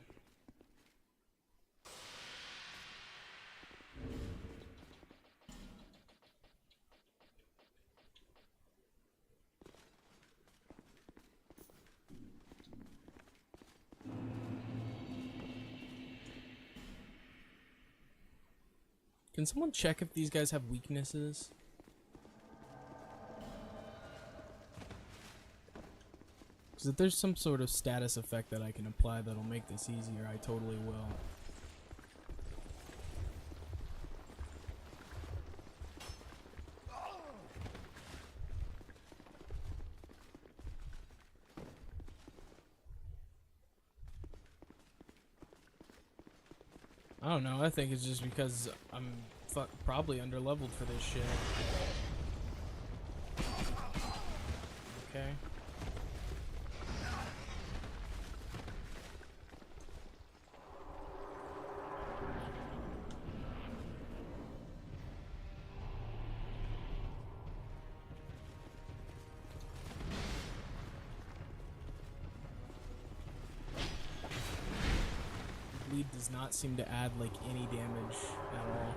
Can someone check if these guys have weaknesses? Because if there's some sort of status effect that I can apply that'll make this easier, I totally will. I don't know, I think it's just because I'm probably underleveled for this shit. Okay. Bleed does not seem to add like any damage at all.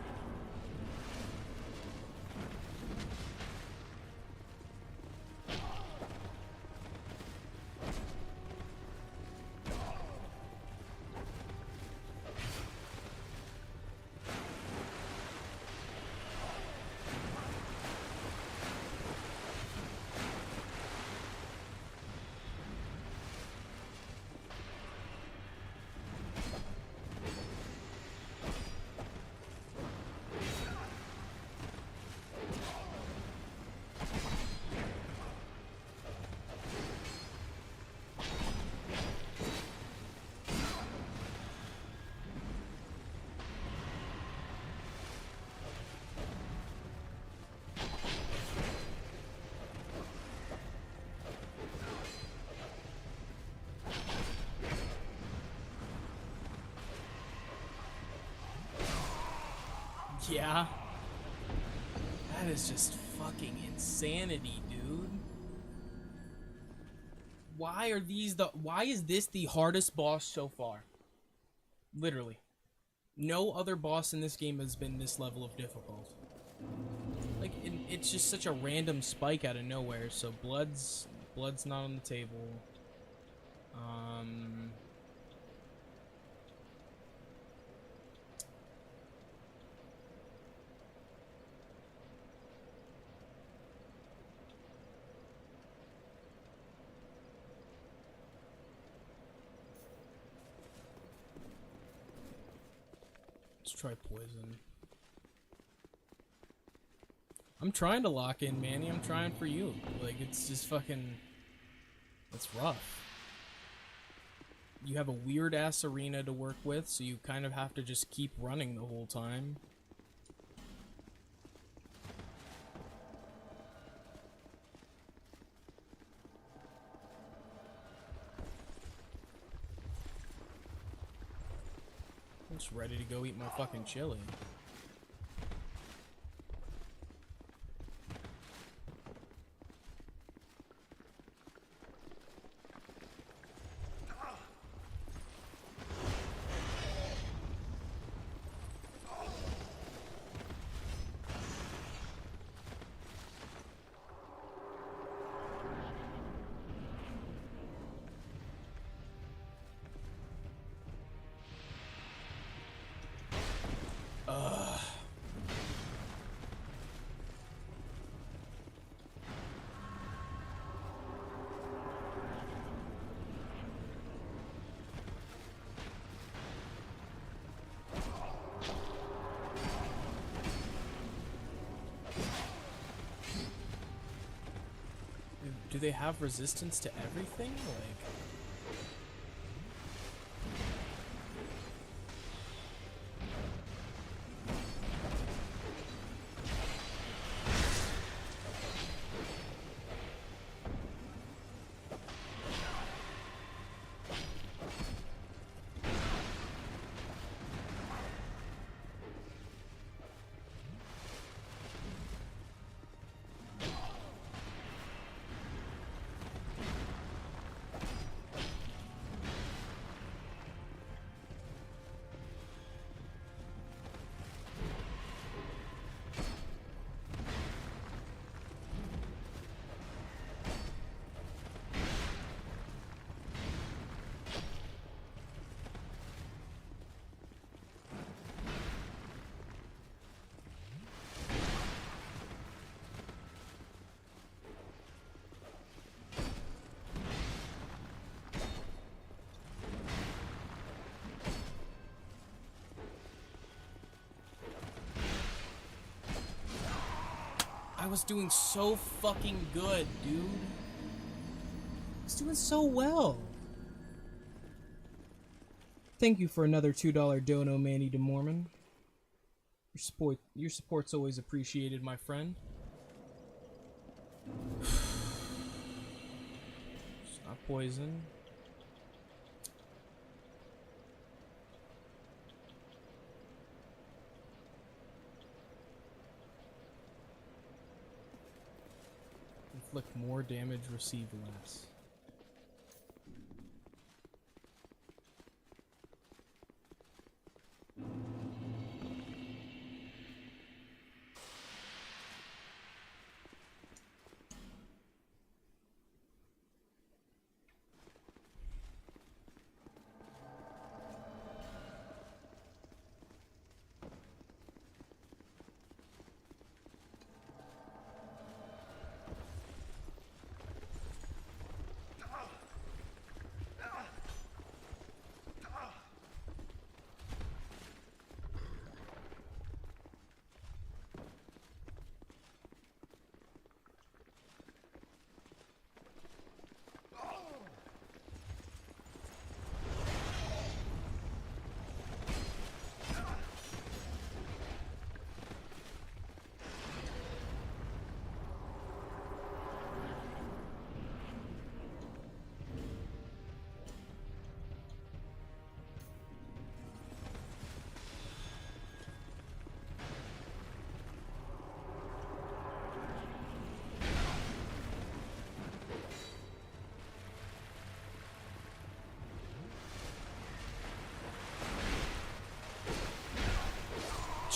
Yeah. That is just fucking insanity, dude. Why is this the hardest boss so far? Literally. No other boss in this game has been this level of difficult. Like, it's just such a random spike out of nowhere. So blood's not on the table. Let's try poison. I'm trying to lock in, Manny. I'm trying for you. Like, it's just fucking... It's rough. You have a weird-ass arena to work with, so you kind of have to just keep running the whole time. I'm just ready to go eat my fucking chili. Do they have resistance to everything? Like... I was doing so fucking good, dude. I was doing so well. Thank you for another $2 dono, Manny DeMormon. Your support's always appreciated, my friend. It's not poison. Inflict more damage, receive less.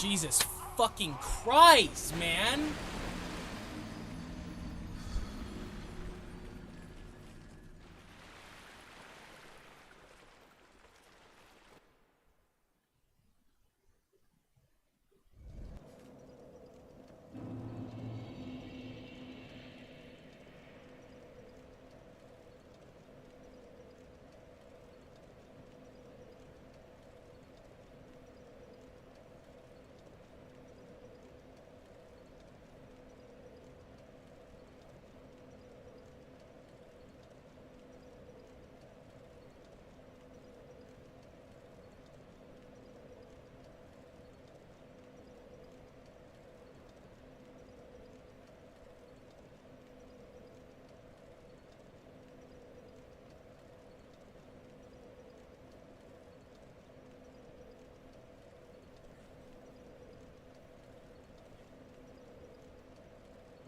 Jesus fucking Christ, man!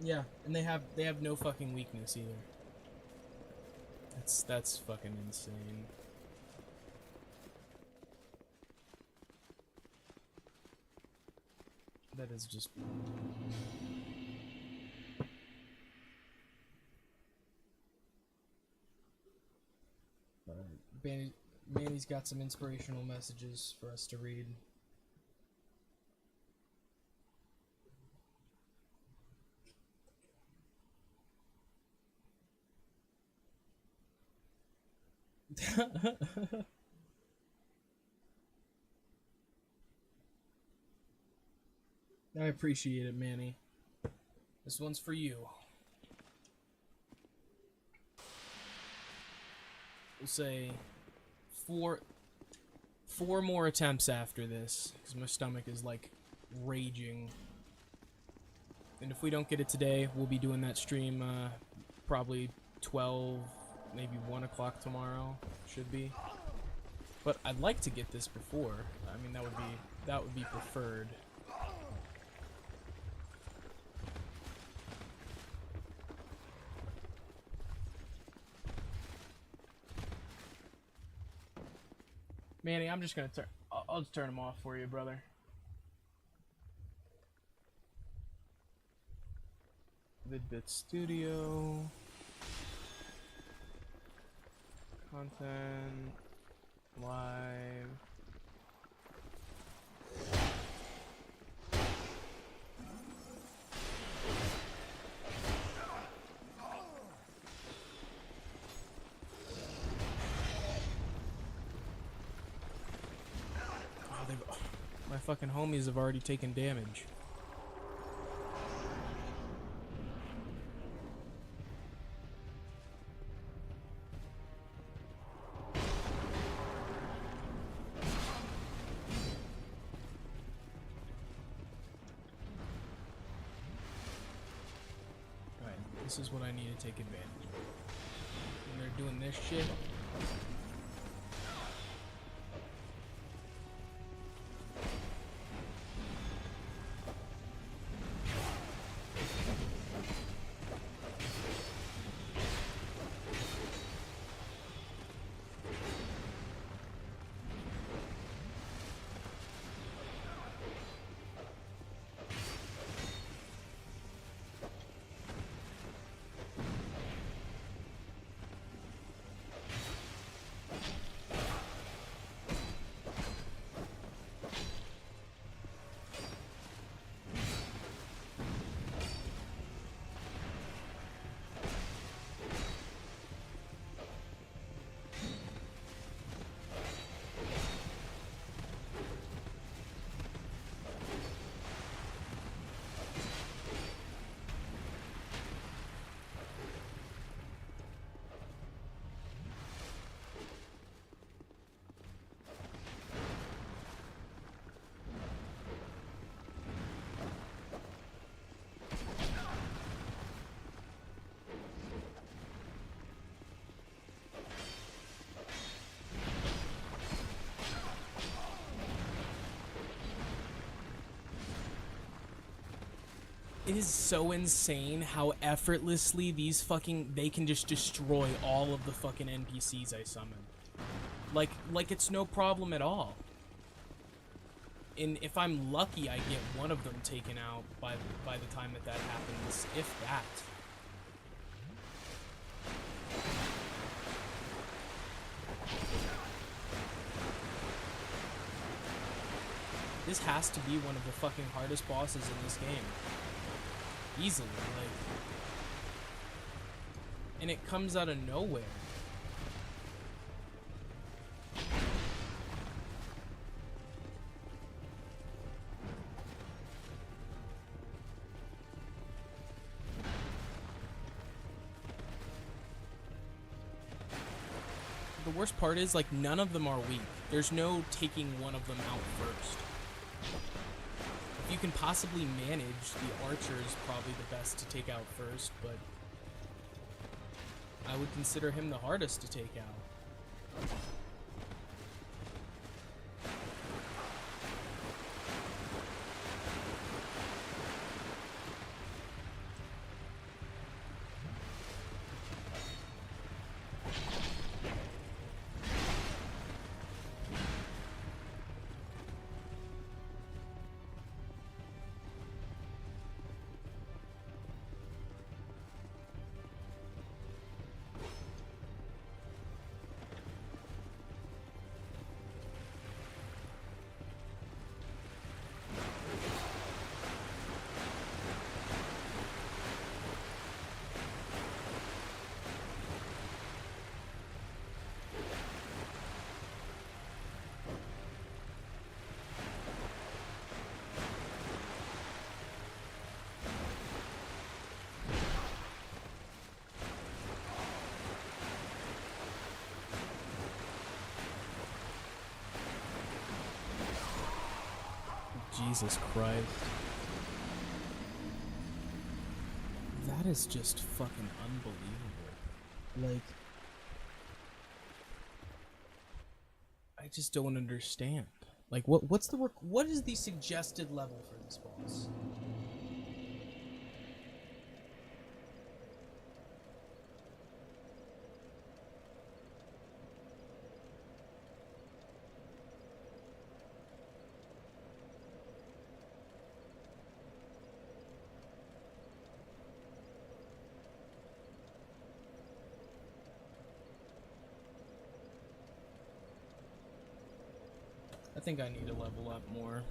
Yeah, and they have no fucking weakness either. That's fucking insane. That is just... Manny's got some inspirational messages for us to read. I appreciate it, Manny. This one's for you. We'll say four more attempts after this, because my stomach is like raging. And if we don't get it today, we'll be doing that stream probably 12, maybe 1 o'clock tomorrow. Should be. But I'd like to get this before. I mean, that would be preferred. Manny, I'm just gonna turn. I'll just turn them off for you, brother. Vid-Bits Studio. Content. Live. My fucking homies have already taken damage. Alright, this is what I need to take advantage of. When they're doing this shit. It is so insane how effortlessly they can just destroy all of the fucking NPCs I summon. Like it's no problem at all. And if I'm lucky, I get one of them taken out by the time that happens, if that. This has to be one of the fucking hardest bosses in this game. Easily, like... And it comes out of nowhere. The worst part is, like, none of them are weak. There's no taking one of them out first. If you can possibly manage, the archer is probably the best to take out first, but I would consider him the hardest to take out. Jesus Christ. That is just fucking unbelievable. Like, I just don't understand. Like, what is the suggested level for this boss? I think I need to level up more.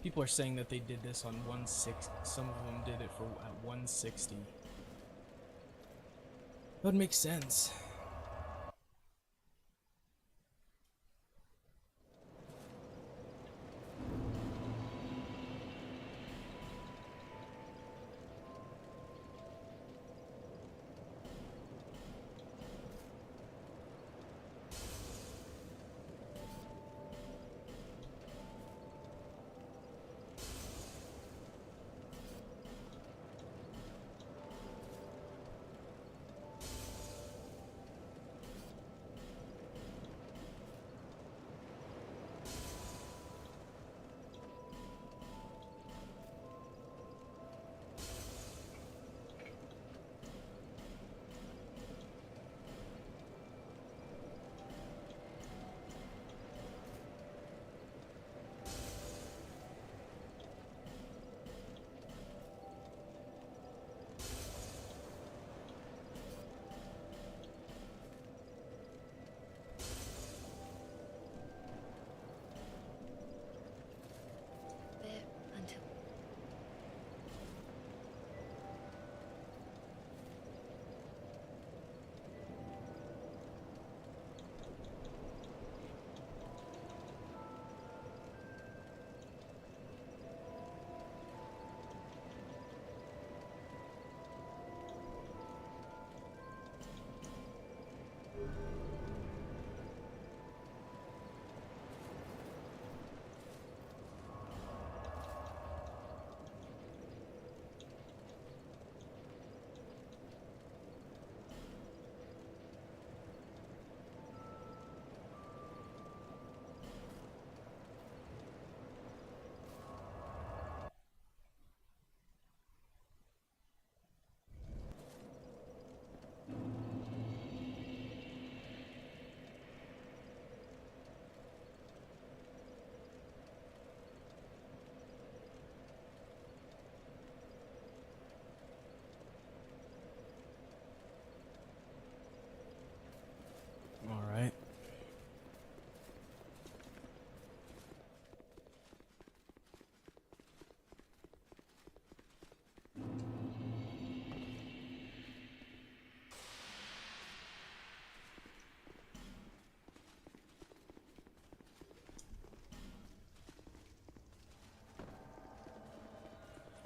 People are saying that they did this on 160. Some of them did it at 160. That would make sense.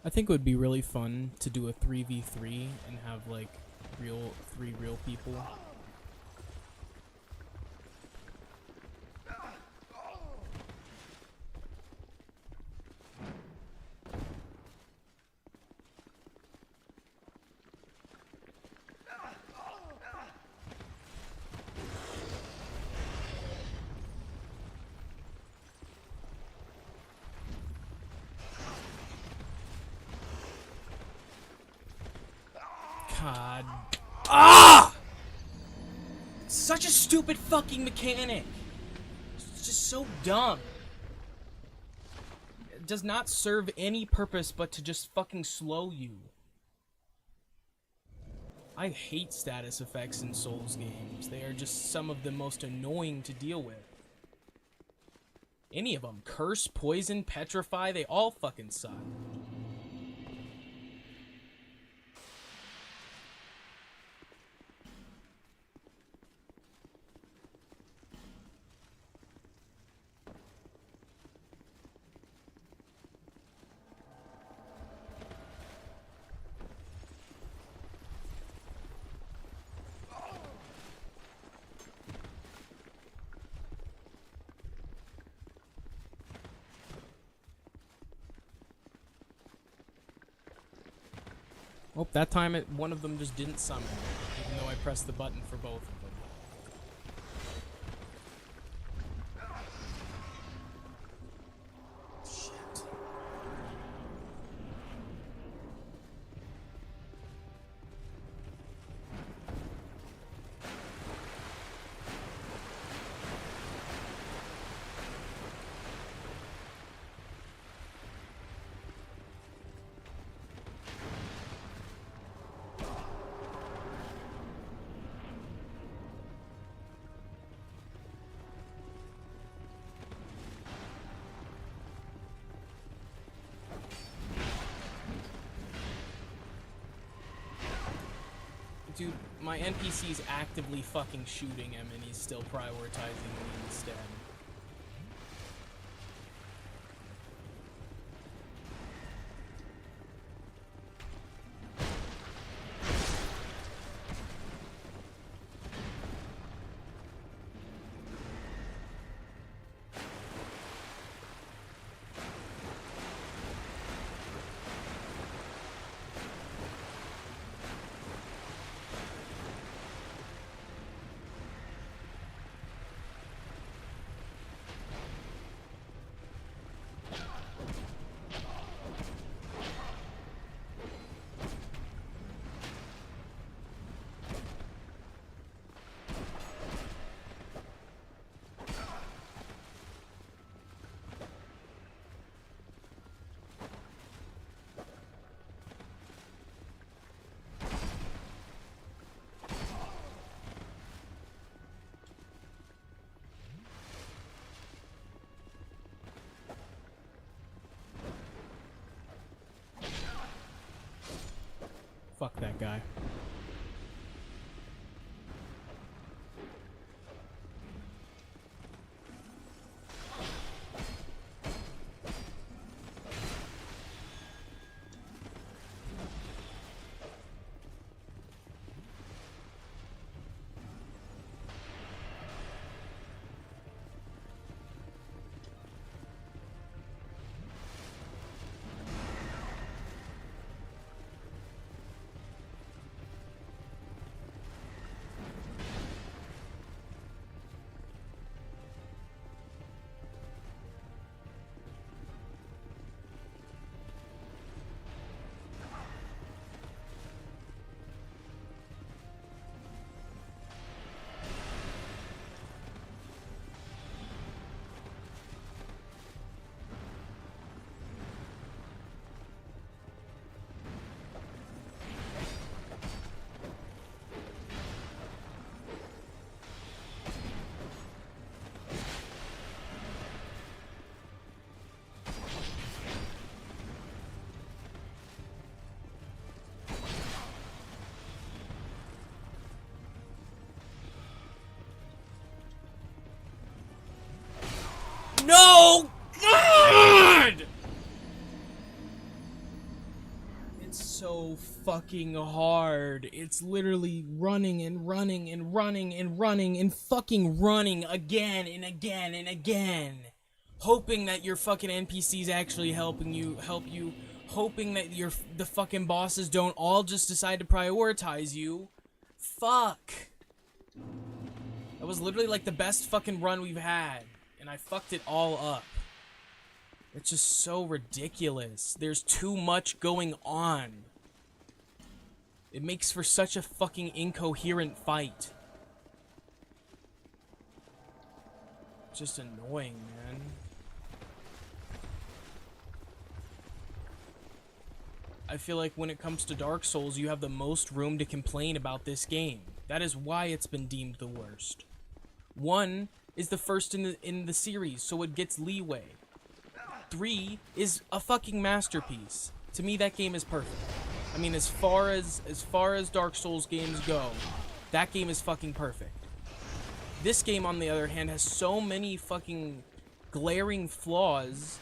I think it would be really fun to do a 3v3 and have like three real people. God. Ah! It's such a stupid fucking mechanic. It's just so dumb. It does not serve any purpose but to just fucking slow you. I hate status effects in Souls games. They are just some of the most annoying to deal with. Any of them. Curse, poison, petrify, they all fucking suck. Oh, that time one of them just didn't summon, even though I pressed the button for both of them. Shit. Dude, my NPC's actively fucking shooting him and he's still prioritizing me instead. Fuck that guy. fucking hard. It's literally running and running and running and running and fucking running again and again and again. Hoping that your fucking NPC's actually help you. Hoping that the fucking bosses don't all just decide to prioritize you. Fuck. That was literally like the best fucking run we've had. And I fucked it all up. It's just so ridiculous. There's too much going on. It makes for such a fucking incoherent fight. Just annoying, man. I feel like when it comes to Dark Souls, you have the most room to complain about this game. That is why it's been deemed the worst. 1 is the first in the series, so it gets leeway. 3 is a fucking masterpiece. To me, that game is perfect. I mean, as far as Dark Souls games go, that game is fucking perfect. This game, on the other hand, has so many fucking glaring flaws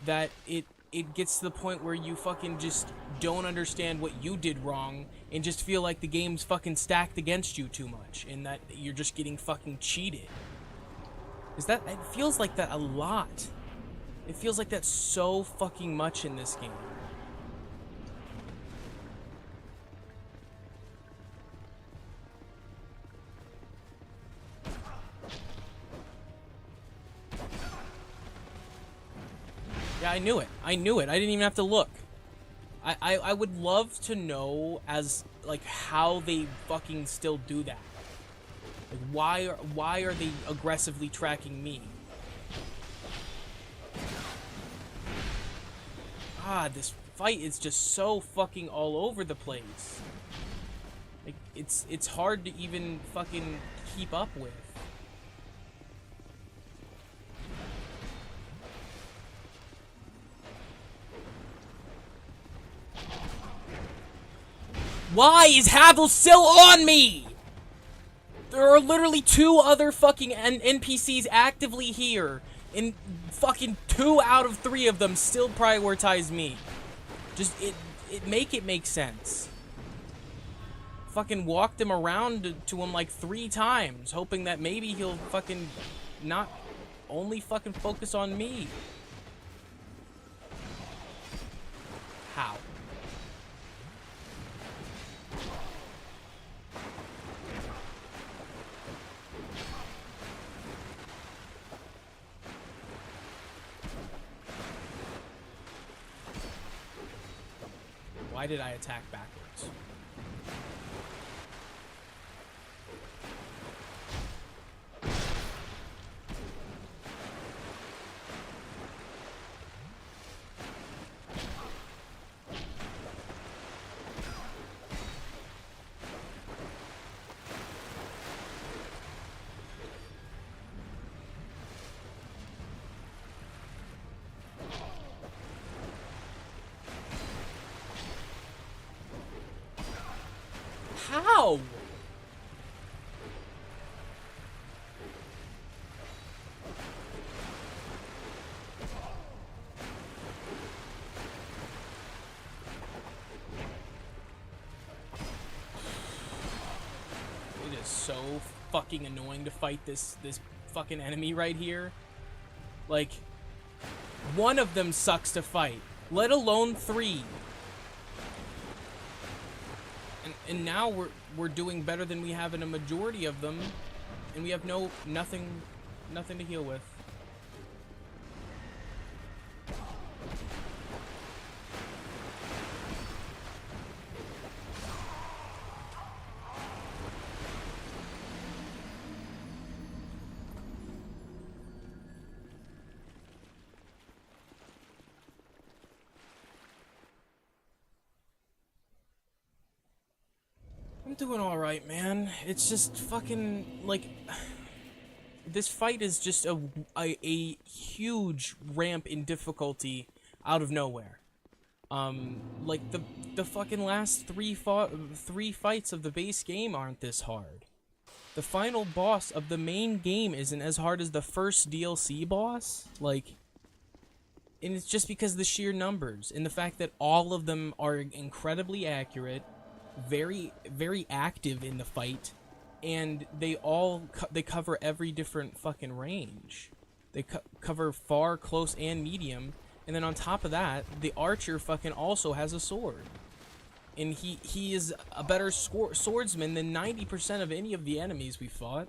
that it gets to the point where you fucking just don't understand what you did wrong and just feel like the game's fucking stacked against you too much and that you're just getting fucking cheated. It feels like that a lot. It feels like that so fucking much in this game. Yeah, I knew it. I didn't even have to look. I would love to know like how they fucking still do that. Like why are they aggressively tracking me? God, this fight is just so fucking all over the place. Like it's hard to even fucking keep up with. Why is Havel still on me? There are literally 2 other fucking NPCs actively here, and fucking 2 out of 3 of them still prioritize me. Just, it make sense. Fucking walked him around to him like 3 times, hoping that maybe he'll fucking not only fucking focus on me. How? Why did I attack backwards? How? It is so fucking annoying to fight this fucking enemy right here. Like, 1 of them sucks to fight, let alone 3. And now we're doing better than we have in a majority of them, and we have nothing to heal with. I'm doing alright, man. It's just fucking, like, this fight is just a huge ramp in difficulty out of nowhere. Like, the fucking last three fights of the base game aren't this hard. The final boss of the main game isn't as hard as the first DLC boss. Like, And it's just because of the sheer numbers and the fact that all of them are incredibly accurate, very, very active in the fight, and they all they cover every different fucking range. They cover far, close, and medium, and then on top of that, the archer fucking also has a sword. And he is a better swordsman than 90% of any of the enemies we fought.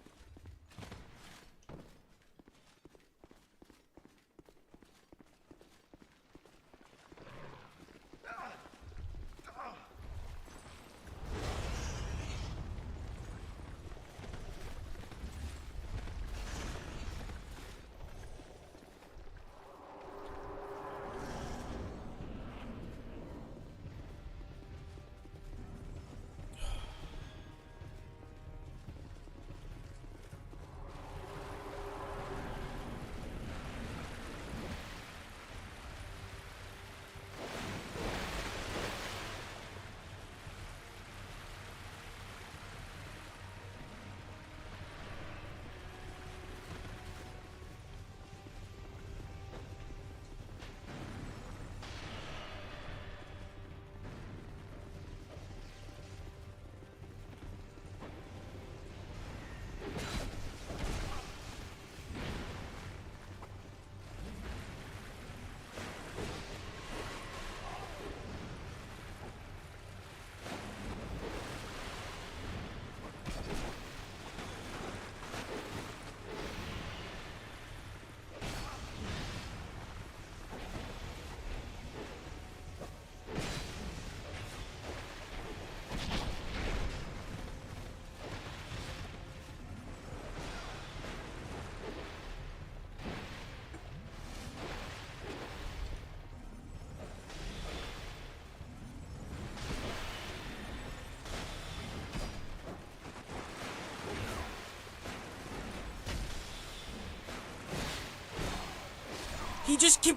He just I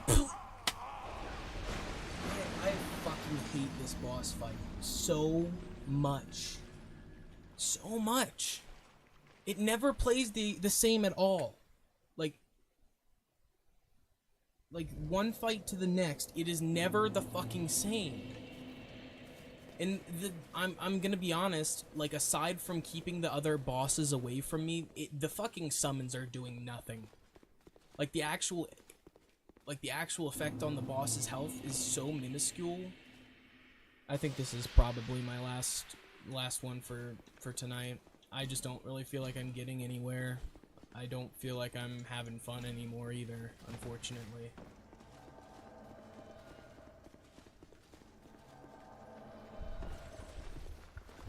fucking hate this boss fight so much. So much. It never plays the same at all. Like one fight to the next, it is never the fucking same. And I'm gonna be honest, like, aside from keeping the other bosses away from me, the fucking summons are doing nothing. Like the actual effect on the boss's health is so minuscule. I think this is probably my last one for tonight. I just don't really feel like I'm getting anywhere. I don't feel like I'm having fun anymore either, unfortunately.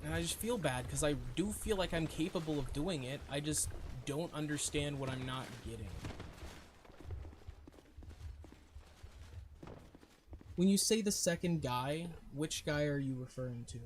And I just feel bad because I do feel like I'm capable of doing it. I just don't understand what I'm not getting. When you say the second guy, which guy are you referring to?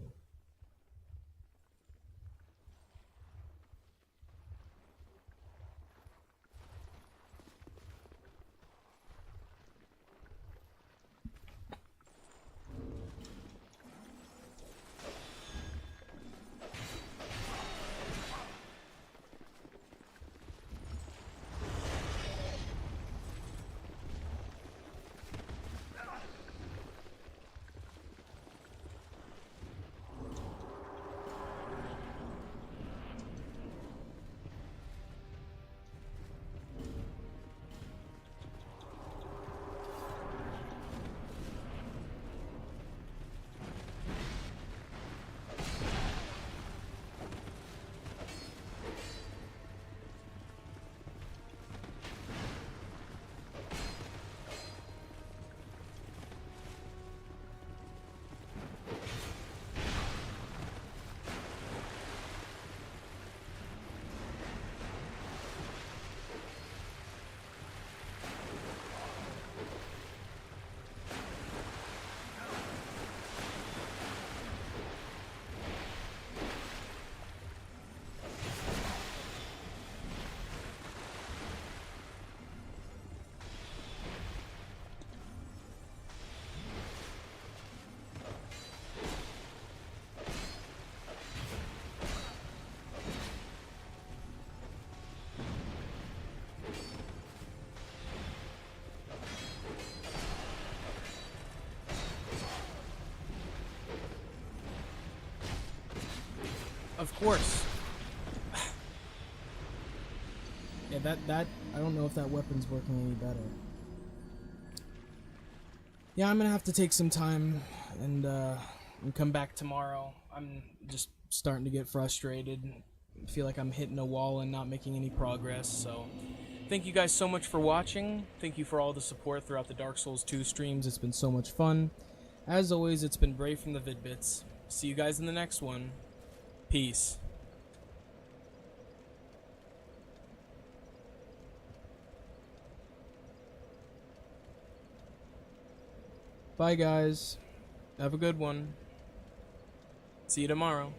Of course. Yeah, that I don't know if that weapon's working any better. Yeah, I'm gonna have to take some time and come back tomorrow. I'm just starting to get frustrated. I feel like I'm hitting a wall and not making any progress, so thank you guys so much for watching. Thank you for all the support throughout the Dark Souls 2 streams. It's been so much fun. As always, it's been Brave from the Vid-Bits. See you guys in the next one. Peace. Bye, guys. Have a good one. See you tomorrow.